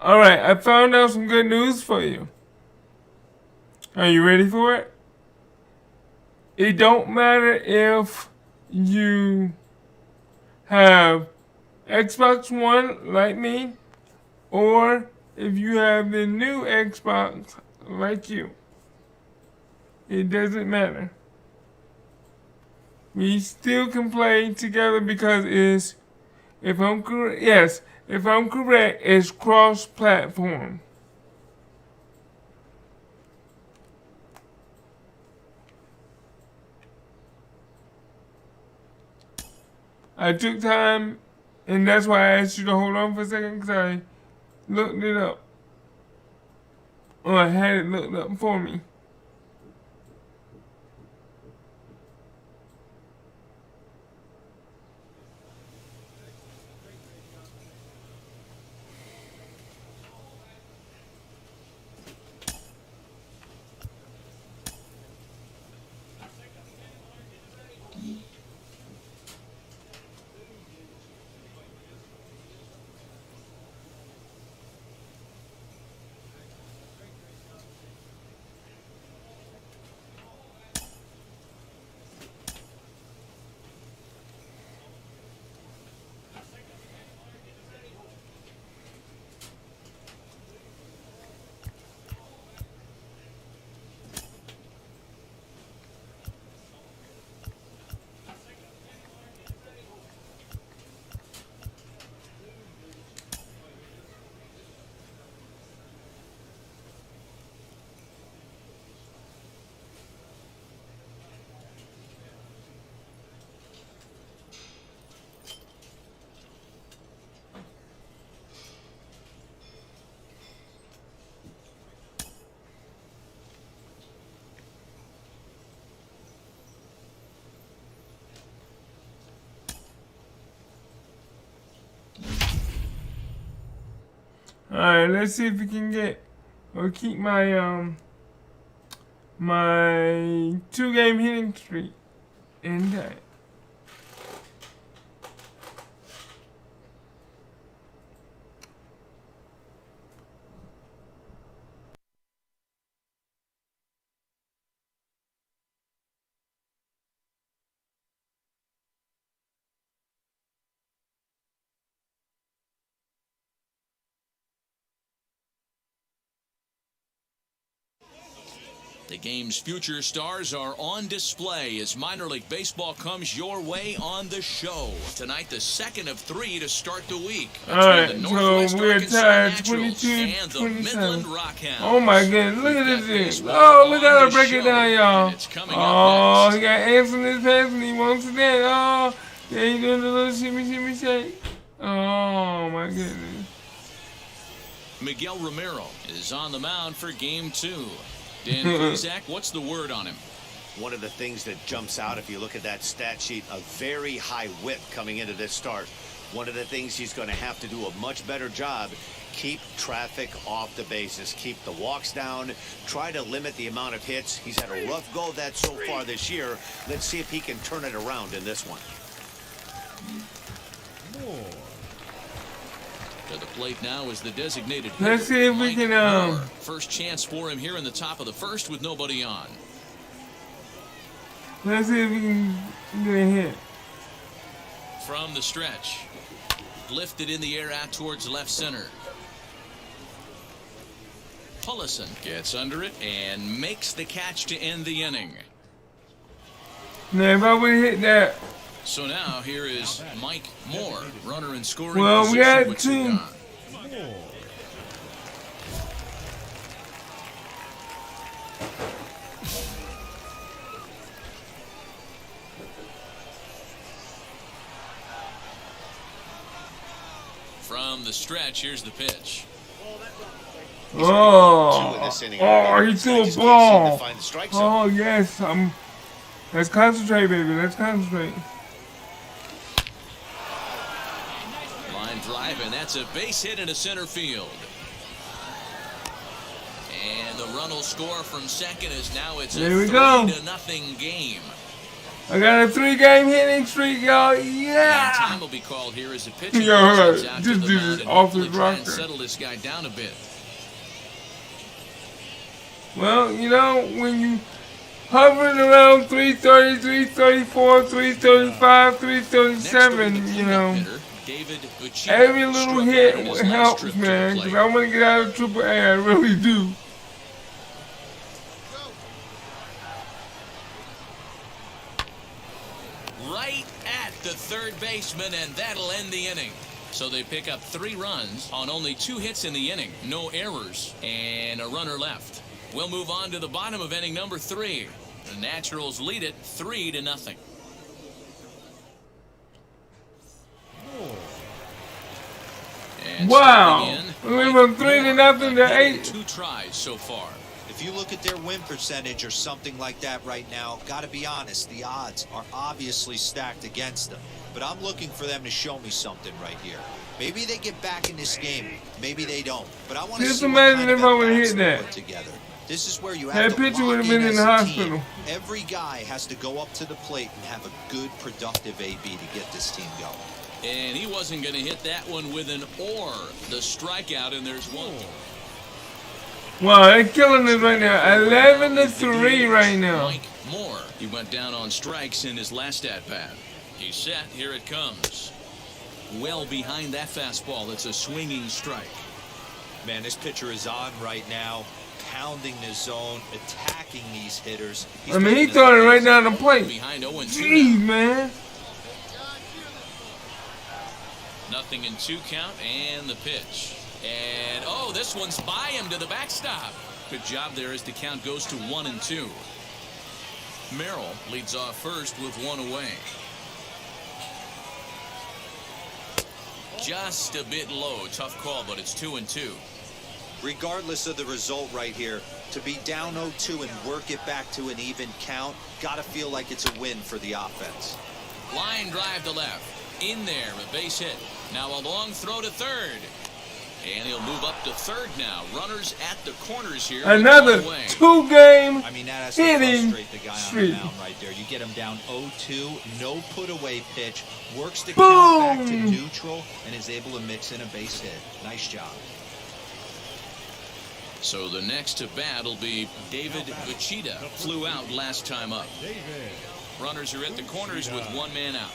Alright, I found out some good news for you. Are you ready for it? It don't matter if you have Xbox One like me, or if you have the new Xbox like you. It doesn't matter. We still can play together because it's If I'm correct, yes. If I'm correct, it's cross-platform. I took time, and that's why I asked you to hold on for a second, because I looked it up. Or I had it looked up for me. Alright, let's see if we can get or keep my my 2-game hitting streak intact. The game's future stars are on display as minor league baseball comes your way on the show. Tonight, the second of 3 to start the week. Alright, so we're tied 22-27. Oh my goodness, look at this thing. Oh, look how to break it down, y'all. Oh, he got ants in his pants and he wants it in. Oh, yeah, he's doing a little shimmy shake. Oh my goodness. Miguel Romero is on the mound for game 2. Dan Plesac, what's the word on him? One of the things that jumps out if you look at that stat sheet, a very high whip coming into this start. One of the things he's going to have to do a much better job, keep traffic off the bases, keep the walks down, try to limit the amount of hits. He's had a rough go of that so far this year. Let's see if he can turn it around in this one. To the plate now is the designated hitter. Let's see if we can First chance for him here in the top of the first with nobody on. let's see if we can get a hit. From the stretch. Lifted in the air out towards left center. Pullison gets under it and makes the catch to end the inning. Now if I would have hit that. So now here is Mike Moore, runner in scoring Well, we position got with 2. gone. From the stretch, here's the pitch. Oh, he threw a ball. Oh, yes. Let's concentrate, baby. Let's concentrate. Line drive, and that's a base hit into center field. And the run will score from second as now it's a 3-0 game. I got a 3-game hitting streak, y'all. Yeah. Time will be called here as a pitcher Just do this off his rocker. Settle this guy down a bit. Well, you know, when you hovering around 330, 334, 335, 337, you know, every little hit helps, man, because I want to get out of AAA, I really do. Right at the third baseman, and that'll end the inning. So they pick up 3 runs on only 2 hits in the inning, no errors, and a runner left. We'll move on to the bottom of inning number 3. The Naturals lead it 3-0. And Wow. in, We went 3-0 to 8. 2 tries so far. If you look at their win percentage or something like that right now, got to be honest, the odds are obviously stacked against them. But I'm looking for them to show me something right here. Maybe they get back in this game. Maybe they don't. But I want to Just see what imagine kind of if I would've at-bats hit they that. put together. This is where you That have to pitcher lock would've been in as the a hospital. team. Every guy has to go up to the plate and have a good, productive AB to get this team going. And he wasn't going to hit that one with an or. The strikeout, and there's one. Wow, they're killing us right now. 11-3 right now. Mike Moore. He went down on strikes in his last at-bat. He's set. Here it comes. Well behind that fastball. It's a swinging strike. Man, this pitcher is on right now, pounding the zone, attacking these hitters. He's I mean, he making throwing it his right down the plate. Behind 0-2. Jeez, man. Nothing in 2 count, and the pitch. And, oh, this one's by him to the backstop. Good job there as the count goes to 1-2. Merrill leads off first with 1 away. Just a bit low. Tough call, but it's 2-2. Regardless of the result right here, to be down 0-2 and work it back to an even count, gotta feel like it's a win for the offense. Line drive to left. In there, a base hit. Now a long throw to third. And he'll move up to third now. Runners at the corners here. Another 2-game I mean, that has to hitting frustrate the guy on the streak. mound right there. You get him down 0-2, no put-away pitch, works the Boom! count back to neutral, and is able to mix in a base hit. Nice job. So the next to bat will be David Uchida. Flew out last time up. Runners are at the corners with 1 man out.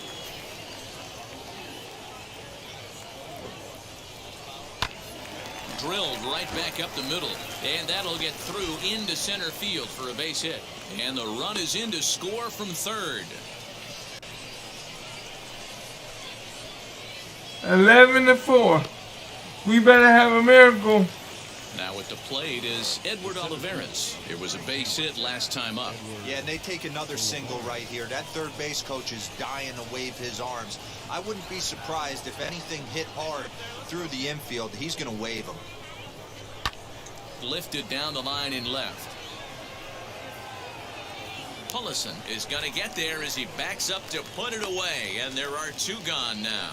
Drilled right back up the middle, and that'll get through into center field for a base hit. And the run is in to score from third. 11-4. We better have a miracle. Now at the plate is Edward Olivares. It was a base hit last time up. Yeah, and they take another single right here. That third base coach is dying to wave his arms. I wouldn't be surprised if anything hit hard through the infield. He's going to wave them. Lifted down the line in left. Pullison is going to get there as he backs up to put it away, and there are 2 gone now.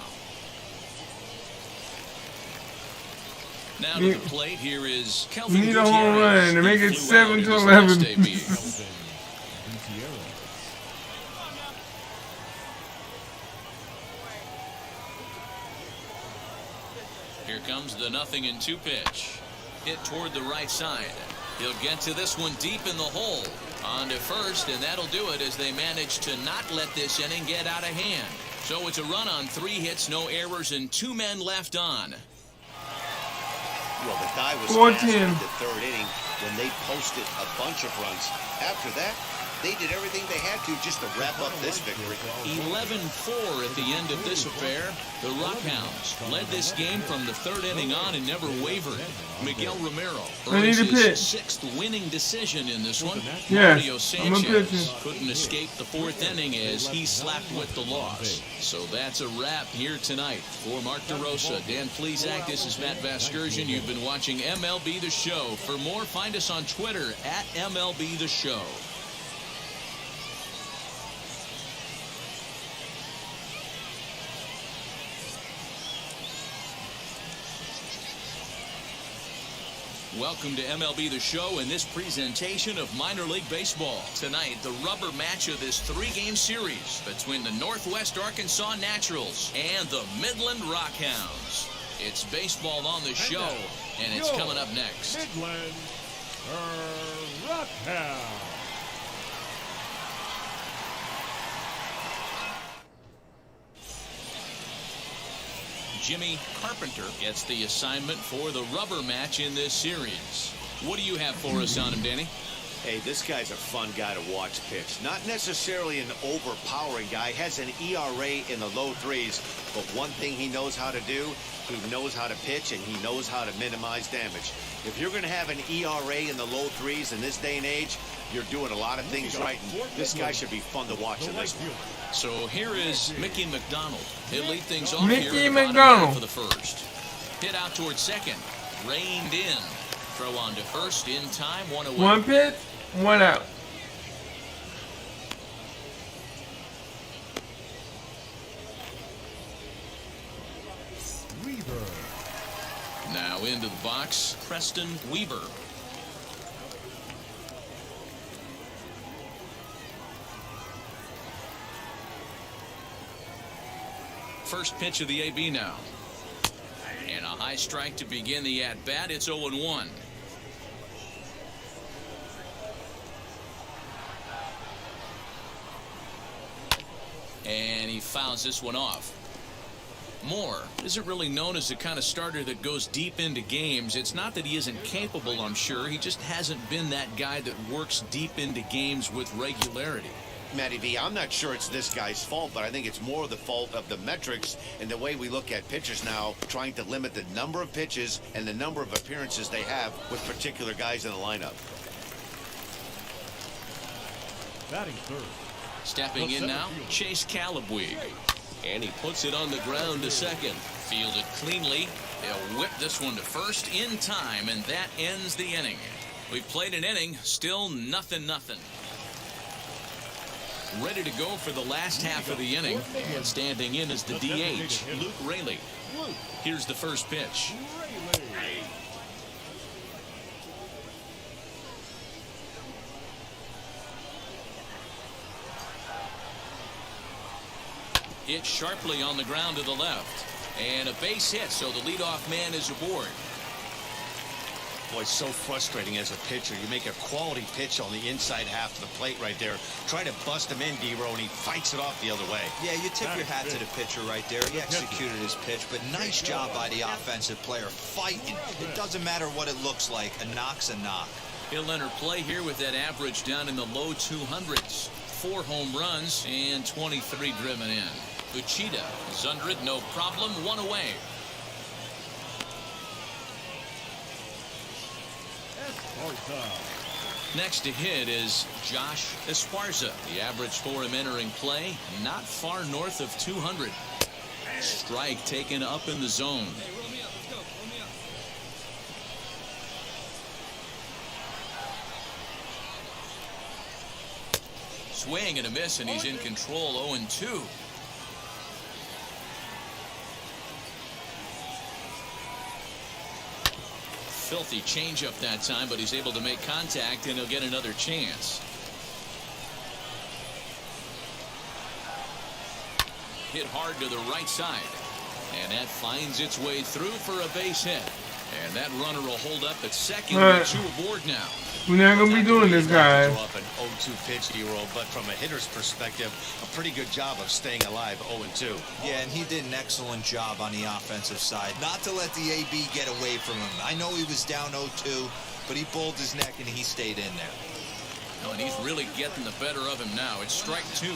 Now to the plate, here is Kelvin We need a home run to make it 7-11. Here comes the 0-2 pitch. Hit toward the right side. He'll get to this one deep in the hole. On to first, and that'll do it as they manage to not let this inning get out of hand. So it's a run on 3 hits, no errors, and 2 men left on. Well, the guy was 14. fast in the 3rd inning when they posted a bunch of runs. After that, they did everything they had to just to wrap up this victory. 11-4 at the end of this affair. The Rockhounds led this game from the 3rd inning on and never wavered. Miguel Romero earns his 6th winning decision in this one. Yes, Mario I'm a pitcher. Sanchez couldn't escape the 4th inning as he slapped with the loss. So that's a wrap here tonight. For Mark DeRosa, Dan Plesac, this is Matt Vasgersian. You've been watching MLB The Show. For more, find us on Twitter at MLB The Show. Welcome to MLB The Show and this presentation of Minor League Baseball. Tonight, the rubber match of this 3-game series between the Northwest Arkansas Naturals and the Midland Rockhounds. It's baseball on the show, and it's coming up next. Midland Rockhounds. Jimmy Carpenter gets the assignment for the rubber match in this series. What do you have for us on him, Danny? Hey, this guy's a fun guy to watch pitch. Not necessarily an overpowering guy. Has an ERA in the low threes. But one thing he knows how to do, he knows how to pitch, and he knows how to minimize damage. If you're going to have an ERA in the low threes in this day and age, you're doing a lot of things right. And this guy should be fun to watch in this one. So here is Mickey McDonald. He'll lead things off Mickey here in the bottom McDonald. half of the first. Hit out towards second. Reined in. Throw on to first in time. One away. One pitch, one out. Now into the box, Preston Weaver. First pitch of the AB now. And a high strike to begin the at-bat. It's 0-1. And he fouls this one off. Moore isn't really known as the kind of starter that goes deep into games. It's not that he isn't capable, I'm sure. He just hasn't been that guy that works deep into games with regularity. Matty V, I'm not sure it's this guy's fault, but I think it's more the fault of the metrics and the way we look at pitchers now, trying to limit the number of pitches and the number of appearances they have with particular guys in the lineup. Batting third. Stepping in now, Chase Calabwe. And he puts it on the ground to second. Fielded cleanly. They'll whip this one to first in time, and that ends the inning. We've played an inning, still nothing. Ready to go for the last half of the inning. And standing in is the DH, Luke Raley. Here's the first pitch. Hit sharply on the ground to the left. And a base hit, so the leadoff man is aboard. Boy, it's so frustrating as a pitcher. You make a quality pitch on the inside half of the plate right there. Try to bust him in, D-Row, and he fights it off the other way. Yeah, you tip your hat to the pitcher right there. He executed his pitch, but nice job by the offensive player fighting. It doesn't matter what it looks like. A knock's a knock. He'll enter play here with that average down in the low 200s. 4 home runs and 23 driven in. Uchida is under it, no problem, 1 away. Next to hit is Josh Esparza. The average for him entering play, not far north of 200. Strike taken up in the zone. Swing and a miss, and he's in control. 0-2. Filthy changeup that time, but he's able to make contact, and he'll get another chance. Hit hard to the right side, and that finds its way through for a base hit. And that runner will hold up at second with 2 aboard now. We're not going to be doing this, guys. Throw up an 0-2 pitch, D-Roll, but from a hitter's perspective, a pretty good job of staying alive, 0-2. Yeah, and he did an excellent job on the offensive side. Not to let the AB get away from him. I know he was down 0-2, but he pulled his neck and he stayed in there. Oh, and he's really getting the better of him now. It's strike 2.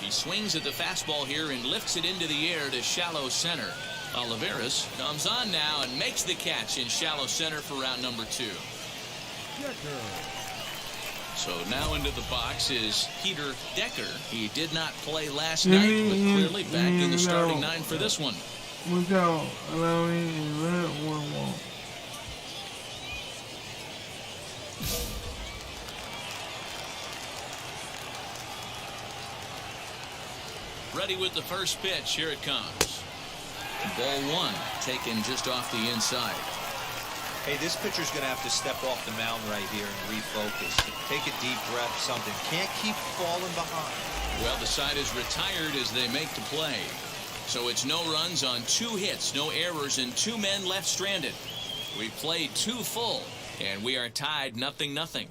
He swings at the fastball here and lifts it into the air to shallow center. Olivares comes on now and makes the catch in shallow center for round number 2. So now into the box is Peter Decker. He did not play last night, but clearly back in the starting 9 for this one. Without allowing a run or walk. Ready with the first pitch. Here it comes. Ball 1 taken just off the inside. Hey, this pitcher's going to have to step off the mound right here and refocus. Take a deep breath, something. Can't keep falling behind. Well, the side is retired as they make the play. So it's no runs on 2 hits, no errors, and 2 men left stranded. We played 2 full, and we are tied 0-0.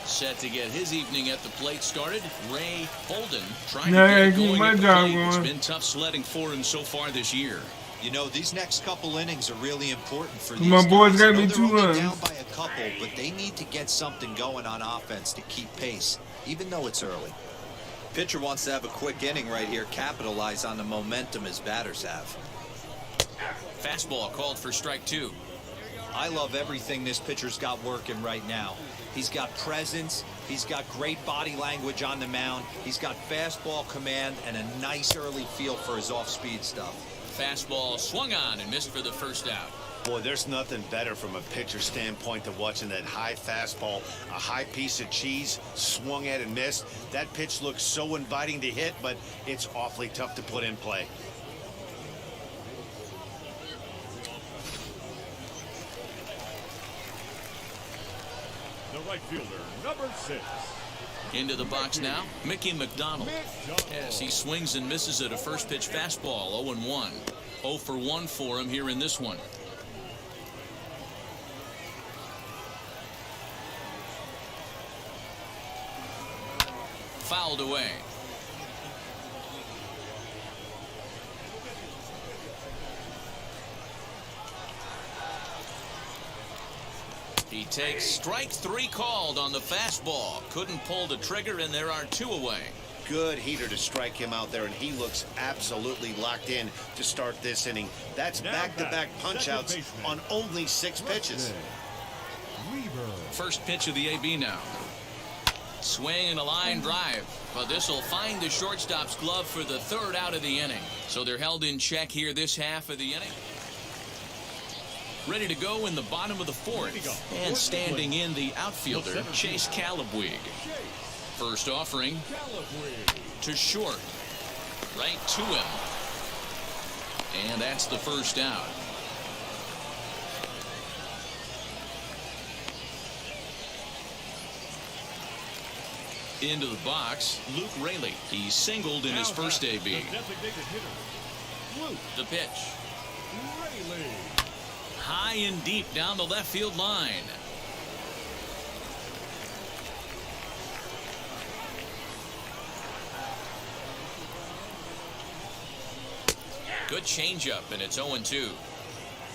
Set to get his evening at the plate started, Ray Holden trying to get going at the plate. It's been tough sledding for him so far this year. You know, these next couple innings are really important for these My boys guys. got I know me they're 2 only runs. down by a couple, but they need to get something going on offense to keep pace, even though it's early. Pitcher wants to have a quick inning right here, capitalize on the momentum his batters have. Fastball called for strike 2. I love everything this pitcher's got working right now. He's got presence, he's got great body language on the mound, he's got fastball command and a nice early feel for his off-speed stuff. Fastball swung on and missed for the first out. Boy, there's nothing better from a pitcher standpoint than watching that high fastball, a high piece of cheese, swung at and missed. That pitch looks so inviting to hit, but it's awfully tough to put in play. The right fielder, number 6. Into the box now, Mickey McDonald. As he swings and misses at a first pitch fastball, 0-1. 0 for 1 for him here in this one. Fouled away. He takes strike 3 called on the fastball. Couldn't pull the trigger, and there are 2 away. Good heater to strike him out there, and he looks absolutely locked in to start this inning. That's back-to-back punch-outs on only 6 pitches. First pitch of the AB now. Swing and a line drive, but this will find the shortstop's glove for the 3rd out of the inning. So they're held in check here this half of the inning. Ready to go in the bottom of the 4th. And standing in the outfielder, Chase Calabwig. First offering to short. Right to him. And that's the first out. Into the box, Luke Raley. He singled in his first AB. The pitch. High and deep down the left field line. Good changeup, and it's 0-2.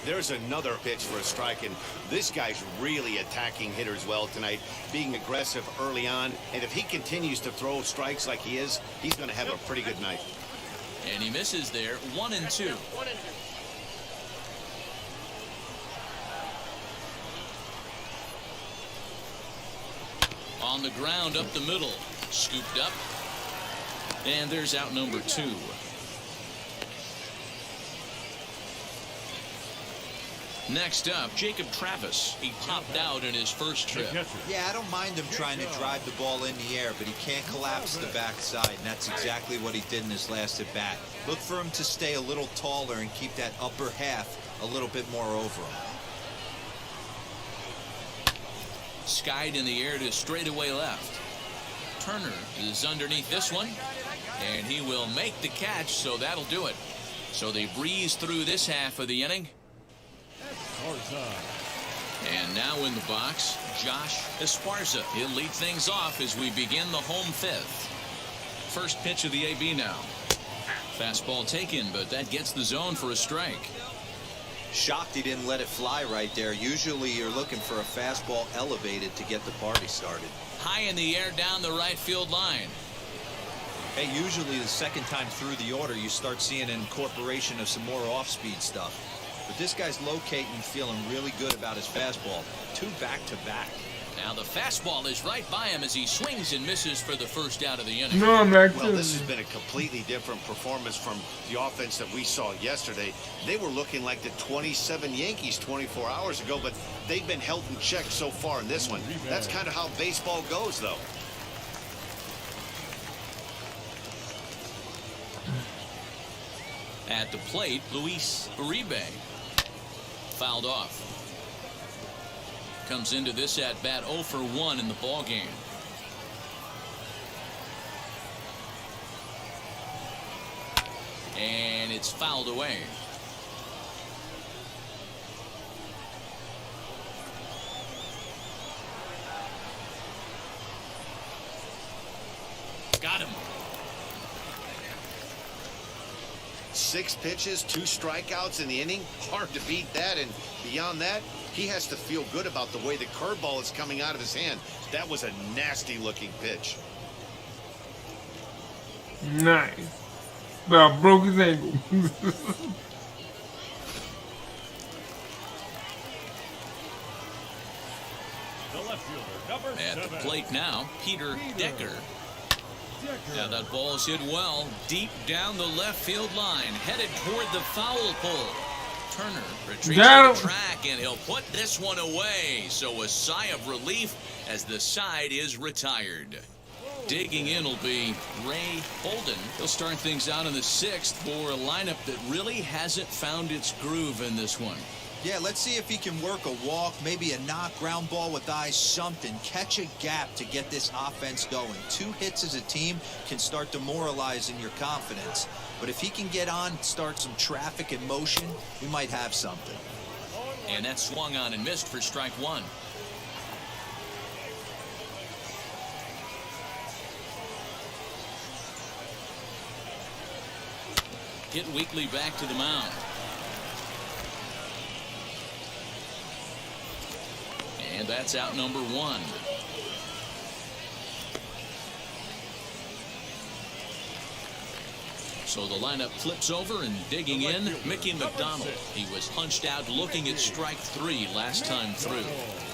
There's another pitch for a strike, and this guy's really attacking hitters well tonight, being aggressive early on, and if he continues to throw strikes like he is, he's going to have a pretty good night. And he misses there, 1-2. On the ground up the middle, scooped up, and there's out number 2. Next up, Jacob Travis. He popped out in his first trip. Yeah, I don't mind him trying to drive the ball in the air, but he can't collapse the backside, and that's exactly what he did in his last at bat. Look for him to stay a little taller and keep that upper half a little bit more over him. Skied in the air to straightaway left. Turner is underneath this one, and he will make the catch, so that'll do it. So they breeze through this half of the inning. And now in the box, Josh Esparza. He'll lead things off as we begin the home 5th. First pitch of the AB now. Fastball taken, but that gets the zone for a strike. Shocked he didn't let it fly right there. Usually you're looking for a fastball elevated to get the party started. High in the air down the right field line. Hey, usually the second time through the order you start seeing an incorporation of some more off-speed stuff. But this guy's locating and feeling really good about his fastball. 2 back-to-back. Now the fastball is right by him as he swings and misses for the first out of the inning. No, I'm back Well, to this has been a completely different performance from the offense that we saw yesterday. They were looking like the 27 Yankees 24 hours ago, but they've been held in check so far in this one. That's kind of how baseball goes, though. At the plate, Luis Uribe. Fouled off. Comes into this at bat 0 for 1 in the ball game. And it's fouled away. Got him. 6 pitches, 2 strikeouts in the inning. Hard to beat that. And beyond that, he has to feel good about the way the curveball is coming out of his hand. That was a nasty-looking pitch. Nice. Well, broke his ankle. At the plate now, Peter Decker. Now that ball's hit well, deep down the left field line, headed toward the foul pole. Turner retreats to the track, and he'll put this one away. So a sigh of relief as the side is retired. Digging in will be Ray Holden. He'll start things out in the 6th for a lineup that really hasn't found its groove in this one. Yeah, let's see if he can work a walk, maybe a knock, ground ball with eyes, something. Catch a gap to get this offense going. 2 hits as a team can start demoralizing your confidence. But if he can get on, start some traffic in motion, we might have something. And that swung on and missed for strike 1. Hit Weekly back to the mound. And that's out number 1. So the lineup flips over, and digging in, Mickey McDonald. He was hunched out looking at strike 3 last time through.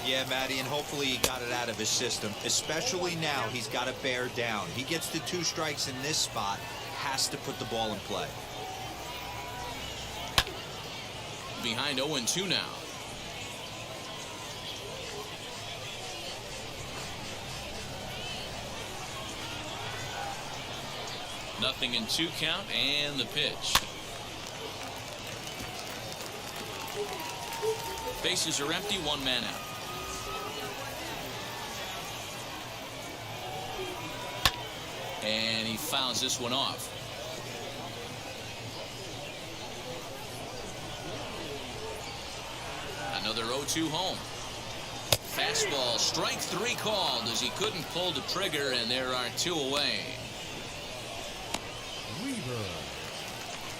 Yeah, Matty, and hopefully he got it out of his system. Especially now, he's got to bear down. He gets the 2 strikes in this spot, has to put the ball in play. Behind 0-2 now. Nothing in 2 count, and the pitch. Bases are empty, 1 man out. And he fouls this one off. Another 0-2 home. Fastball, strike 3 called as he couldn't pull the trigger, and there are 2 away.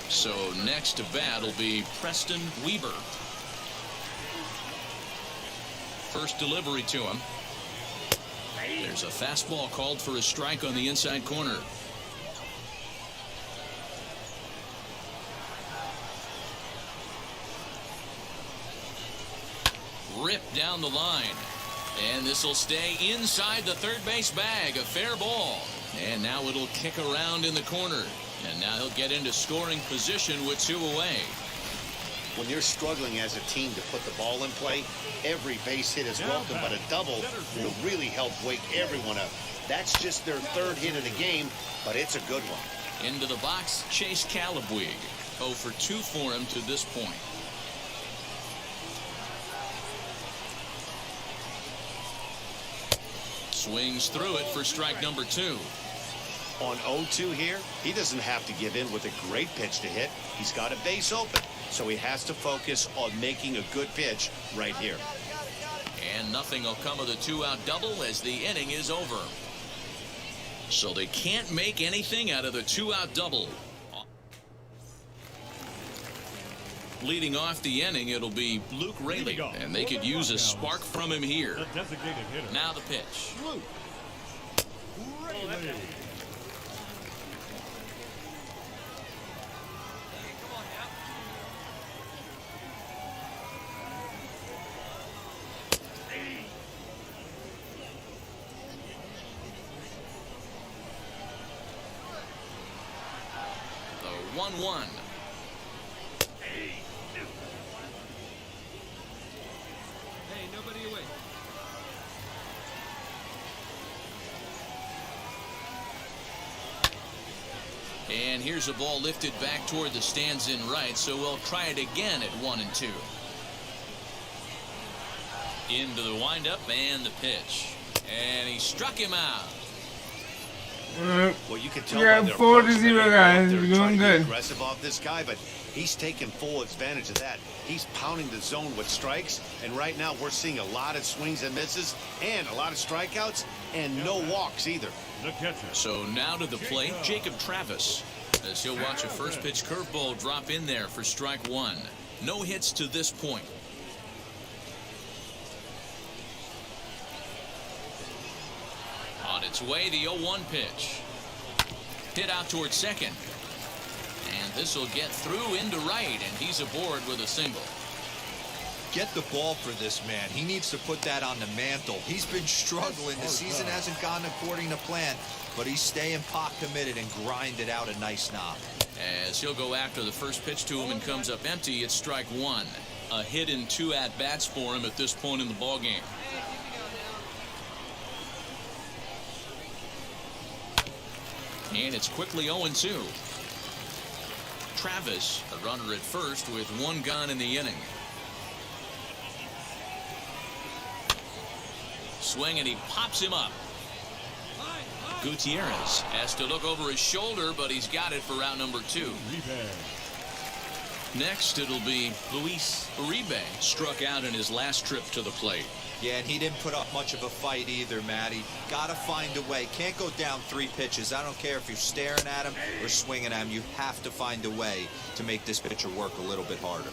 So next to bat will be Preston Weber. First delivery to him. There's a fastball called for a strike on the inside corner. Ripped down the line. And this will stay inside the third base bag. A fair ball. And now it'll kick around in the corner. And now he'll get into scoring position with 2 away. When you're struggling as a team to put the ball in play, every base hit is welcome, but a double will really help wake everyone up. That's just their 3rd hit of the game, but it's a good one. Into the box, Chase Calabwig. 0 for 2 for him to this point. Swings through it for strike number 2. On 0-2 here, he doesn't have to give in with a great pitch to hit. He's got a base open, so he has to focus on making a good pitch right here. And nothing will come of the 2-out double as the inning is over. So they can't make anything out of the 2-out double. Leading off the inning, it'll be Luke Raley, and they could use a spark from him here. Now the pitch. The 1-1. And here's a ball lifted back toward the stands in right, so we'll try it again at 1-2. Into the windup and the pitch. And he struck him out. Well, you can tell Yeah, by their 4-0 guys. they're We're trying doing to be good. aggressive off this guy, but he's taking full advantage of that. He's pounding the zone with strikes, and right now we're seeing a lot of swings and misses and a lot of strikeouts and no walks either. So now to the plate, Jacob Travis. As he'll watch a first pitch curveball drop in there for strike one. No hits to this point. On its way, the 0-1 pitch. Hit out towards second. And this will get through into right, and he's aboard with a single. Get the ball for this man. He needs to put that on the mantle. He's been struggling. The season hasn't gone according to plan, but he's staying pot committed and grinded out a nice knock. As he'll go after the first pitch to him and comes up empty, it's strike one. A hit in 2 at-bats for him at this point in the ballgame. And it's quickly 0-2. Travis, a runner at first with 1 gone in the inning. Swing, and he pops him up. Gutierrez has to look over his shoulder, but he's got it for out number 2. Next, it'll be Luis Uribe, struck out in his last trip to the plate. Yeah, and he didn't put up much of a fight either, Matty. Got to find a way. Can't go down 3 pitches. I don't care if you're staring at him or swinging at him. You have to find a way to make this pitcher work a little bit harder.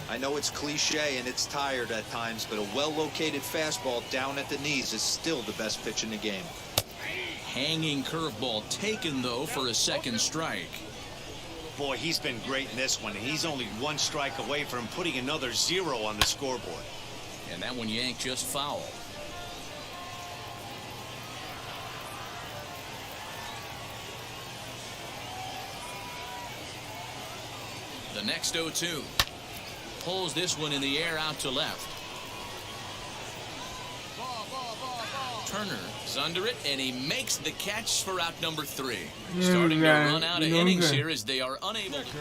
I know it's cliche and it's tired at times, but a well-located fastball down at the knees is still the best pitch in the game. Hanging curveball taken, though, for a second strike. Boy, he's been great in this one, and he's only 1 strike away from putting another 0 on the scoreboard. And that one yanked just foul. The next 0-2. Pulls this one in the air out to left. Turner is under it, and he makes the catch for out number 3. Starting to run out of innings here as they are unable to.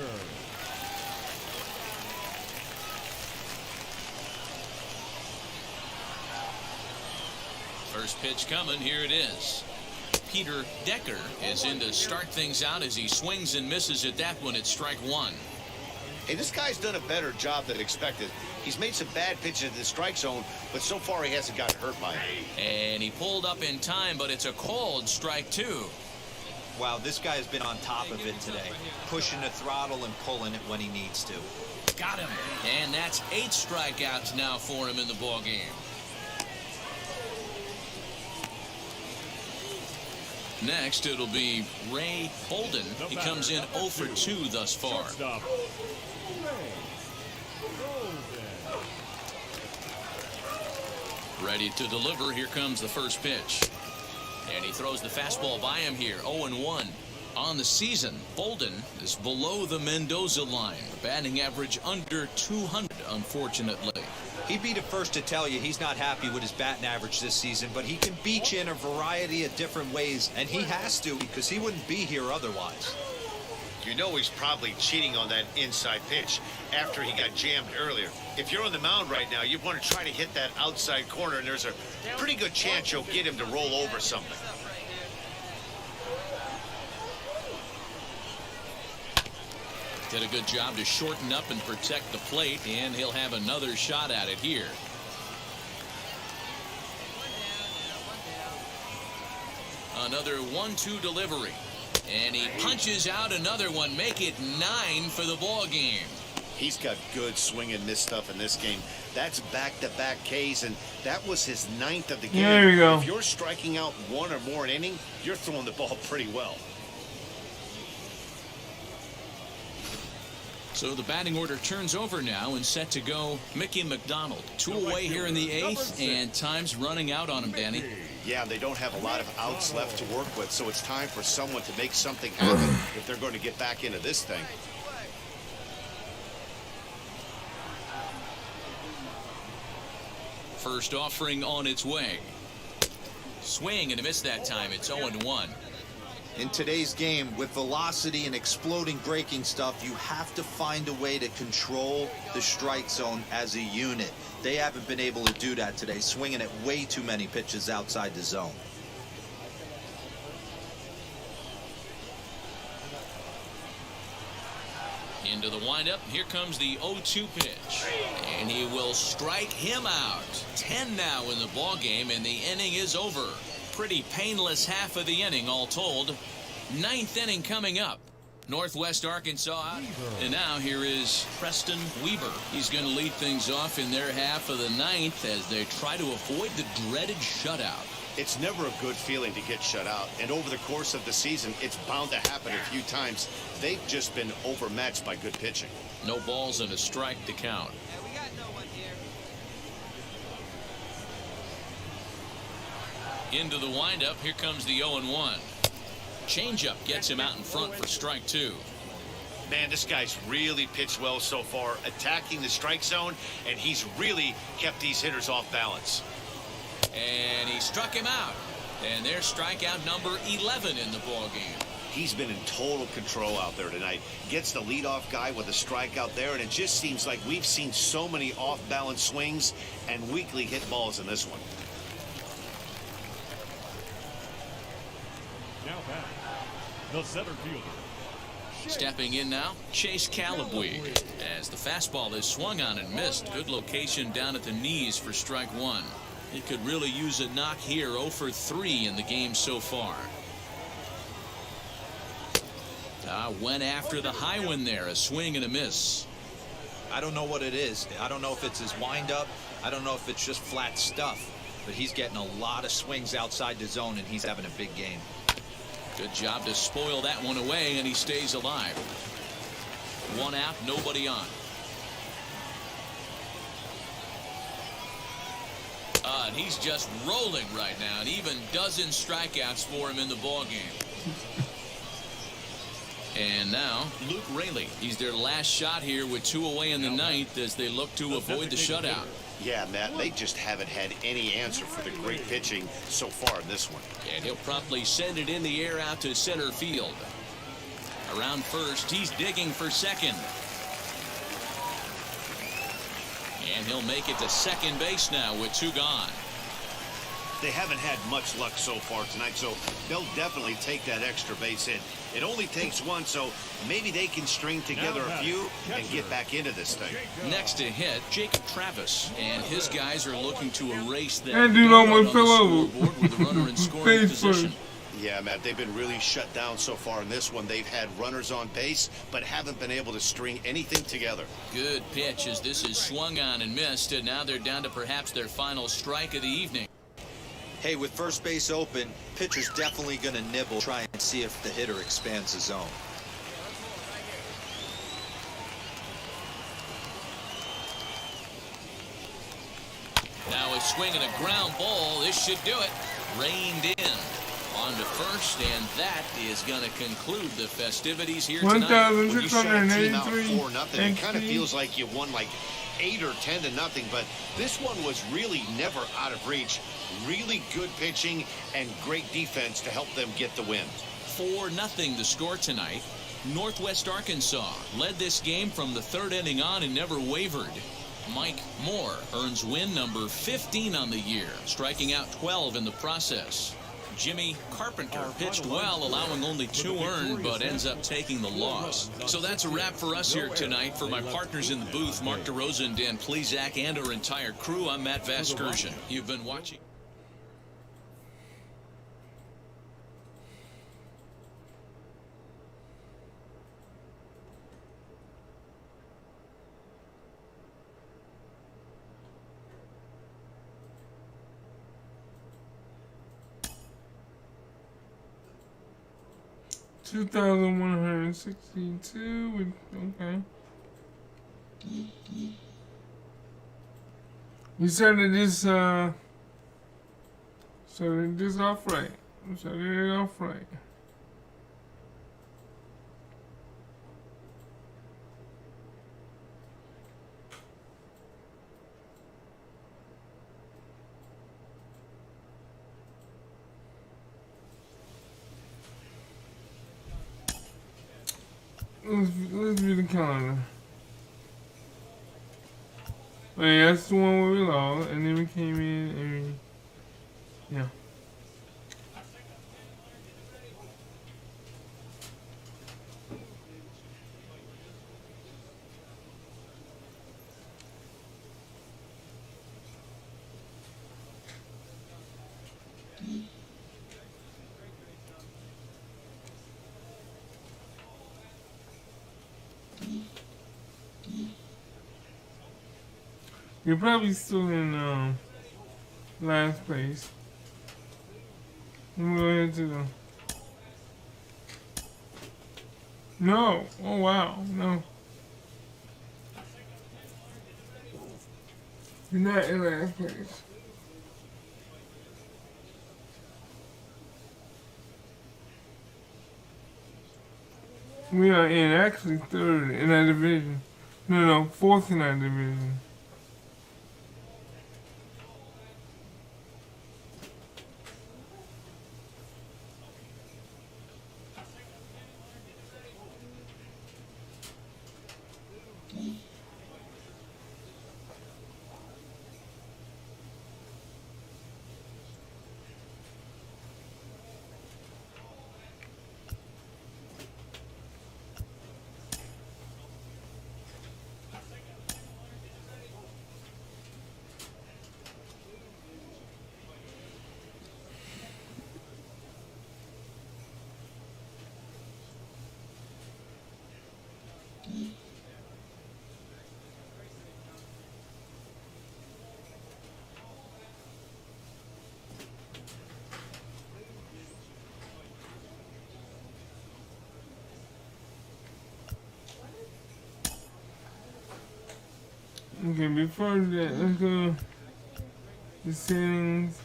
First pitch coming, here it is. Peter Decker is in to start things out as he swings and misses at that one at strike 1. Hey, this guy's done a better job than expected. He's made some bad pitches in the strike zone, but so far he hasn't gotten hurt by it. And he pulled up in time, but it's a called strike 2. Wow, this guy has been on top of it today. Pushing the throttle and pulling it when he needs to. Got him. And that's 8 strikeouts now for him in the ballgame. Next, it'll be Ray Bolden. He comes in 0 for 2 thus far. Ready to deliver. Here comes the first pitch. And he throws the fastball by him here. 0-1. On the season, Bolden is below the Mendoza line. Batting average under 200, unfortunately. He'd be the first to tell you he's not happy with his batting average this season, but he can beat you in a variety of different ways, and he has to because he wouldn't be here otherwise. You know he's probably cheating on that inside pitch after he got jammed earlier. If you're on the mound right now, you want to try to hit that outside corner, and there's a pretty good chance you'll get him to roll over something. Did a good job to shorten up and protect the plate, and he'll have another shot at it here. Another 1-2 delivery. And he punches out another one. Make it 9 for the ball game. He's got good swing and miss stuff in this game. That's back-to-back Ks, and that was his 9th of the game. There you go. If you're striking out 1 or more an inning, you're throwing the ball pretty well. So the batting order turns over now and set to go Mickey McDonald. 2 away here in the 8th, and time's running out on him, Danny. Yeah, they don't have a lot of outs left to work with, so it's time for someone to make something happen if they're going to get back into this thing. First offering on its way. Swing and a miss that time. It's 0-1. In today's game, with velocity and exploding breaking stuff, you have to find a way to control the strike zone as a unit. They haven't been able to do that today, swinging at way too many pitches outside the zone. Into the windup. Here comes the 0-2 pitch. And he will strike him out. 10 now in the ball game, and the inning is over. Pretty painless half of the inning all told. 9th inning coming up. Northwest Arkansas out. And now here is Preston Weber. He's going to lead things off in their half of the ninth as they try to avoid the dreaded shutout. It's never a good feeling to get shut out, and over the course of the season, it's bound to happen a few times. They've just been overmatched by good pitching. No balls and a strike to count. Yeah, we got no one here. Into the windup, here comes the 0-1. Changeup gets him out in front for strike 2. Man, this guy's really pitched well so far, attacking the strike zone, and he's really kept these hitters off balance. And he struck him out. And there's strikeout number 11 in the ballgame. He's been in total control out there tonight. Gets the leadoff guy with a strikeout there, and it just seems like we've seen so many off-balance swings and weakly hit balls in this one. Now back, the center fielder. Stepping in now, Chase Calabwe. As the fastball is swung on and missed. Good location down at the knees for strike 1. He could really use a knock here. 0 for 3 in the game so far. Went after the high one there. A swing and a miss. I don't know what it is. I don't know if it's his windup. I don't know if it's just flat stuff. But he's getting a lot of swings outside the zone, and he's having a big game. Good job to spoil that one away, and he stays alive. 1 out, nobody on. And he's just rolling right now, and even dozen strikeouts for him in the ballgame. And now Luke Raley. He's their last shot here with 2 away in the ninth as they look to avoid the shutout. Yeah, Matt, they just haven't had any answer for the great pitching so far in this one. And he'll promptly send it in the air out to center field. Around first, he's digging for second. And he'll make it to second base now with 2 gone. They haven't had much luck so far tonight, so they'll definitely take that extra base hit. It only takes 1, so maybe they can string together a few and get back into this thing. Next to hit, Jacob Travis, and his guys are looking to erase that. And dude almost fell over. Scoreboard with the runner in scoring position. Yeah, Matt, they've been really shut down so far in this one. They've had runners on base, but haven't been able to string anything together. Good pitch as this is swung on and missed, and now they're down to perhaps their final strike of the evening. Hey, with first base open, pitcher's definitely going to nibble, try and see if the hitter expands the zone. Now a swing and a ground ball. This should do it. Reined in. On to first, and that is going to conclude the festivities here tonight. When you shut a team out 1,683. 4-0, it kind of feels like you won like 8 or 10-0, but this one was really never out of reach. Really good pitching and great defense to help them get the win. 4-0 the score tonight. Northwest Arkansas led this game from the 3rd inning on and never wavered. Mike Moore earns win number 15 on the year, striking out 12 in the process. Jimmy Carpenter pitched well, allowing only 2 earned, but ends up taking the loss. So that's a wrap for us here tonight. For my partners in the booth, Mark DeRosa and Dan Plezak, and our entire crew, I'm Matt Vasgersian. You've been watching. $2,162. Okay. You started this off right. You started it off right. Let's view the calendar. Oh, yeah, that's the one where we lost, and then we came in and yeah. You're probably still in last place. I'm going to the. No. Oh wow. No. You're not in last place. We are in actually third in our division. No, fourth in our division. Okay, before that, let's go to settings.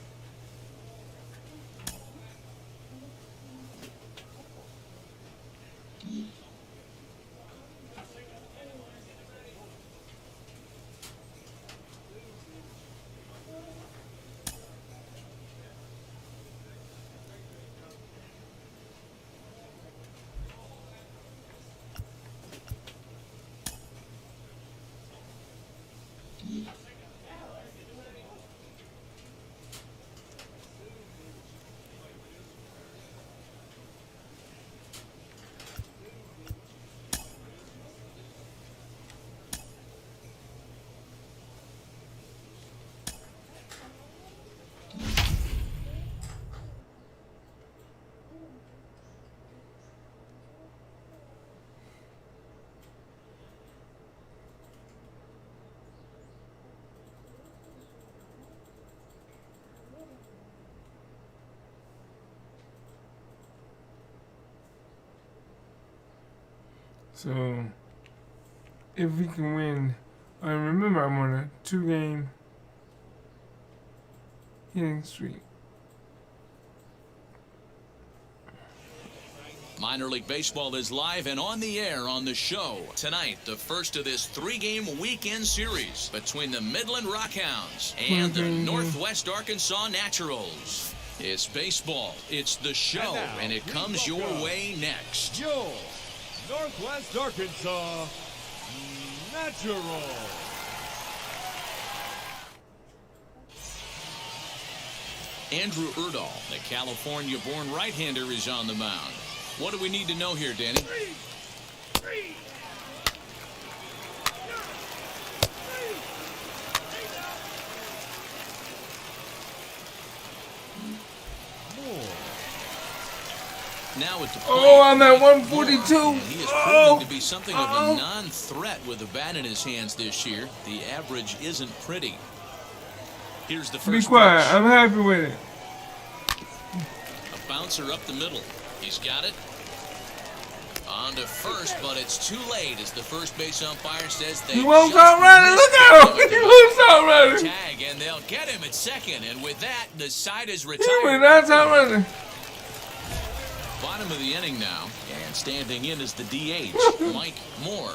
So, if we can win, remember I'm on a 2-game hitting streak. Minor League Baseball is live and on the air on the show. Tonight, the first of this 3-game weekend series between the Midland Rockhounds and the Northwest Arkansas Naturals. It's baseball, it's the show, and it comes your way next. Your Northwest Arkansas Naturals. Andrew Erdahl, the California-born right-hander, is on the mound. What do we need to know here, Danny? Now at the plate. Oh, I'm at 142. He is proving to be something of a non-threat with a bat in his hands this year. The average isn't pretty. Here's the first Be quiet. pitch. I'm happy with it. A bouncer up the middle. He's got it. On to first, but it's too late as the first base umpire says they He won't start running. Look at him. He won't start running. Tag, and they'll get him at second. And with that, the side is He will retired. not start running. Bottom of the inning now, and standing in is the DH, Mike Moore.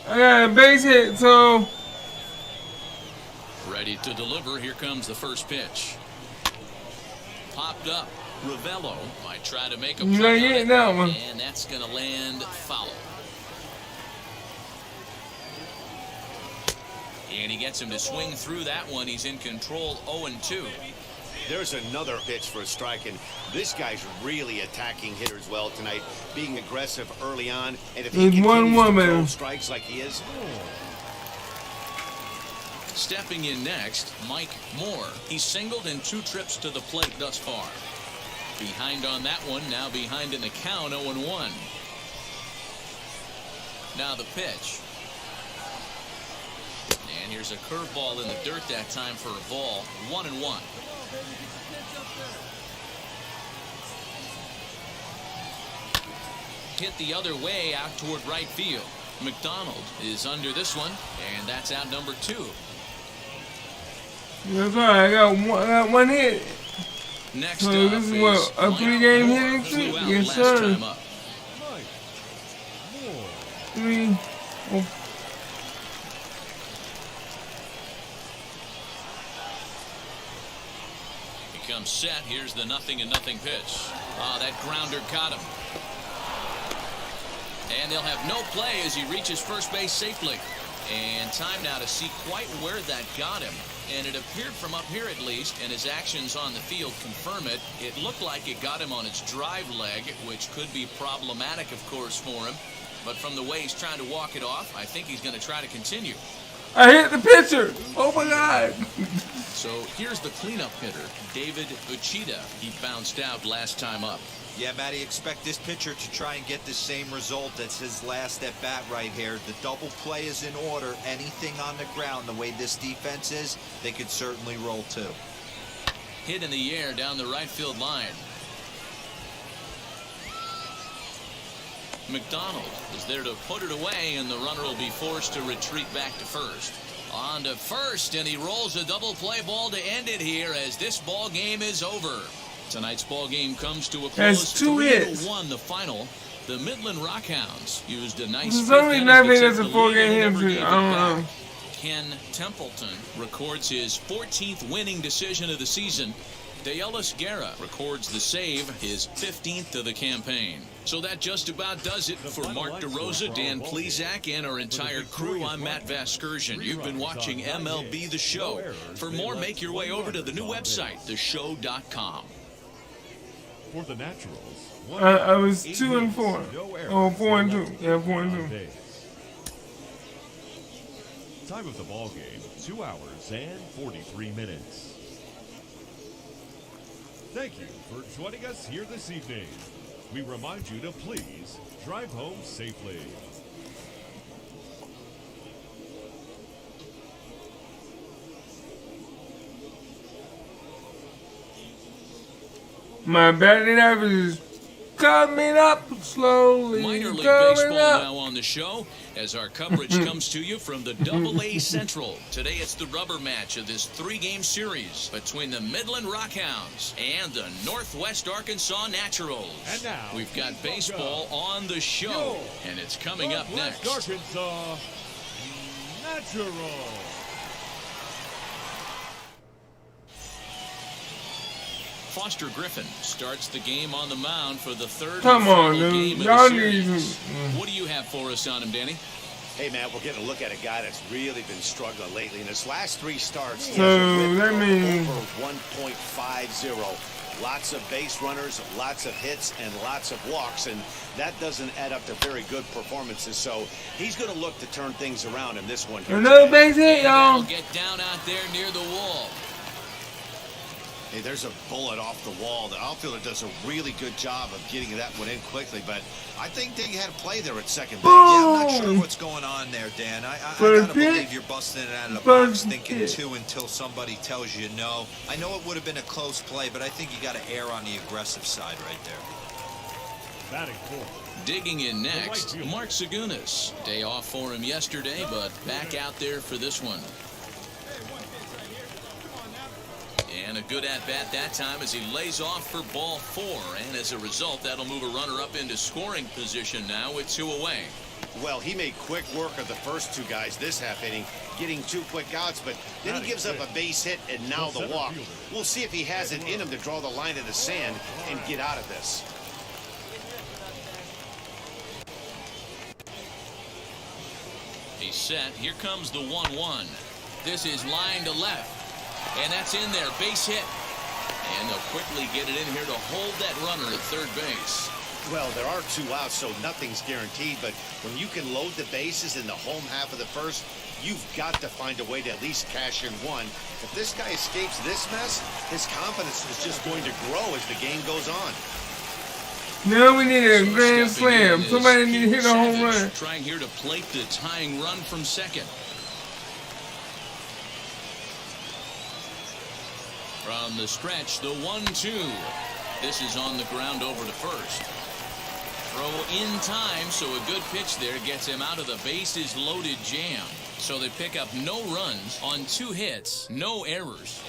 I got a base hit, so Ready to deliver. Here comes the first pitch. Popped up. Ravello might try to make a you play gotta on get it, that one. and that's going to land foul. And he gets him to swing through that one. He's in control 0-2. There's another pitch for a strike, and this guy's really attacking hitters well tonight, being aggressive early on. And if he There's one continues to woman. throw strikes like he is, Stepping in next, Mike Moore. He's singled in 2 trips to the plate thus far. Behind on that one, now behind in the count, 0-1. Now the pitch. And here's a curveball in the dirt that time for a ball. 1-1. Hit the other way out toward right field. McDonald is under this one, and that's out number 2. That's all right. I got one hit. Next So up this is what, a 3-game hitting streak? Yes, sir. 3. Oh. He comes set. Here's the 0-0 pitch. That grounder caught him. And they'll have no play as he reaches first base safely. And time now to see quite where that got him. And it appeared from up here at least, and his actions on the field confirm it. It looked like it got him on its drive leg, which could be problematic, of course, for him. But from the way he's trying to walk it off, I think he's going to try to continue. I hit the pitcher. Oh, my God. So here's the cleanup hitter, David Uchida. He bounced out last time up. Yeah, Matty, expect this pitcher to try and get the same result as his last at bat right here. The double play is in order. Anything on the ground, the way this defense is, they could certainly roll too. Hit in the air down the right field line. McDonald is there to put it away, and the runner will be forced to retreat back to first. On to first, and he rolls a double play ball to end it here as this ball game is over. Tonight's ball game comes to a close. 3-1 the final. The Midland Rockhounds used a nice It's only nothing as a 4-game hitting. I don't know. Ken Templeton records his 14th winning decision of the season. Deolis Guerra records the save, his 15th of the campaign. So that just about does it for Mark DeRosa, Dan Plesac, and our entire crew. I'm Matt Vasgersian. You've been watching MLB The Show. For more, make your way over to the new website, theshow.com. For the Naturals, I was 2 and 4. Oh, 4 and 2. Yeah, 4 and 2. Time of the ball game, 2 hours and 43 minutes. Thank you for joining us here this evening. We remind you to please drive home safely. My batting average is coming up slowly. Minor League Baseball now on the show as our coverage comes to you from the AA Central. Today it's the rubber match of this 3-game series between the Midland Rockhounds and the Northwest Arkansas Naturals. And now we've got baseball on the show, and it's coming up next. Arkansas Naturals. Foster Griffin starts the game on the mound for the 3rd Come and on, final dude. game of Y'all the need series. to. What do you have for us on him, Danny? Hey, Matt, we're getting a look at a guy that's really been struggling lately. In his last 3 starts, he So, has a whip that of means- over 1.50. Lots of base runners, lots of hits, and lots of walks, and that doesn't add up to very good performances. So he's going to look to turn things around in this one. Another base hit, That'll y'all. get down out there near the wall. Hey, there's a bullet off the wall. The outfielder does a really good job of getting that one in quickly, but I think they had a play there at second base. Yeah, I'm not sure what's going on there, Dan. I gotta believe you're busting it out of the box thinking 2 until somebody tells you no. I know it would have been a close play, but I think you got to err on the aggressive side right there. Batting fourth. Digging in next, Mark Segunas. Day off for him yesterday, but back out there for this one. And a good at-bat that time as he lays off for ball 4. And as a result, that'll move a runner up into scoring position now with 2 away. Well, he made quick work of the first 2 guys this half inning, getting 2 quick outs, but then he gives up a base hit and now the walk. We'll see if he has it in him to draw the line in the sand and get out of this. He's set. Here comes the 1-1. This is line to left. And that's in there. Base hit. And they'll quickly get it in here to hold that runner at third base. Well, there are 2 outs, so nothing's guaranteed, but when you can load the bases in the home half of the first, you've got to find a way to at least cash in 1. If this guy escapes this mess, his confidence is just going to grow as the game goes on. Now we need a grand Stepping slam. in is Somebody need to hit a home Savage, run. trying here to plate the tying run from second. From the stretch, the 1-2. This is on the ground over to first. Throw in time, so a good pitch there gets him out of the bases loaded jam. So they pick up no runs on 2 hits, no errors.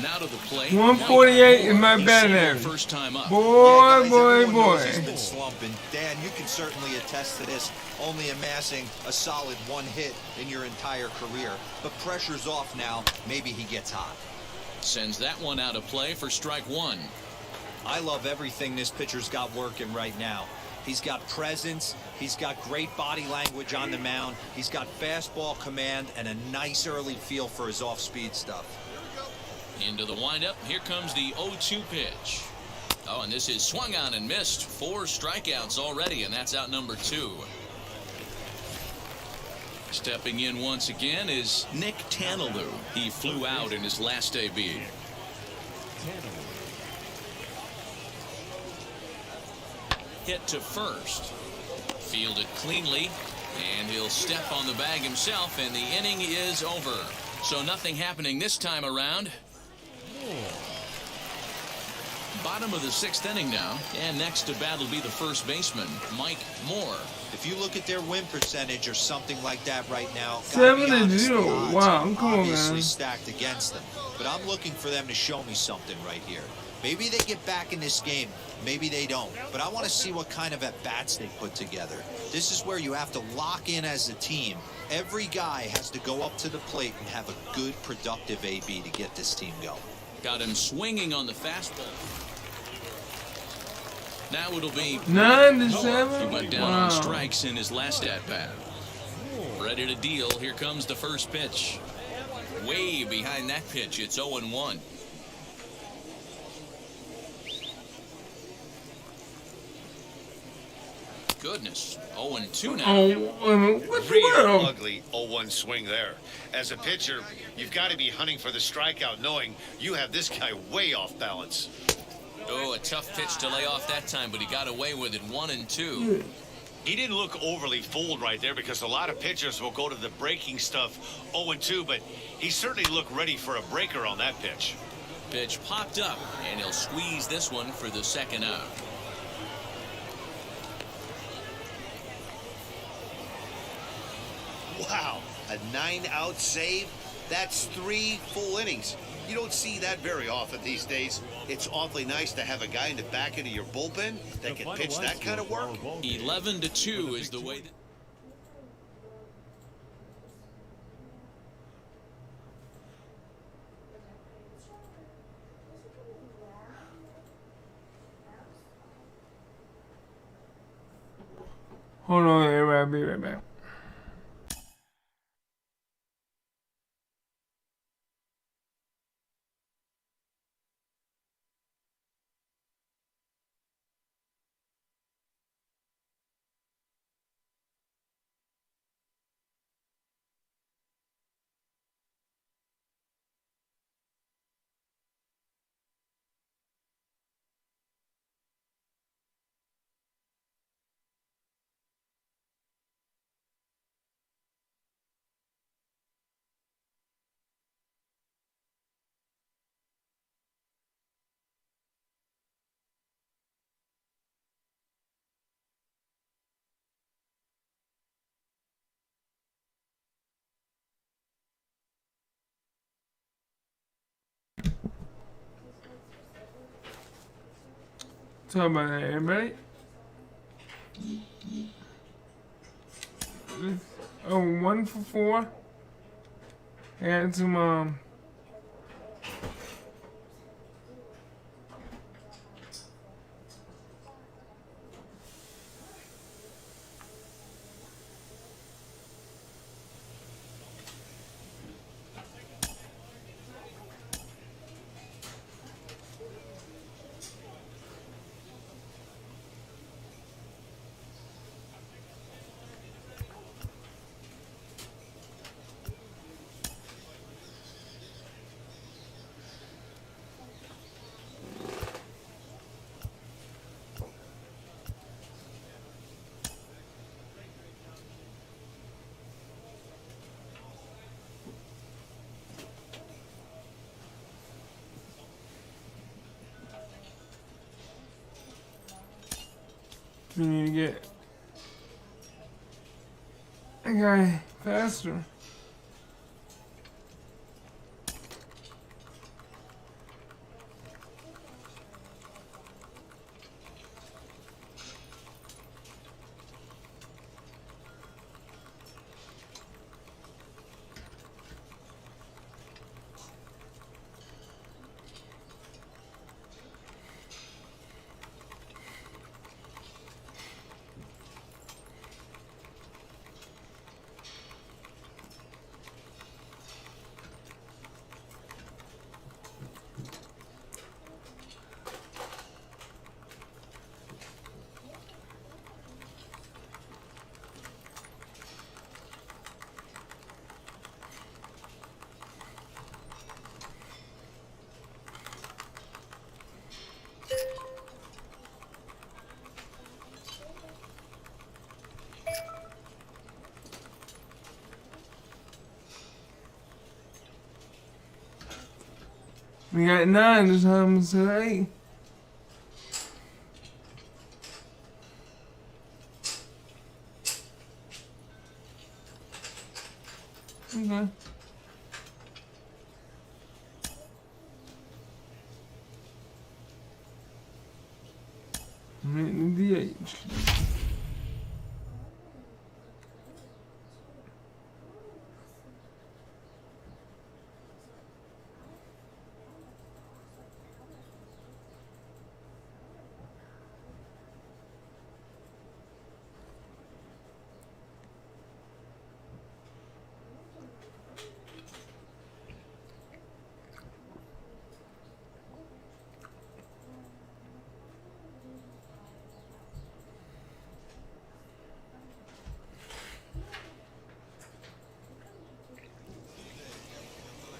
Now to the plate. 148 is my batting average. First time up. Boy, guys, boy, everyone knows he's boy. been slumping. Dan, you can certainly attest to this, only amassing a solid 1 hit in your entire career. But pressure's off now. Maybe he gets hot. Sends that one out of play for strike 1. I love everything this pitcher's got working right now. He's got presence. He's got great body language on the mound. He's got fastball command and a nice early feel for his off-speed stuff. Into the windup. Here comes the 0-2 pitch. Oh, and this is swung on and missed. 4 strikeouts already, and that's out number 2. Stepping in once again is Nick Tanalou. He flew out in his last AB. Hit to first. Fielded cleanly, and he'll step on the bag himself, and the inning is over. So nothing happening this time around. Bottom of the 6th inning now, and next to bat will be the first baseman, Mike Moore. If you look at their win percentage or something like that right now, 7-0. Wow, come on, obviously man. stacked against them. But I'm looking for them to show me something right here. Maybe they get back in this game. Maybe they don't. But I want to see what kind of at-bats they put together. This is where you have to lock in as a team. Every guy has to go up to the plate and have a good, productive AB to get this team going. Got him swinging on the fastball. Now it'll be 9-7. He went down on strikes in his last at-bat. Ready to deal. Here comes the first pitch. Way behind that pitch. It's 0-1. Goodness. 0-2 now. Oh, what's the Real world? ugly 0-1 swing there. As a pitcher, you've got to be hunting for the strikeout, knowing you have this guy way off balance. Oh, a tough pitch to lay off that time, but he got away with it. 1-2. He didn't look overly fooled right there, because a lot of pitchers will go to the breaking stuff 0-2, but he certainly looked ready for a breaker on that pitch. Pitch popped up, and he'll squeeze this one for the second out. Wow, a 9-out save? That's 3 full innings. You don't see that very often these days. It's awfully nice to have a guy in the back end of your bullpen that can pitch that kind of work. 11-2 is the way that... Hold on, everybody. I'll be right back. Talk about that, everybody. Oh, 1 for 4. I had some we need to get a guy faster. We got 9 this time today. Okay. I'm hitting the DH.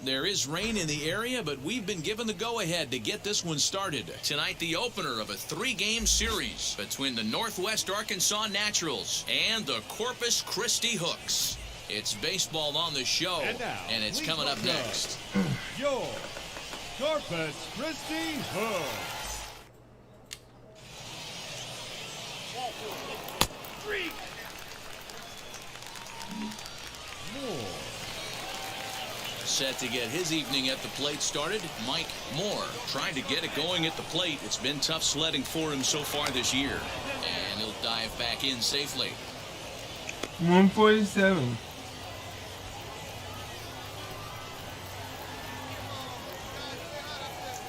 There is rain in the area, but we've been given the go-ahead to get this one started. Tonight, the opener of a 3-game series between the Northwest Arkansas Naturals and the Corpus Christi Hooks. It's baseball on the show, and it's coming up next. Your Corpus Christi Hooks. More. Set to get his evening at the plate started, Mike Moore. Trying to get it going at the plate. It's been tough sledding for him so far this year. And he'll dive back in safely. 147.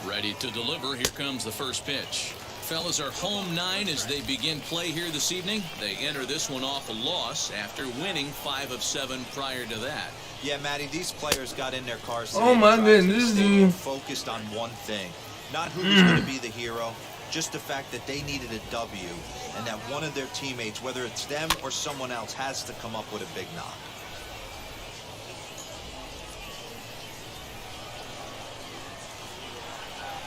Ready to deliver. Here comes the first pitch. Fellas are home 9 as they begin play here this evening. They enter this one off a loss after winning 5 of 7 prior to that. Yeah, Matty, these players got in their cars today. Oh my and goodness, stay dude. focused on one thing. Not who was going to be the hero, just the fact that they needed a W and that one of their teammates, whether it's them or someone else, has to come up with a big knock.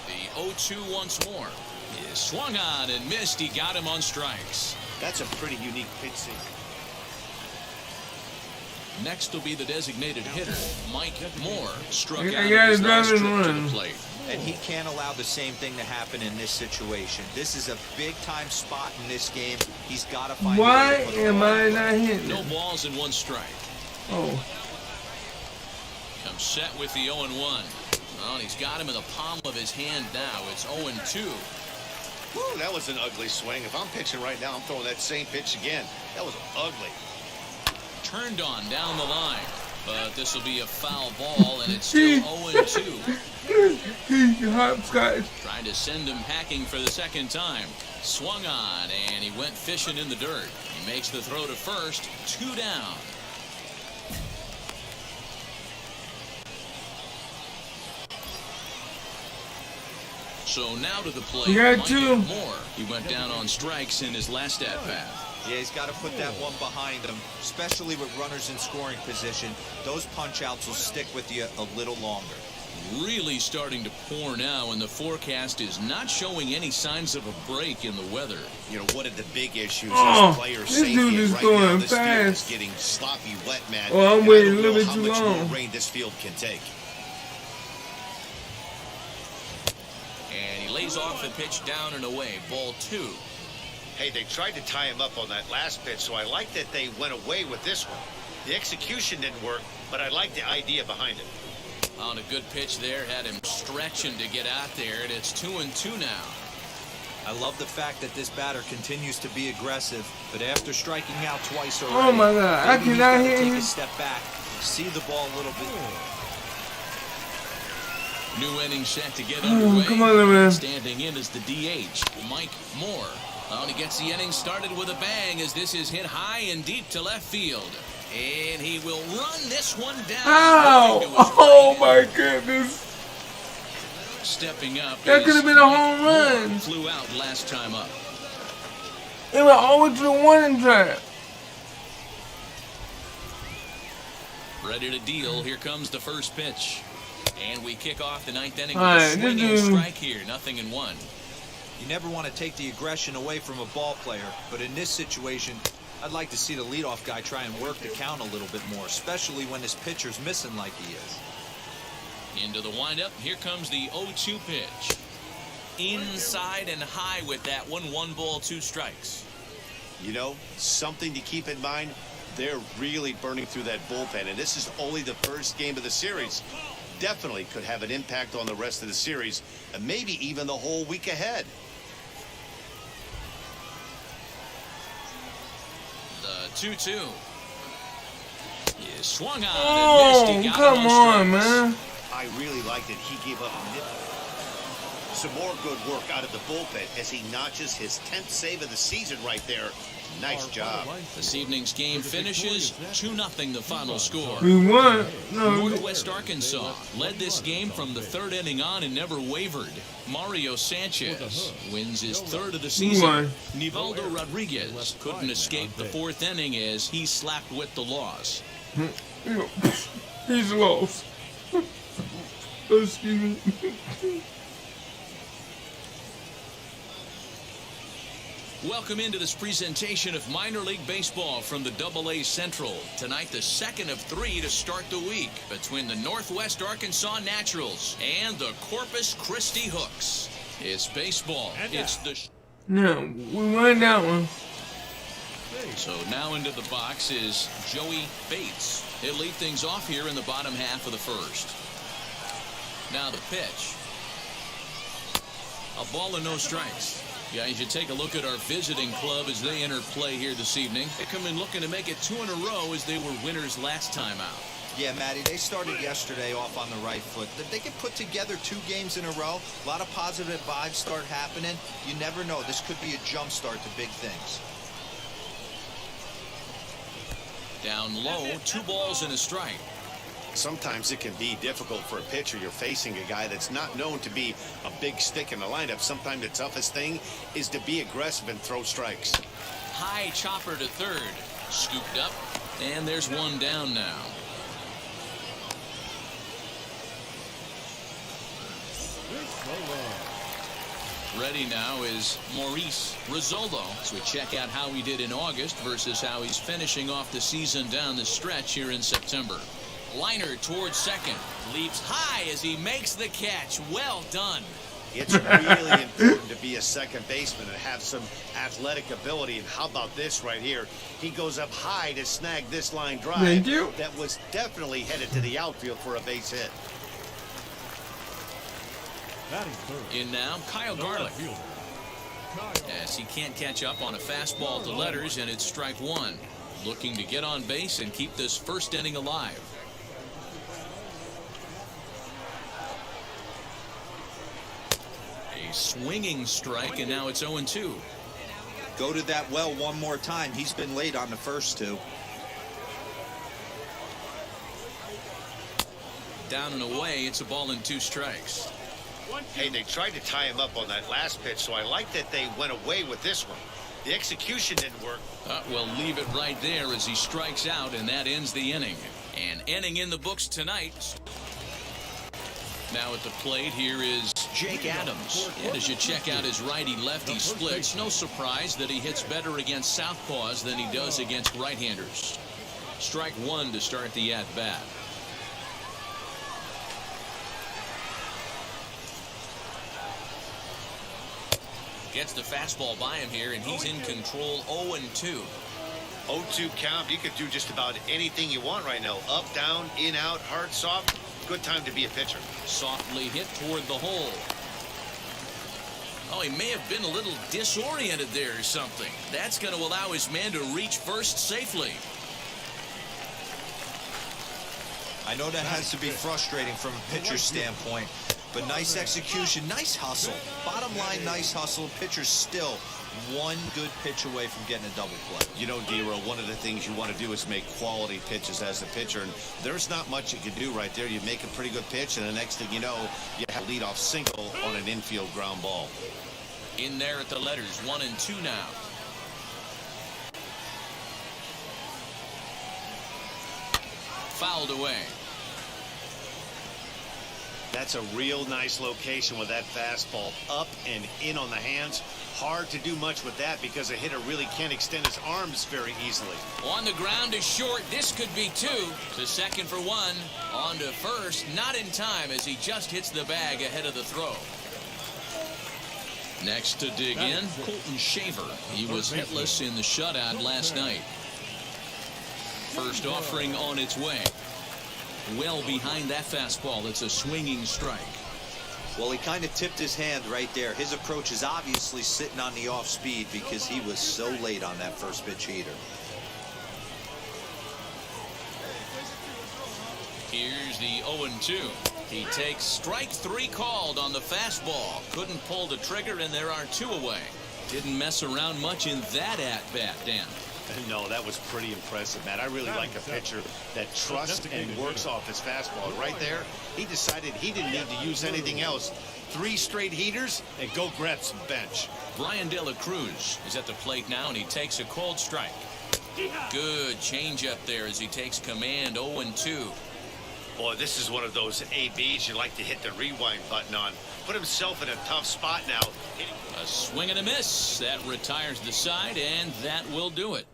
The 0-2 once more. He swung on and missed. He got him on strikes. That's a pretty unique pitch sequence. Next will be the designated hitter, Mike Moore. Struck I out got in his it last driving trip to run. the plate. And he can't allow the same thing to happen in this situation. This is a big-time spot in this game. He's got to find Why a way to put the am ball I in. No not hitting it? balls and 1 strike. Oh. Comes set with the 0-1. Well, he's got him in the palm of his hand now. It's 0-2. Woo, that was an ugly swing. If I'm pitching right now, I'm throwing that same pitch again. That was ugly. Turned on down the line. But this will be a foul ball, and it's still 0-2. Hopscotch. Trying to send him packing for the second time. Swung on, and he went fishing in the dirt. He makes the throw to first. 2 down. So now to the plate. You got Mike 2. Moore. He went down on strikes in his last at-bat. Yeah, he's got to put that one behind him, especially with runners in scoring position. Those punch-outs will stick with you a little longer. Really starting to pour now, and the forecast is not showing any signs of a break in the weather. You know, one of the big issues Oh, is player this safety. dude and is right going now, this field is fast. getting sloppy wet, man. Oh, I'm And waiting I don't a little know bit how too much long. more rain this field can take. And he lays off the pitch down and away. Ball 2. Hey, they tried to tie him up on that last pitch, so I like that they went away with this one. The execution didn't work, but I like the idea behind it. On a good pitch there, had him stretching to get out there, and it's 2-2 now. I love the fact that this batter continues to be aggressive, but after striking out twice already, Oh my God, I maybe he's cannot gotta hear take you. a step back, see the ball a little bit. New inning set to get underway. Come on, man. Standing in is the DH, Mike Moore. And he gets the inning started with a bang as this is hit high and deep to left field. And he will run this one down. Ow! Oh my goodness. Stepping up. That is could have been a Mike home Moore. run. Flew out last time up. It went all the way to the warning track. Ready to deal. Here comes the first pitch. And we kick off the ninth inning All with a right, this swinging dude- strike here. 0-1. You never want to take the aggression away from a ball player, but in this situation, I'd like to see the leadoff guy try and work the count a little bit more, especially when his pitcher's missing like he is. Into the windup. Here comes the 0-2 pitch. Inside and high with that one. 1 ball, 2 strikes. You know, something to keep in mind, they're really burning through that bullpen, and this is only the first game of the series. Definitely could have an impact on the rest of the series, and maybe even the whole week ahead. The 2-2 is swung on Oh, and missed. He got come him on, strikes. man. I really like that he gave up some more good work out of the bullpen as he notches his 10th save of the season right there. Nice job. This evening's game finishes 2-0 the final score. We won. No, Northwest Arkansas led this game from the 3rd inning on and never wavered. Mario Sanchez wins his 3rd of the season. won. Nivaldo Rodriguez couldn't escape the 4th inning as he slapped with the loss. he's lost. Excuse me. Welcome into this presentation of minor league baseball from the AA Central. Tonight, the 2nd of 3 to start the week between the Northwest Arkansas Naturals and the Corpus Christi Hooks. It's baseball. It's the... No, we won that one. So now into the box is Joey Bates. He'll lead things off here in the bottom half of the first. Now the pitch. A ball and no strikes. Yeah, you should take a look at our visiting club as they enter play here this evening. They come in looking to make it 2 in a row as they were winners last time out. Yeah, Matty, they started yesterday off on the right foot. They can put together 2 games in a row. A lot of positive vibes start happening. You never know. This could be a jump start to big things. Down low, 2 balls and a strike. Sometimes it can be difficult for a pitcher. You're facing a guy that's not known to be a big stick in the lineup. Sometimes the toughest thing is to be aggressive and throw strikes. High chopper to 3rd. Scooped up. And there's 1 down now. Ready now is Maurice Rizzolo as we check out how he did in August versus how he's finishing off the season down the stretch here in September. Liner towards second. Leaps high as he makes the catch. Well done. It's really important to be a second baseman and have some athletic ability. And how about this right here? He goes up high to snag this line drive. Thank you. That was definitely headed to the outfield for a base hit. In now, Kyle Garlick. As he can't catch up on a fastball to letters, and it's strike 1. Looking to get on base and keep this first inning alive. A swinging strike, and now it's 0-2. Go to that well one more time. He's been late on the first 2. Down and away, it's a ball and 2 strikes. Hey, they tried to tie him up on that last pitch, so I like that they went away with this one. The execution didn't work. We'll leave it right there as he strikes out, and that ends the inning. And inning in the books tonight. Now at the plate, here is Jake Adams. And as you check out his righty-lefty splits, no surprise that he hits better against southpaws than he does against right-handers. Strike 1 to start the at-bat. Gets the fastball by him here, and he's in control 0-2. 0-2 count. You could do just about anything you want right now. Up, down, in, out, hard, soft. Good time to be a pitcher. Softly hit toward the hole. Oh, he may have been a little disoriented there or something. That's going to allow his man to reach first safely. I know that has to be frustrating from a pitcher's standpoint, but nice execution, nice hustle. Bottom line, nice hustle. Pitcher's still one good pitch away from getting a double play. You know, D-Row, one of the things you want to do is make quality pitches as a pitcher, and there's not much you can do right there. You make a pretty good pitch, and the next thing you know, you have a leadoff single on an infield ground ball. In there at the letters, 1-2 now. Fouled away. That's a real nice location with that fastball. Up and in on the hands. Hard to do much with that because a hitter really can't extend his arms very easily. On the ground is short. This could be 2. To second for 1. On to first. Not in time as he just hits the bag ahead of the throw. Next to dig in, Colton Shaver. He was hitless in the shutout last night. First offering on its way. Well behind that fastball. It's a swinging strike. Well, he kind of tipped his hand right there. His approach is obviously sitting on the off speed because he was so late on that first pitch heater. Here's the 0-2. He takes strike 3 called on the fastball. Couldn't pull the trigger, and there are 2 away. Didn't mess around much in that at-bat, Dan. No, that was pretty impressive, Matt. I really like a pitcher that trusts and works off his fastball. Right there, he decided he didn't need to use anything else. 3 straight heaters and go grab some bench. Brian De La Cruz is at the plate now, and he takes a cold strike. Good changeup there as he takes command. 0-2. Boy, this is one of those ABs you like to hit the rewind button on. Put himself in a tough spot now. A swing and a miss. That retires the side, and that will do it.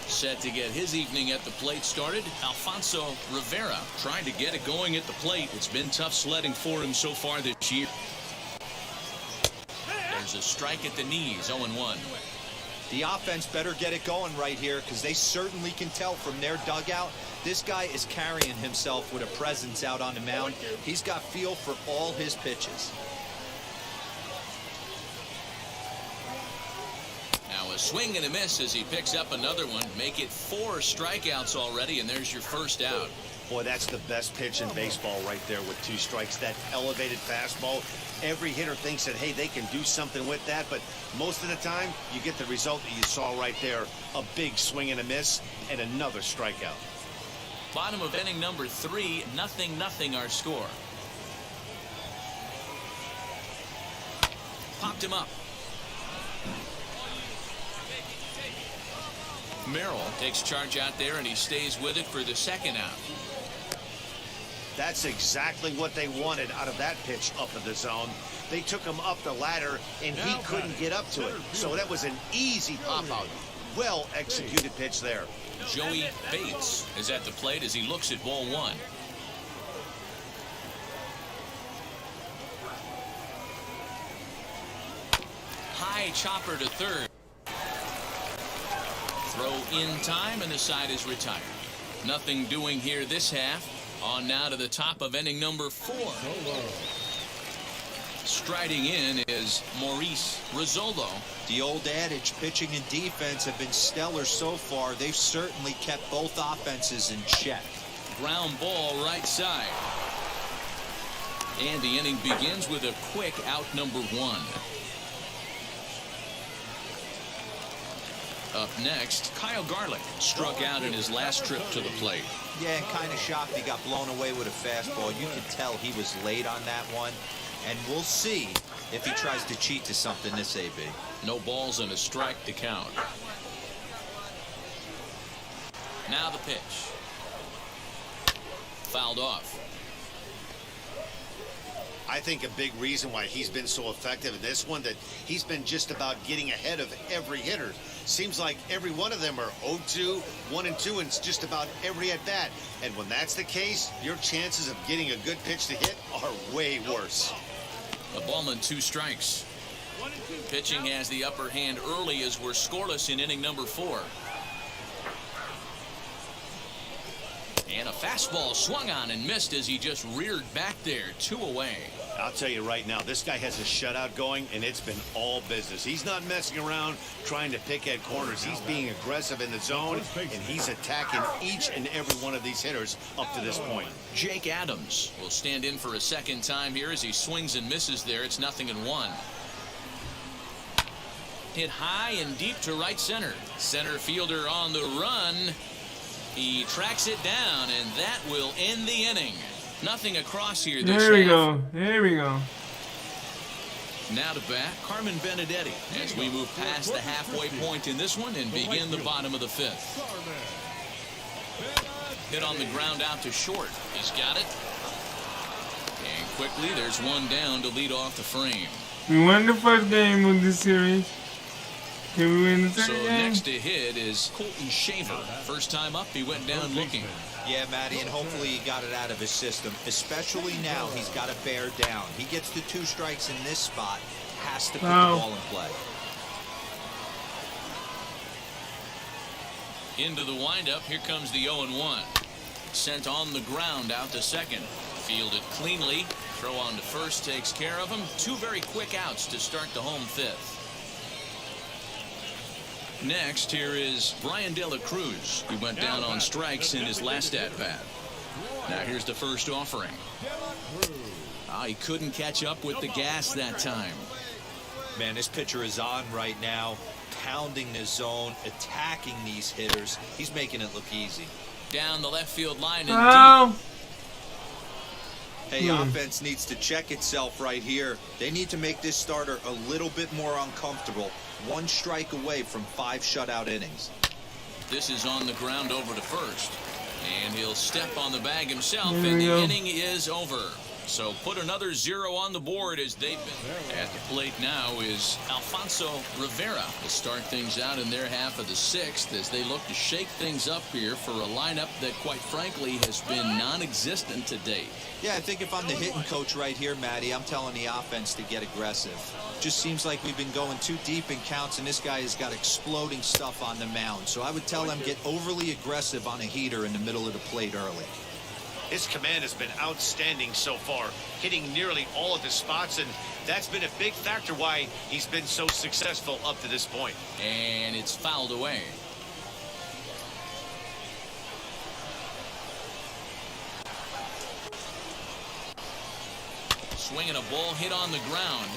Set to get his evening at the plate started, Alfonso Rivera trying to get it going at the plate. It's been tough sledding for him so far this year. There's a strike at the knees, 0-1. The offense better get it going right here because they certainly can tell from their dugout. This guy is carrying himself with a presence out on the mound. He's got feel for all his pitches. Now a swing and a miss as he picks up another one. Make it 4 strikeouts already, and there's your first out. Boy, that's the best pitch in baseball right there with 2 strikes. That elevated fastball. Every hitter thinks that, hey, they can do something with that, but most of the time, you get the result that you saw right there. A big swing and a miss, and another strikeout. Bottom of inning number 3, 0-0 our score. Popped him up. Merrill takes charge out there, and he stays with it for the second out. That's exactly what they wanted out of that pitch up in the zone. They took him up the ladder, and he couldn't get up to it. So that was an easy pop-out. Well executed pitch there. Joey Bates is at the plate as he looks at ball 1. High chopper to third. Throw in time, and the side is retired. Nothing doing here this half. On now to the top of inning number 4. Striding in is Maurice Rizzolo. The old adage, pitching and defense have been stellar so far. They've certainly kept both offenses in check. Ground ball right side. And the inning begins with a quick out number 1. Up next, Kyle Garlick struck out in his last trip to the plate. Yeah, and kind of shocked he got blown away with a fastball. You could tell he was late on that one. And we'll see if he tries to cheat to something this AB. No balls and a strike to count. Now the pitch. Fouled off. I think a big reason why he's been so effective in this one, that he's been just about getting ahead of every hitter. Seems like every one of them are 0-2, 1-2, and it's just about every at bat. And when that's the case, your chances of getting a good pitch to hit are way worse. A ball and 2 strikes. Pitching has the upper hand early as we're scoreless in inning number 4. And a fastball swung on and missed as he just reared back there. 2 away. I'll tell you right now, this guy has a shutout going, and it's been all business. He's not messing around trying to pick at corners. He's being aggressive in the zone, and he's attacking each and every one of these hitters up to this point. Jake Adams will stand in for a second time here as he swings and misses there. It's 0-1. Hit high and deep to right center. Center fielder on the run. He tracks it down, and that will end the inning. Nothing across here. There we go. There we go. Now to bat, Carmen Benedetti as we move past the halfway point in this one and begin the bottom of the 5th. Hit on the ground out to short. He's got it. And quickly, there's one down to lead off the frame. We won the first game of this series. Can we win the second game? So next to hit is Colton Shaver. First time up, he went down looking. Yeah, Matty, and hopefully he got it out of his system. Especially now, he's got to bear down. He gets the 2 strikes in this spot. Has to put the ball in play. Into the windup, here comes the 0-1. Sent on the ground out to second. Fielded cleanly. Throw on to first takes care of him. 2 very quick outs to start the home 5th. Next, here is Brian De La Cruz, who went down on strikes in his last at-bat. Now here's the first offering. He couldn't catch up with the gas that time. Man, this pitcher is on right now, pounding the zone, attacking these hitters. He's making it look easy. Down the left field line and deep. Hey, offense needs to check itself right here. They need to make this starter a little bit more uncomfortable. 1 strike away from 5 shutout innings. This is on the ground over to first. And he'll step on the bag himself, and the inning is over. So put another 0 on the board as they've been. At the plate now is Alfonso Rivera to start things out in their half of the 6th as they look to shake things up here for a lineup that, quite frankly, has been non-existent to date. Yeah, I think if I'm the hitting coach right here, Matty, I'm telling the offense to get aggressive. Just seems like we've been going too deep in counts, and this guy has got exploding stuff on the mound. So I would tell them get overly aggressive on a heater in the middle of the plate early. His command has been outstanding so far, hitting nearly all of his spots, and that's been a big factor why he's been so successful up to this point. And it's fouled away. Swinging a ball hit on the ground.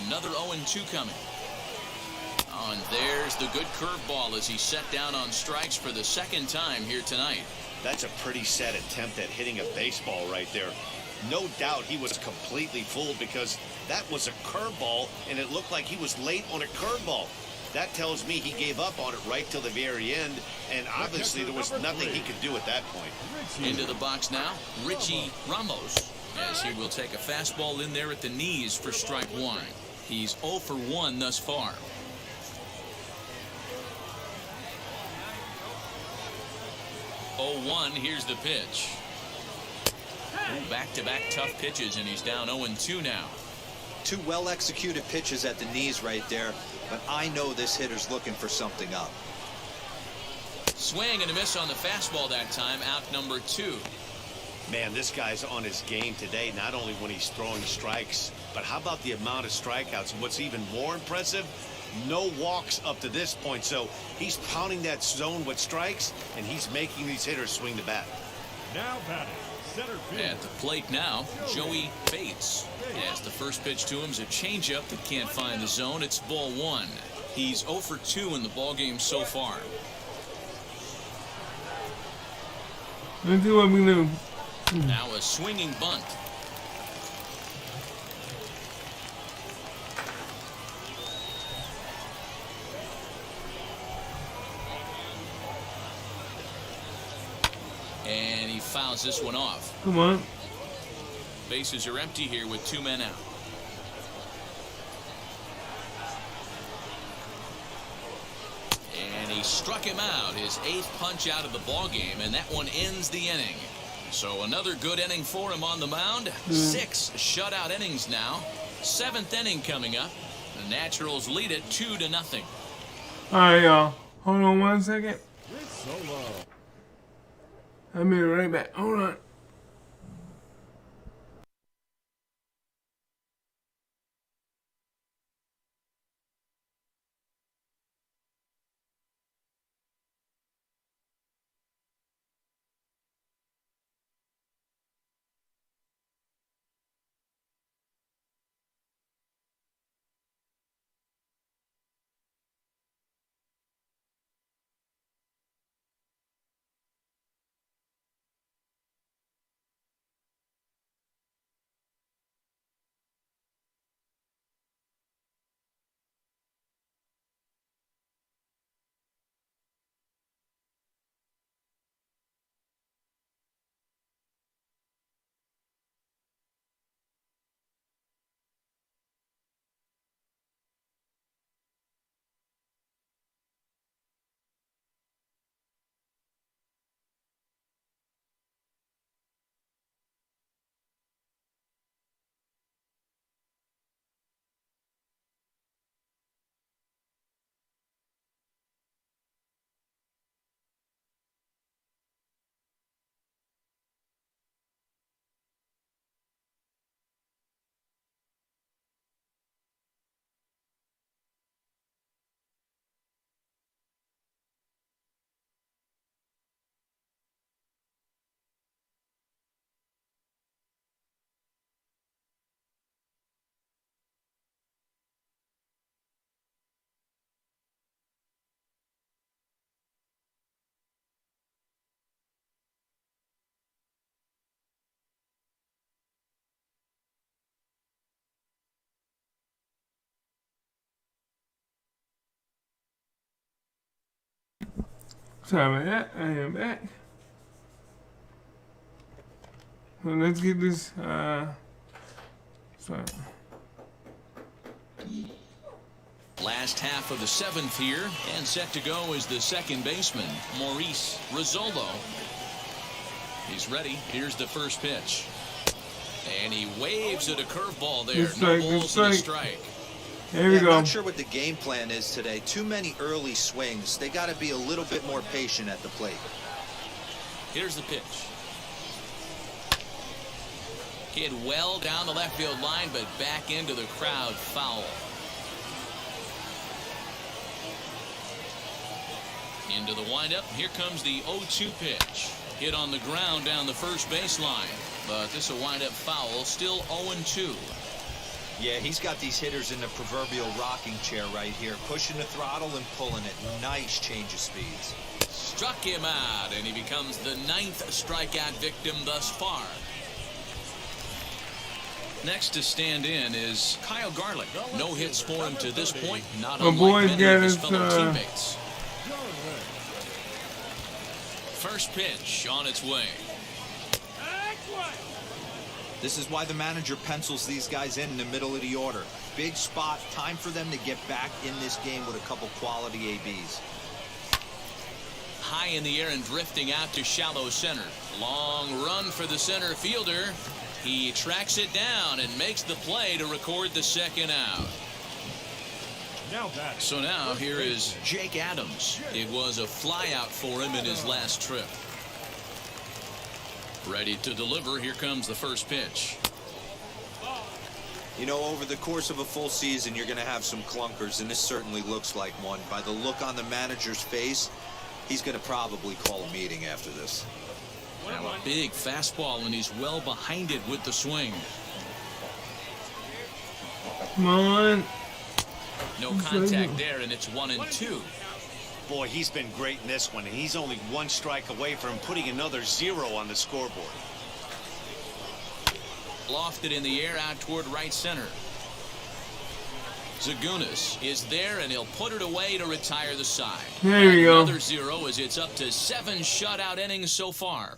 Another 0-2 coming. And there's the good curveball as he set down on strikes for the 2nd time here tonight. That's a pretty sad attempt at hitting a baseball right there. No doubt he was completely fooled because that was a curveball, and it looked like he was late on a curveball. That tells me he gave up on it right till the very end, and obviously there was nothing he could do at that point. Into the box now, Richie Ramos, as he will take a fastball in there at the knees for strike 1. He's 0 for 1 thus far. 0-1, here's the pitch. Back-to-back tough pitches, and he's down 0-2 now. 2 well-executed pitches at the knees right there, but I know this hitter's looking for something up. Swing and a miss on the fastball that time, out number 2. Man, this guy's on his game today, not only when he's throwing strikes, but how about the amount of strikeouts? And what's even more impressive, no walks up to this point. So he's pounding that zone with strikes, and he's making these hitters swing the bat. Now batting, center field. At the plate now, Joey Bates. As the first pitch to him is a changeup that can't find the zone. It's ball 1. He's 0 for 2 in the ballgame so far. Let's do what we do. Now a swinging bunt. And he fouls this one off. Come on. Bases are empty here with 2 men out. And he He struck him out, his 8th punch out of the ball game, and that one ends the inning. So another good inning for him on the mound. 6 shutout innings now. 7th inning coming up. The Naturals lead it 2-0. All right, y'all. Hold on 1 second. Solo. I'll be right back. Hold on. Sorry about that. I am back. So let's get this. Sorry. Last half of the 7th here, and set to go is the second baseman, Maurice Rizzolo. He's ready. Here's the first pitch. And he waves at a curveball there. No balls and a strike. Here we go. I'm not sure what the game plan is today. Too many early swings. They got to be a little bit more patient at the plate. Here's the pitch. Hit well down the left field line, but back into the crowd, foul. Into the windup. Here comes the 0-2 pitch. Hit on the ground down the first baseline. But this will wind up foul. Still 0-2. Yeah, he's got these hitters in the proverbial rocking chair right here. Pushing the throttle and pulling it. Nice change of speeds. Struck him out, and he becomes the 9th strikeout victim thus far. Next to stand in is Kyle Garlick. No hits for him to this point. Not unlike many of his fellow teammates. First pitch on its way. This is why the manager pencils these guys in the middle of the order. Big spot. Time for them to get back in this game with a couple quality ABs. High in the air and drifting out to shallow center. Long run for the center fielder. He tracks it down and makes the play to record the second out. So now here is Jake Adams. It was a flyout for him in his last trip. Ready to deliver. Here comes the first pitch. You know, over the course of a full season, you're going to have some clunkers, and this certainly looks like one. By the look on the manager's face, he's going to probably call a meeting after this. Now a big fastball, and he's well behind it with the swing. Come on. No contact there, and it's 1-2. Boy, he's been great in this one, and he's only 1 strike away from putting another 0 on the scoreboard. Lofted in the air out toward right center. Zagunis is there, and he'll put it away to retire the side. There we go. Another 0 as it's up to 7 shutout innings so far.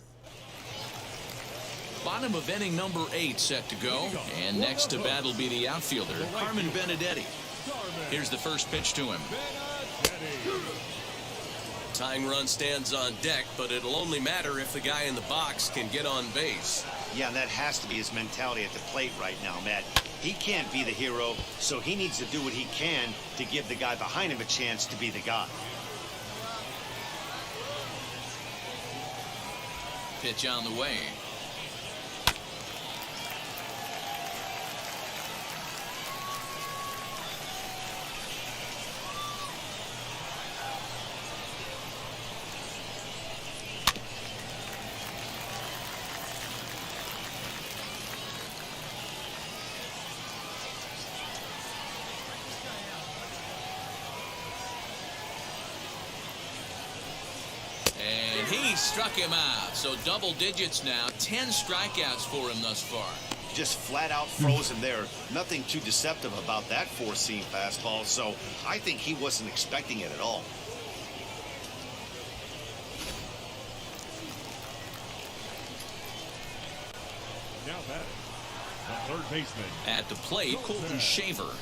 Bottom of inning number 8 set to go, and next to bat will be the outfielder, Carmen Benedetti. Here's the first pitch to him. Tying run stands on deck, but it'll only matter if the guy in the box can get on base. Yeah, and that has to be his mentality at the plate right now, Matt. He can't be the hero, so he needs to do what he can to give the guy behind him a chance to be the guy. Pitch on the way. And he struck him out. So double digits now. 10 strikeouts for him thus far. Just flat out frozen there. Nothing too deceptive about that four-seam fastball, so I think he wasn't expecting it at all. Now batting, the third baseman. At the plate, Colton Shaver.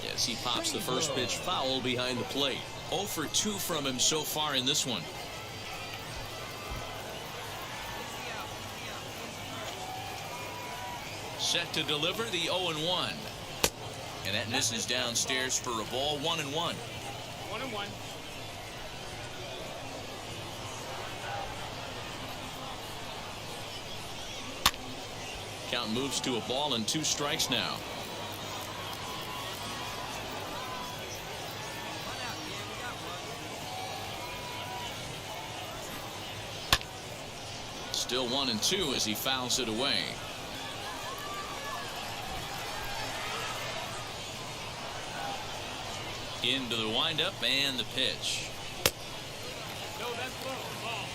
Yes, he pops the first pitch foul behind the plate. 0 for 2 from him so far in this one. Set to deliver the 0-1. And that misses downstairs for a ball. 1-1. 1-1. Count moves to a ball and 2 strikes now. Still 1-2 as he fouls it away. Into the windup and the pitch. No, that's low. Ball.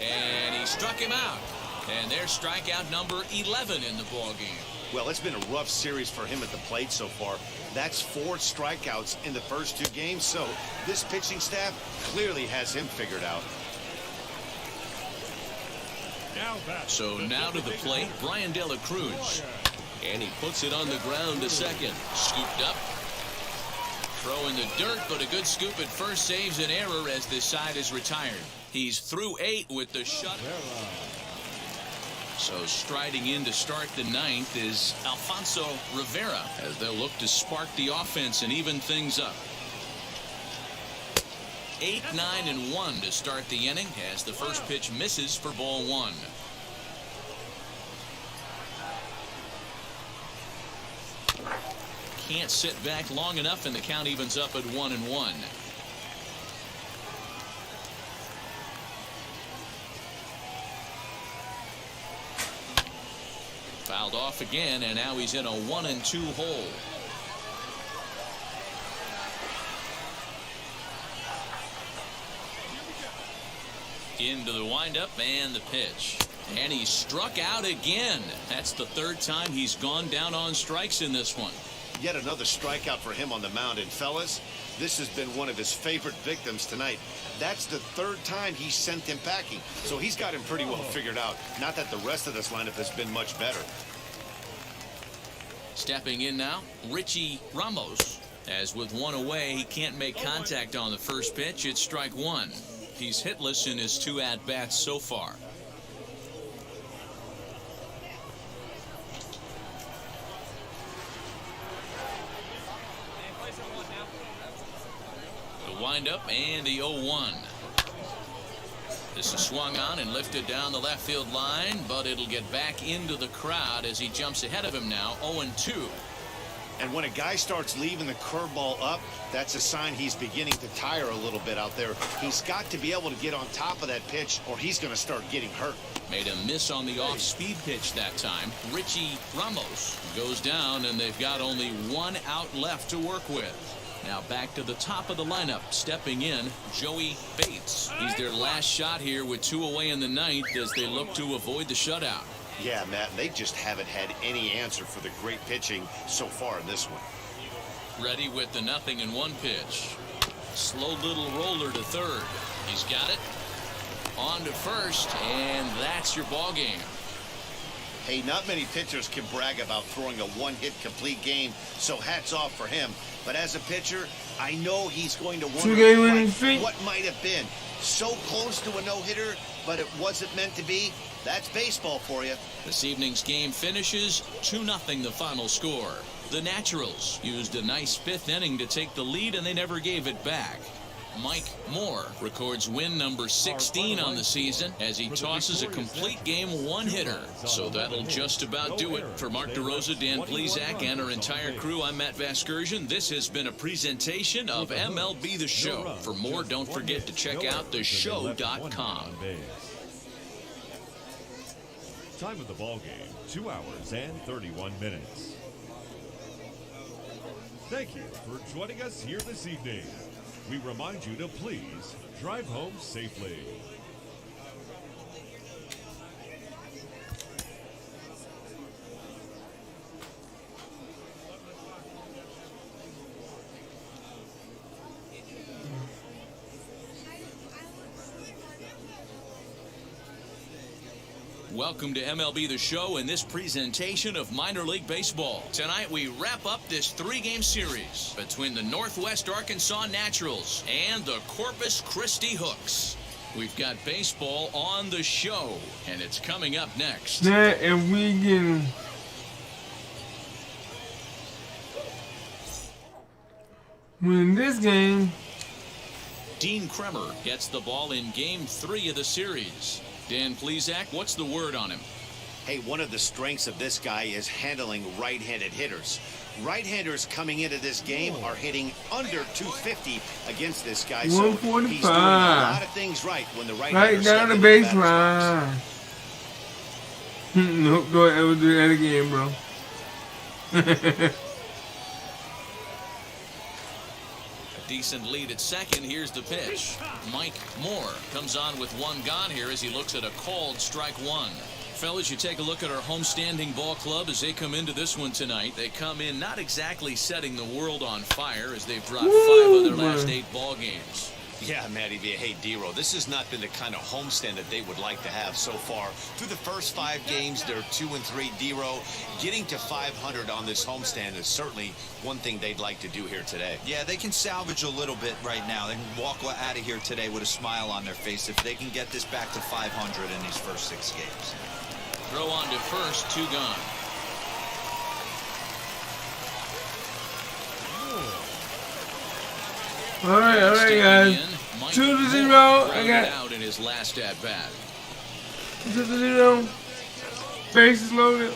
And he struck him out. And there's strikeout number 11 in the ball game. Well, it's been a rough series for him at the plate so far. That's 4 strikeouts in the first 2 games, so this pitching staff clearly has him figured out. So now to the plate, Brian De La Cruz. And he puts it on the ground to second. Scooped up. Throw in the dirt, but a good scoop at first saves an error as this side is retired. He's through 8 with the shutout. So striding in to start the 9th is Alfonso Rivera as they'll look to spark the offense and even things up. 8, 9, and 1 to start the inning as the first pitch misses for ball 1. Can't sit back long enough and the count evens up at 1-1. Fouled off again, and now he's in a 1-2 hole. Into the windup and the pitch. And he struck out again. That's the 3rd time he's gone down on strikes in this one. Yet another strikeout for him on the mound. And fellas, this has been one of his favorite victims tonight. That's the 3rd time he sent him packing. So he's got him pretty well figured out. Not that the rest of this lineup has been much better. Stepping in now, Richie Ramos. As with 1 away, he can't make contact on the first pitch. It's strike 1. He's hitless in his 2 at-bats so far. The windup and the 0-1. This is swung on and lifted down the left field line, but it'll get back into the crowd as he jumps ahead of him now. 0-2. And when a guy starts leaving the curveball up, that's a sign he's beginning to tire a little bit out there. He's got to be able to get on top of that pitch or he's going to start getting hurt. Made a miss on the off-speed pitch that time. Richie Ramos goes down, and they've got only 1 out left to work with. Now back to the top of the lineup. Stepping in, Joey Bates. He's their last shot here with 2 away in the 9th as they look to avoid the shutout. Yeah, Matt, they just haven't had any answer for the great pitching so far in this one. Ready with the 0-1 pitch. Slow little roller to third. He's got it. On to first, and that's your ball game. Hey, not many pitchers can brag about throwing a one-hit complete game, so hats off for him. But as a pitcher, I know he's going to wonder what might have been. So close to a no-hitter, but it wasn't meant to be. That's baseball for you. This evening's game finishes 2-0 the final score. The Naturals used a nice fifth inning to take the lead, and they never gave it back. Mike Moore records win number 16 on the season as he tosses a complete game one-hitter. So that'll just about do it. For Mark DeRosa, Dan Plesac, and our entire crew, I'm Matt Vasgersian. This has been a presentation of MLB The Show. For more, don't forget to check out theshow.com. Time of the ball game, 2 hours and 31 minutes. Thank you for joining us here this evening. We remind you to please drive home safely. Welcome to MLB The Show and this presentation of minor league baseball. Tonight we wrap up this 3-game series between the Northwest Arkansas Naturals and the Corpus Christi Hooks. We've got baseball on the show, and it's coming up next. Yeah, if we can win this game. Dean Kremer gets the ball in Game 3 of the series. Dan Plesac, what's the word on him? Hey, one of the strengths of this guy is handling right-handed hitters. Right-handers coming into this game are hitting under 250 against this guy. So he's doing a lot of things right when the right-handers down the baseline. Nope, don't ever do that again, bro. Decent lead at second. Here's the pitch. Mike Moore comes on with one gone here as he looks at a called strike one. Fellas, you take a look at our homestanding ball club as they come into this one tonight. They come in not exactly setting the world on fire as they've dropped 5 of their last 8 ball games. Yeah, Matty, hey, D-Row, this has not been the kind of homestand that they would like to have so far. Through the first 5 games, they're 2-3. D-Row, getting to 500 on this homestand is certainly one thing they'd like to do here today. Yeah, they can salvage a little bit right now. They can walk out of here today with a smile on their face if they can get this back to 500 in these first 6 games. Throw on to first, 2 gone. All right, guys. 2-0. I got out in his last at bat. 2-0. Bases loaded.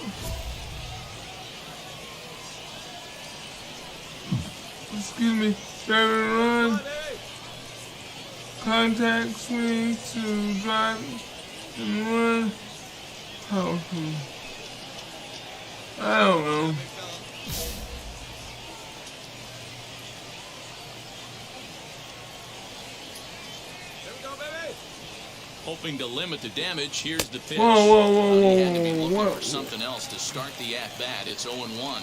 Excuse me. 7 run. Contact swing to drive and run. Oh, I don't know. Hoping to limit the damage, here's the pitch. Whoa. He had to be looking for something else to start the at-bat. It's 0-1.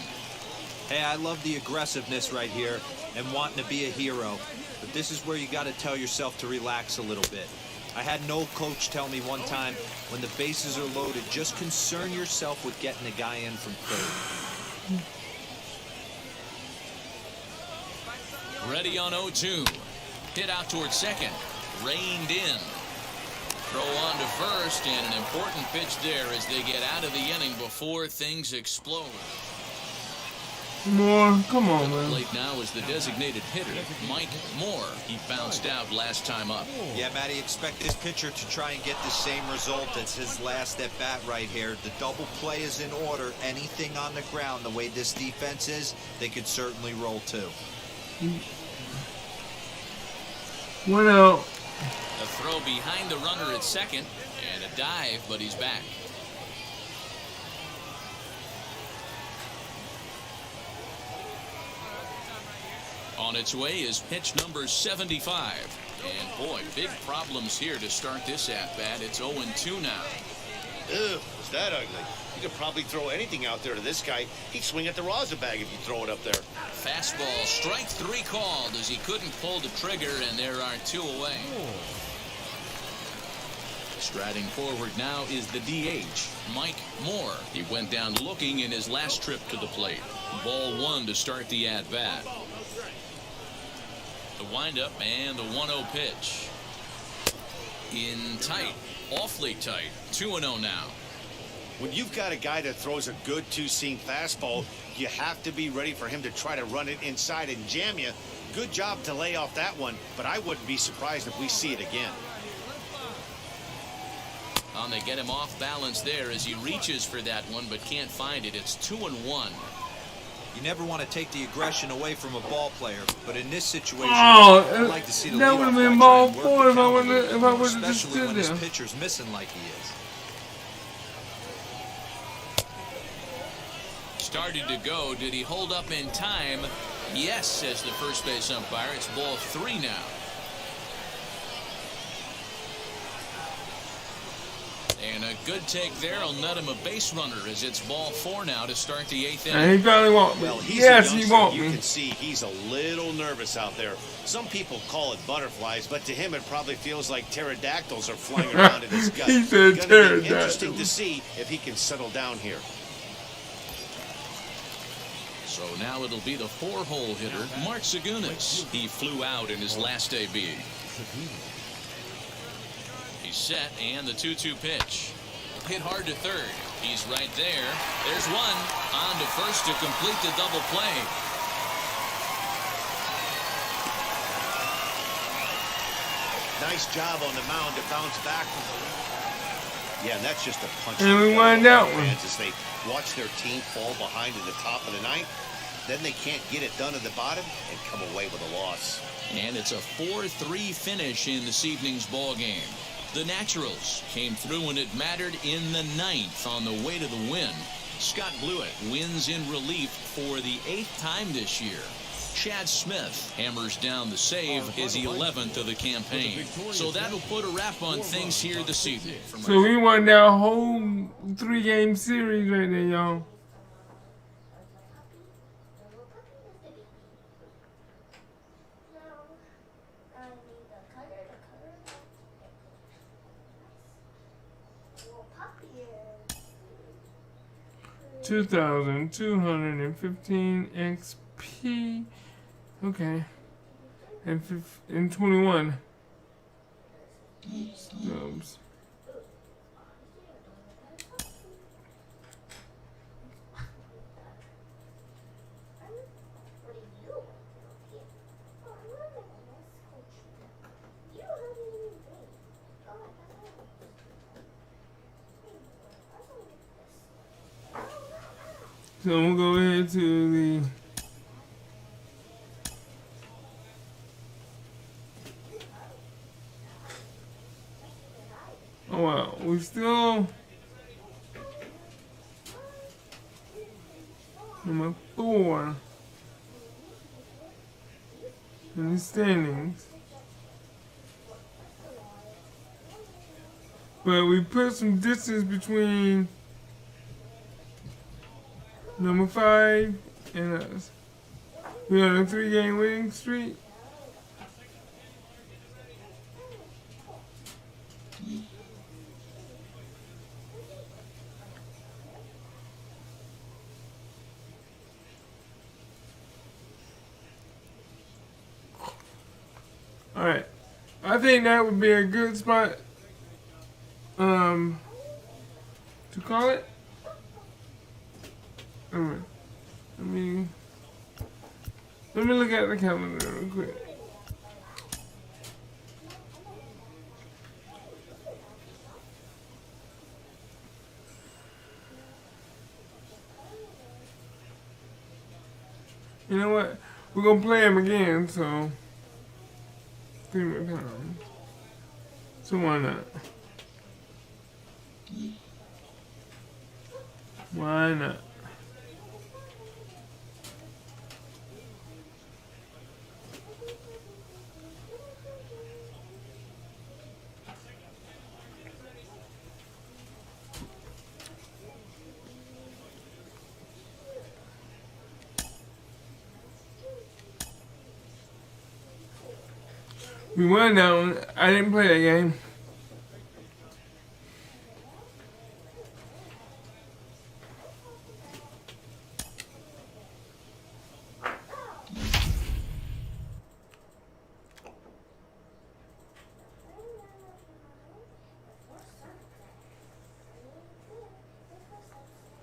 Hey, I love the aggressiveness right here and wanting to be a hero. But this is where you got to tell yourself to relax a little bit. I had an old coach tell me one time, when the bases are loaded, just concern yourself with getting the guy in from third. Ready on 0-2. Hit out towards second. Reined in. Throw on to first, and an important pitch there as they get out of the inning before things explode. Moore, come on, man. Plate now is the designated hitter, Mike Moore. He bounced out last time up. Yeah, Matty, expect this pitcher to try and get the same result as his last at bat right here. The double play is in order. Anything on the ground, the way this defense is, they could certainly roll too. 1 out. A throw behind the runner at second, and a dive, but he's back. On its way is pitch number 75. And boy, big problems here to start this at-bat. It's 0-2 now. Ew, is that ugly? You could probably throw anything out there to this guy. He'd swing at the rosin bag if you throw it up there. Fastball, strike 3 called as he couldn't pull the trigger, and there are 2 away. Striding forward now is the DH, Mike Moore. He went down looking in his last trip to the plate. Ball one to start the at-bat. The windup and the 1-0 pitch. In tight, awfully tight. 2-0 now. When you've got a guy that throws a good two-seam fastball, you have to be ready for him to try to run it inside and jam you. Good job to lay off that one, but I wouldn't be surprised if we see it again. They get him off balance there as he reaches for that one, but can't find it. It's 2-1. You never want to take the aggression away from a ball player, but in this situation, Oh, I'd like to see the that would have leadoff been guy ball try and work four the if I count a would little have more, just especially stood when his there. pitcher's missing like he is. Started to go. Did he hold up in time? Yes, says the first base umpire. It's ball 3 now. And a good take there will net him a base runner as it's ball 4 now to start the 8th inning. And he probably won't me. Well, he's Yes, a he youngster. won't You me. can see he's a little nervous out there. Some people call it butterflies, but to him it probably feels like pterodactyls are flying around in his gut. He said Gonna be pterodactyls. interesting to see if he can settle down here. So now it'll be the 4-hole hitter, Mark Segunas. He flew out in his last AB. He's set, and the 2-2 pitch. Hit hard to third. He's right there. There's one. On to first to complete the double play. Nice job on the mound to bounce back from the... Yeah, and that's just a punch. And we won that one. As they watch their team fall behind in the top of the ninth, then they can't get it done at the bottom and come away with a loss. And it's a 4-3 finish in this evening's ball game. The Naturals came through when it mattered in the 9th on the way to the win. Scott Blewett wins in relief for the 8th time this year. Chad Smith hammers down the save, his 11th of the campaign. So that'll put a wrap on things here this evening. So we won that whole 3-game series right there, y'all. $2,215 XP. Okay. And 21 stubs. So we'll go ahead to the oh wow, we still number 4 in the standings. But we put some distance between number 5 and us. We're on a 3-game winning streak. Alright. I think that would be a good spot to call it. Alright. Let me look at the calendar real quick. You know what? We're gonna play him again, so 3 more times. So why not? Why not? We won that one. I didn't play that game.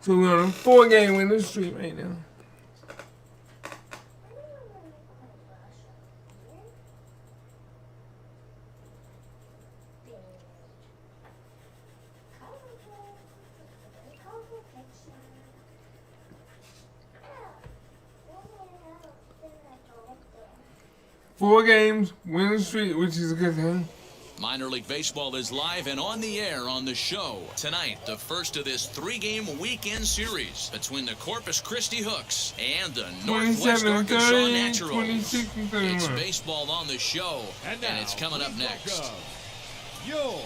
So we're on a 4-game winning streak right now. Four games, winning streak, which is a good thing. Minor League Baseball is live and on the air on the show. Tonight, the first of this 3-game weekend series between the Corpus Christi Hooks and the Northwest Arkansas 30, Naturals. 26 and 31. It's baseball on the show, and it's coming up next. Your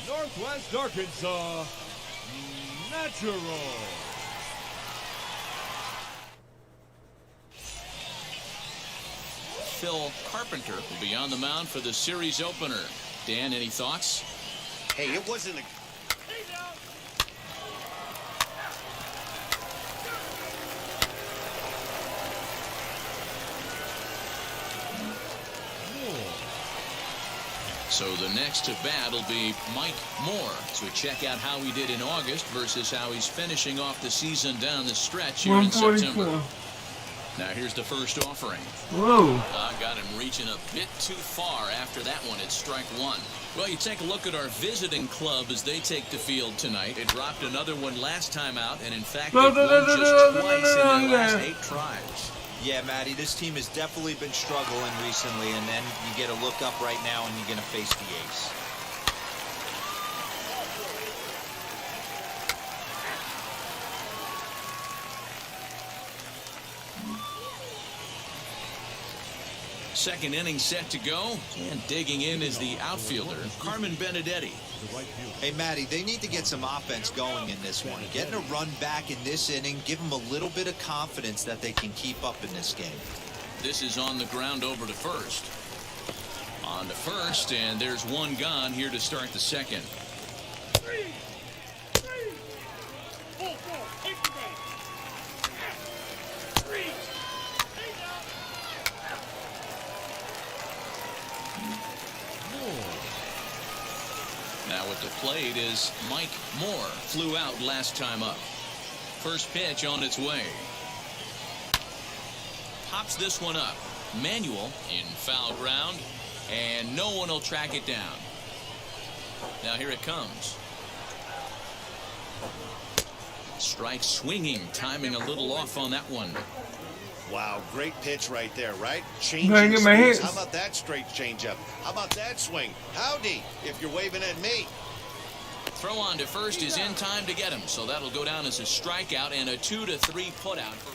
Northwest Arkansas Naturals. Phil Carpenter will be on the mound for the series opener. Dan, any thoughts? Hey, it wasn't a... So the next at bat will be Mike Moore to check out how he did in August versus how he's finishing off the season down the stretch here in September. Now here's the first offering. Whoa. Got him reaching a bit too far after that one at strike one. Well, you take a look at our visiting club as they take the field tonight. They dropped another one last time out, and in fact, they've won just twice in their last 8 tries. Yeah, Matty, this team has definitely been struggling recently, and then you get a look up right now and you're going to face the ace. Second inning set to go, and digging in is the outfielder, Carmen Benedetti. Hey, Matty, they need to get some offense going in this one. Getting a run back in this inning, give them a little bit of confidence that they can keep up in this game. This is on the ground over to first. On to first, and there's one gone here to start the second. Now at the plate is Mike Moore. Flew out last time up. First pitch on its way. Pops this one up. Manuel in foul ground, and no one will track it down. Now here it comes. Strike swinging, timing a little off on that one. Wow, great pitch right there, right? Changing Banging my speeds. hips. How about that straight changeup? How about that swing? Howdy, if you're waving at me. Throw on to first is in time to get him, so that'll go down as a strikeout and a 2-3 putout.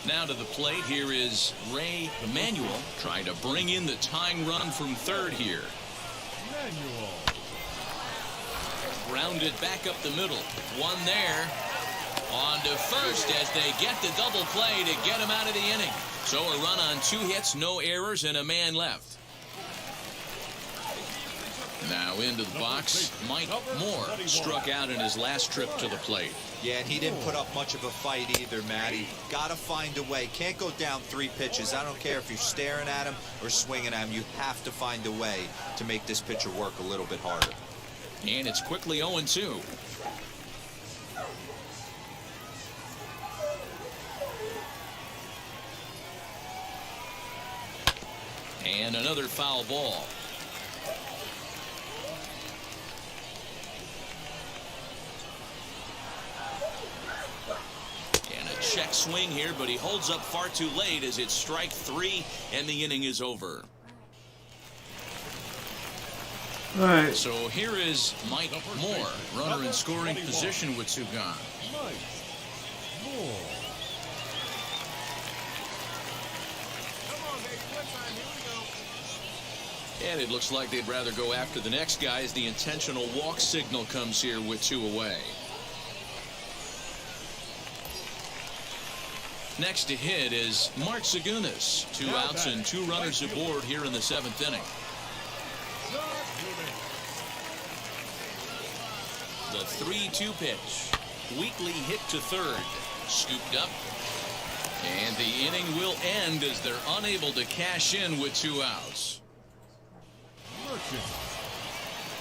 Now to the plate, here is Ray Emanuel trying to bring in the tying run from third here. Manuel. Grounded back up the middle. One there. On to first as they get the double play to get him out of the inning. So a run on 2 hits, no errors, and a man left. Now into the box, Mike Moore struck out in his last trip to the plate. Yeah, and he didn't put up much of a fight either, Matty. Got to find a way. Can't go down 3 pitches. I don't care if you're staring at him or swinging at him. You have to find a way to make this pitcher work a little bit harder. And it's quickly 0-2. And another foul ball. And a check swing here, but he holds up far too late as it's strike 3 and the inning is over. All right. So here is Mike Moore, runner in scoring position with 2 gone. Mike Moore. And it looks like they'd rather go after the next guy as the intentional walk signal comes here with 2 away. Next to hit is Mark Zagunis. 2 outs and 2 runners aboard here in the 7th inning. The 3-2 pitch. Weakly hit to third. Scooped up. And the inning will end as they're unable to cash in with 2 outs.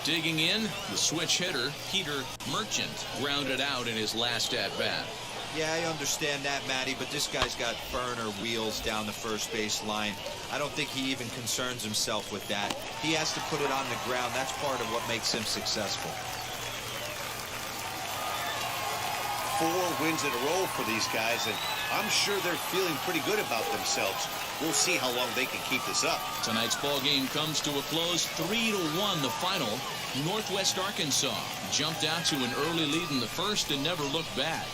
Digging in, the switch hitter, Peter Merchant, grounded out in his last at-bat. Yeah, I understand that, Matty, but this guy's got burner wheels down the first base line. I don't think he even concerns himself with that. He has to put it on the ground. That's part of what makes him successful. 4 wins in a row for these guys, and I'm sure they're feeling pretty good about themselves. We'll see how long they can keep this up. Tonight's ball game comes to a close, 3-1 the final. Northwest Arkansas jumped out to an early lead in the first and never looked back.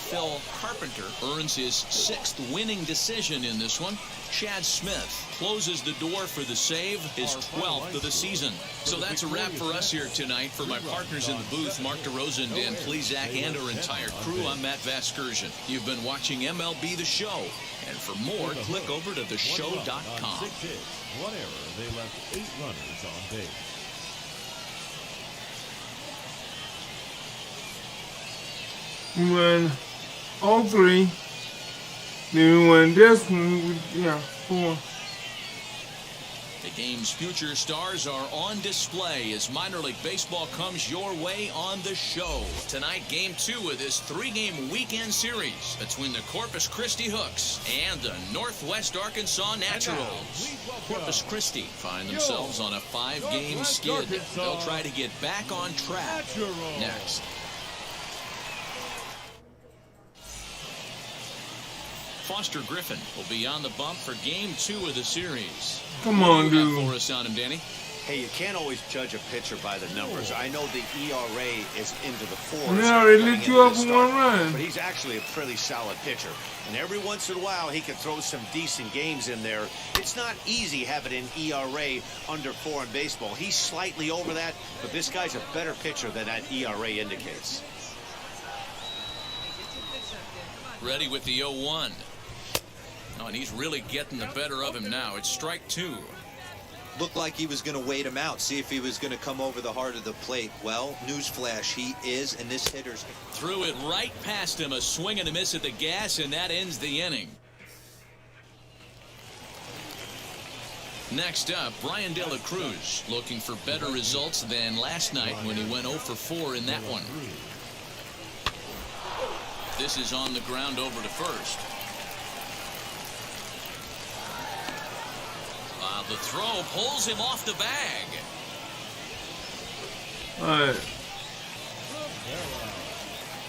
Phil Carpenter earns his 6th winning decision in this one. Chad Smith closes the door for the save, his 12th of the season. So that's a wrap for us here tonight. For my partners in the booth, Mark DeRosa and Dan Plezak, and our entire crew, I'm Matt Vasgersian. You've been watching MLB The Show. And for more, click over to theshow.com. 6 hits, 1 error. They left 8 runners on base. We won all 3. Then we won this one with, 4. The game's future stars are on display as minor league baseball comes your way on the show. Tonight, game 2 of this 3-game weekend series between the Corpus Christi Hooks and the Northwest Arkansas Naturals. Corpus Christi find themselves on a 5-game skid. They'll try to get back on track next. Foster Griffin will be on the bump for game 2 of the series. Come on, What do you have dude. for us on him, Danny? Hey, you can't always judge a pitcher by the numbers. I know the ERA is into the 4s. They already coming lit into you up this for start, 1 run. But he's actually a pretty solid pitcher. And every once in a while, he can throw some decent games in there. It's not easy having an ERA under 4 in baseball. He's slightly over that, but this guy's a better pitcher than that ERA indicates. Ready with the 0-1. Oh, and he's really getting the better of him now. It's strike 2. Looked like he was going to wait him out, see if he was going to come over the heart of the plate. Well, newsflash, he is, and this hitter's... Threw it right past him, a swing and a miss at the gas, and that ends the inning. Next up, Brian De La Cruz, looking for better results than last night when he went 0 for 4 in that one. This is on the ground over to first. The throw pulls him off the bag. All right.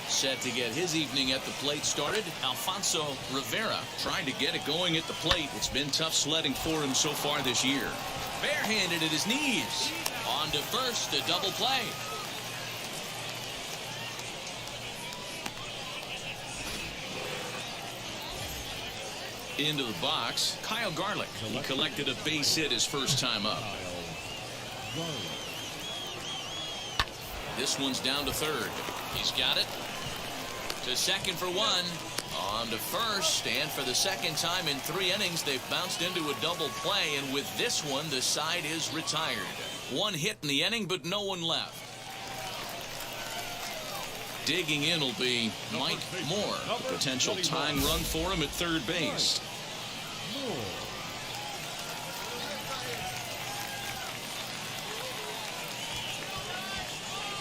Set to get his evening at the plate started, Alfonso Rivera trying to get it going at the plate. It's been tough sledding for him so far this year. Barehanded at his knees. On to first, a double play. Into the box, Kyle Garlick. He collected a base hit his first time up. This one's down to third. He's got it. To second for 1. On to first, and for the second time in 3 innings, they've bounced into a double play, and with this one, the side is retired. 1 hit in the inning, but no one left. Digging in will be Mike Moore, a potential tying run for him at third base.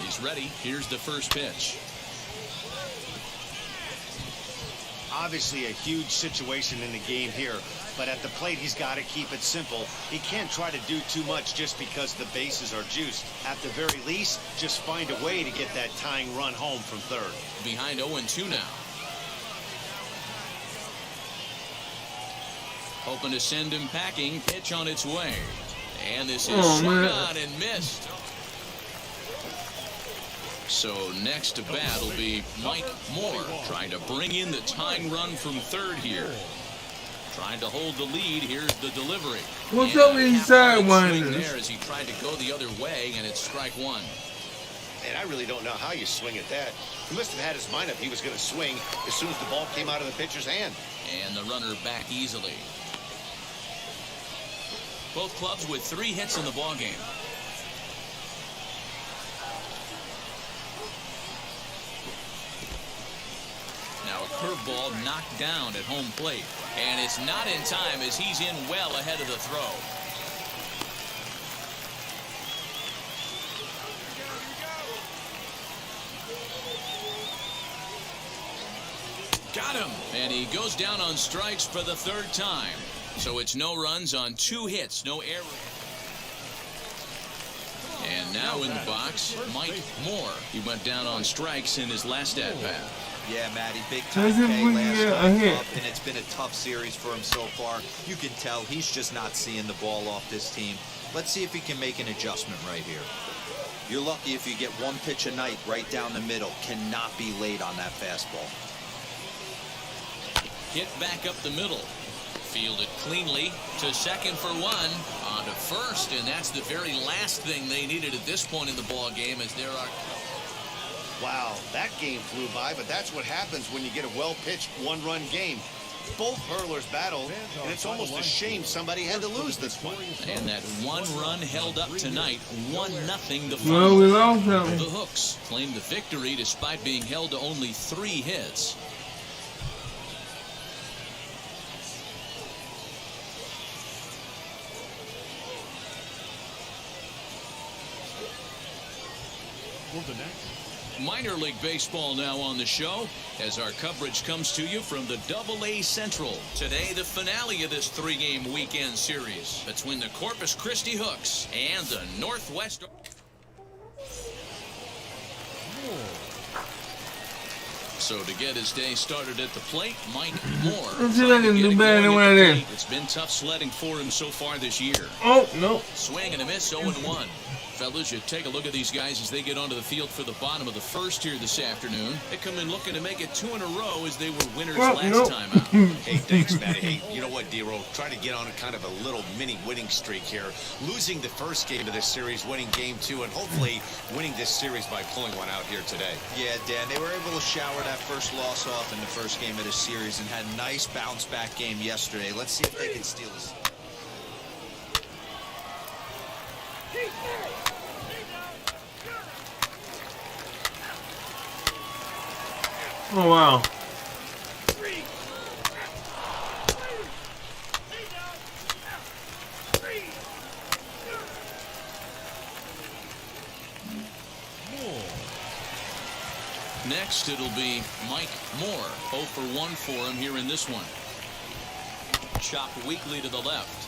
He's ready. Here's the first pitch. Obviously a huge situation in the game here, but at the plate he's got to keep it simple. He can't try to do too much just because the bases are juiced. At the very least, just find a way to get that tying run home from third. Behind 0-2 now. Hoping to send him packing. Pitch on its way. And this is swung on and missed. So next to bat will be Mike Moore, trying to bring in the tying run from third here. Trying to hold the lead. Here's the delivery. What's up with these sidewinders? There as he tried to go the other way, and it's strike 1. And I really don't know how you swing at that. He must have had his mind up he was going to swing as soon as the ball came out of the pitcher's hand. And the runner back easily. Both clubs with 3 hits in the ballgame. Now a curveball knocked down at home plate. And it's not in time as he's in well ahead of the throw. Got him. And he goes down on strikes for the third time. So it's no runs on 2 hits, no error. And now in the box, Mike Moore. He went down on strikes in his last at-bat. Yeah, Matty, big time pay last time up, and it's been a tough series for him so far. You can tell he's just not seeing the ball off this team. Let's see if he can make an adjustment right here. You're lucky if you get 1 pitch a night right down the middle. Cannot be late on that fastball. Hit back up the middle. Fielded cleanly to second for 1. On to first, and that's the very last thing they needed at this point in the ball game, as there are... Wow, that game flew by, but that's what happens when you get a well-pitched 1-run game. Both hurlers battled, and it's almost a shame somebody had to lose this one. And that 1 run held up tonight, 1-0 the Well, final. we lost that one. The Hooks claimed the victory despite being held to only 3 hits. Minor League Baseball now on the show as our coverage comes to you from the AA Central. Today, the finale of this 3-game weekend series between the Corpus Christi Hooks and the Northwest. So to get his day started at the plate, Mike Moore. It's been tough sledding for him so far this year. Oh, no. Swing and a miss, 0-1. Fellas, you take a look at these guys as they get onto the field for the bottom of the first here this afternoon. They come in looking to make it 2 in a row as they were winners last time out. Hey, thanks, Matty. Hey, you know what, D-Roll? Trying to get on a kind of a little mini winning streak here. Losing the first game of this series, winning game 2, and hopefully winning this series by pulling one out here today. Yeah, Dan, they were able to shower that first loss off in the first game of this series and had a nice bounce-back game yesterday. Let's see if they can steal this. Oh, wow. Next, it'll be Mike Moore. 0 for 1 for him here in this one. Chopped weakly to the left.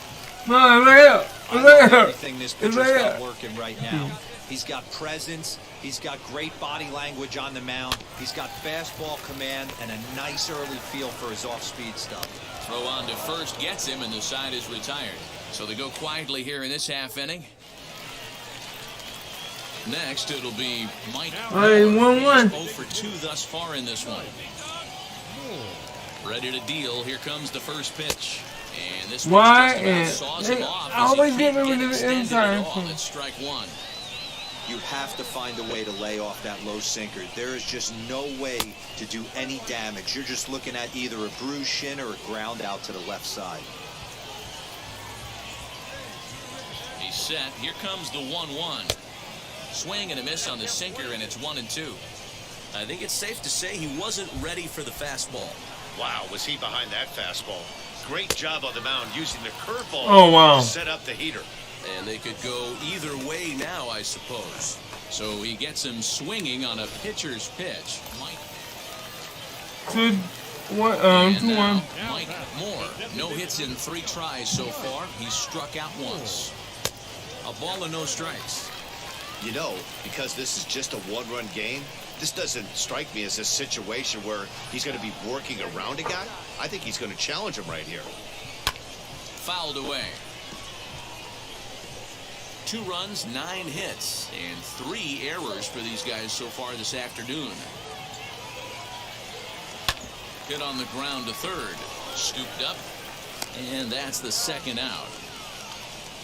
No, right Everything this pitcher's got working right now. He's got presence. He's got great body language on the mound. He's got fastball command and a nice early feel for his off-speed stuff. Throw on to first gets him, and the side is retired. So they go quietly here in this half inning. Next, it'll be Mike Moore. 1-1. 0 for 2 thus far in this one. Ready to deal. Here comes the first pitch. And this Why? just about saws him off. I always give him the inside. It's strike 1. You have to find a way to lay off that low sinker. There is just no way to do any damage. You're just looking at either a bruised shin or a ground out to the left side. He's set. Here comes the 1-1. Swing and a miss on the sinker, and it's 1-2. I think it's safe to say he wasn't ready for the fastball. Wow, was he behind that fastball? Great job on the mound using the curveball to set up the heater. And they could go either way now, I suppose. So he gets him swinging on a pitcher's pitch. Mike. 2-1. Mike Moore. No hits in 3 tries so far. He's struck out once. A ball and no strikes. You know, because this is just a 1-run game, this doesn't strike me as a situation where he's going to be working around a guy. I think he's going to challenge him right here. Fouled away. 2 runs, 9 hits, and 3 errors for these guys so far this afternoon. Hit on the ground to third. Scooped up, and that's the second out.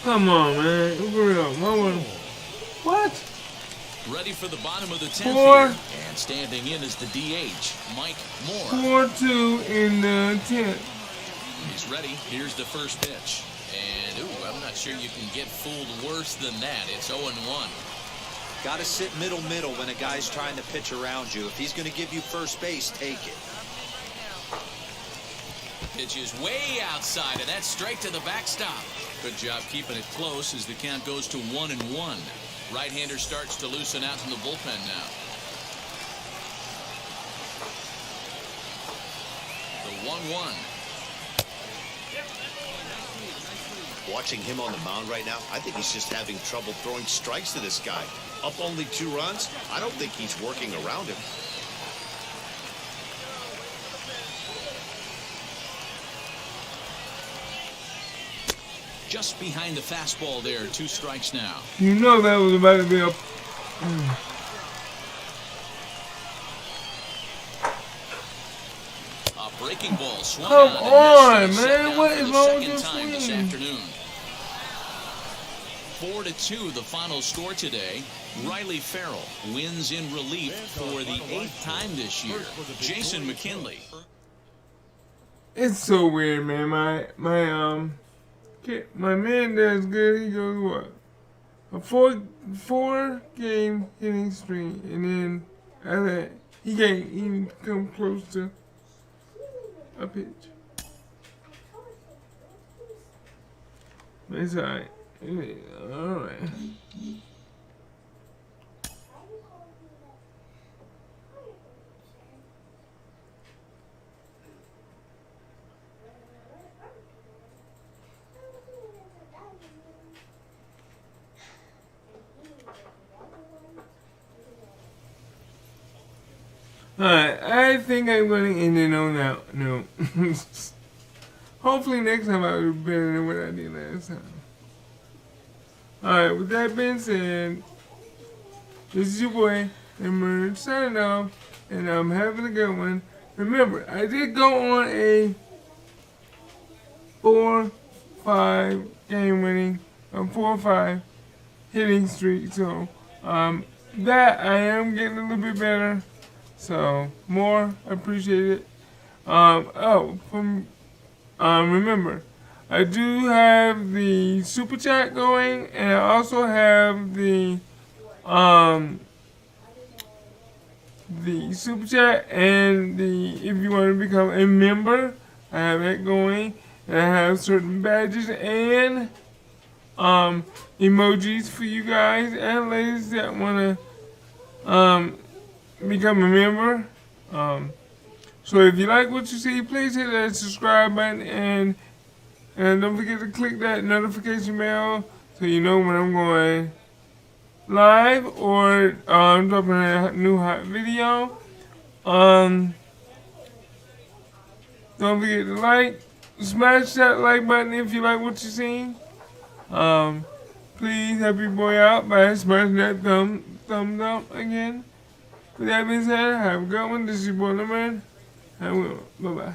Come on, man. Hurry up. What? Ready for the bottom of the 10th 4. here. And standing in is the DH, Mike Moore. 4-2 in the 10th. He's ready. Here's the first pitch. And, ooh, I'm not sure you can get fooled worse than that. It's 0-1. Got to sit middle when a guy's trying to pitch around you. If he's going to give you first base, take it. Pitch is way outside, and that's straight to the backstop. Good job keeping it close as the count goes to 1-1. Right-hander starts to loosen out in the bullpen now. The 1-1. Watching him on the mound right now, I think he's just having trouble throwing strikes to this guy. Up only 2 runs, I don't think he's working around him. Just behind the fastball there, 2 strikes now. You know that was about to be a... A breaking ball swung Come on, on, man. What is wrong with this this time this swing? afternoon? 4-2 the final score today. Riley Farrell wins in relief for the 8th time this year. Jason McKinley. It's so weird, man. My man does good. He goes what? A four game hitting streak, and then after that, he can't even come close to a pitch. But it's alright. Alright. Alright, I think I'm going to end it on that. No. Hopefully next time I'll do better than what I did last time. Alright, with that being said, this is your boy, Emerge, signing off, and I'm having a good one. Remember, I did go on a 4-5 game winning, 4-5 hitting streak, so that I am getting a little bit better. So, more appreciated. Remember, I do have the super chat going, and I also have the super chat and if you want to become a member, I have that going, and I have certain badges and emojis for you guys and ladies that want to become a member. So if you like what you see, please hit that subscribe button and don't forget to click that notification bell so you know when I'm going live or dropping a new hot video. Don't forget to smash that like button if you like what you see. Please help your boy out by smashing that thumbs up again. With that being said, have a good one. This is your boy, Lemon. I will. Bye-bye.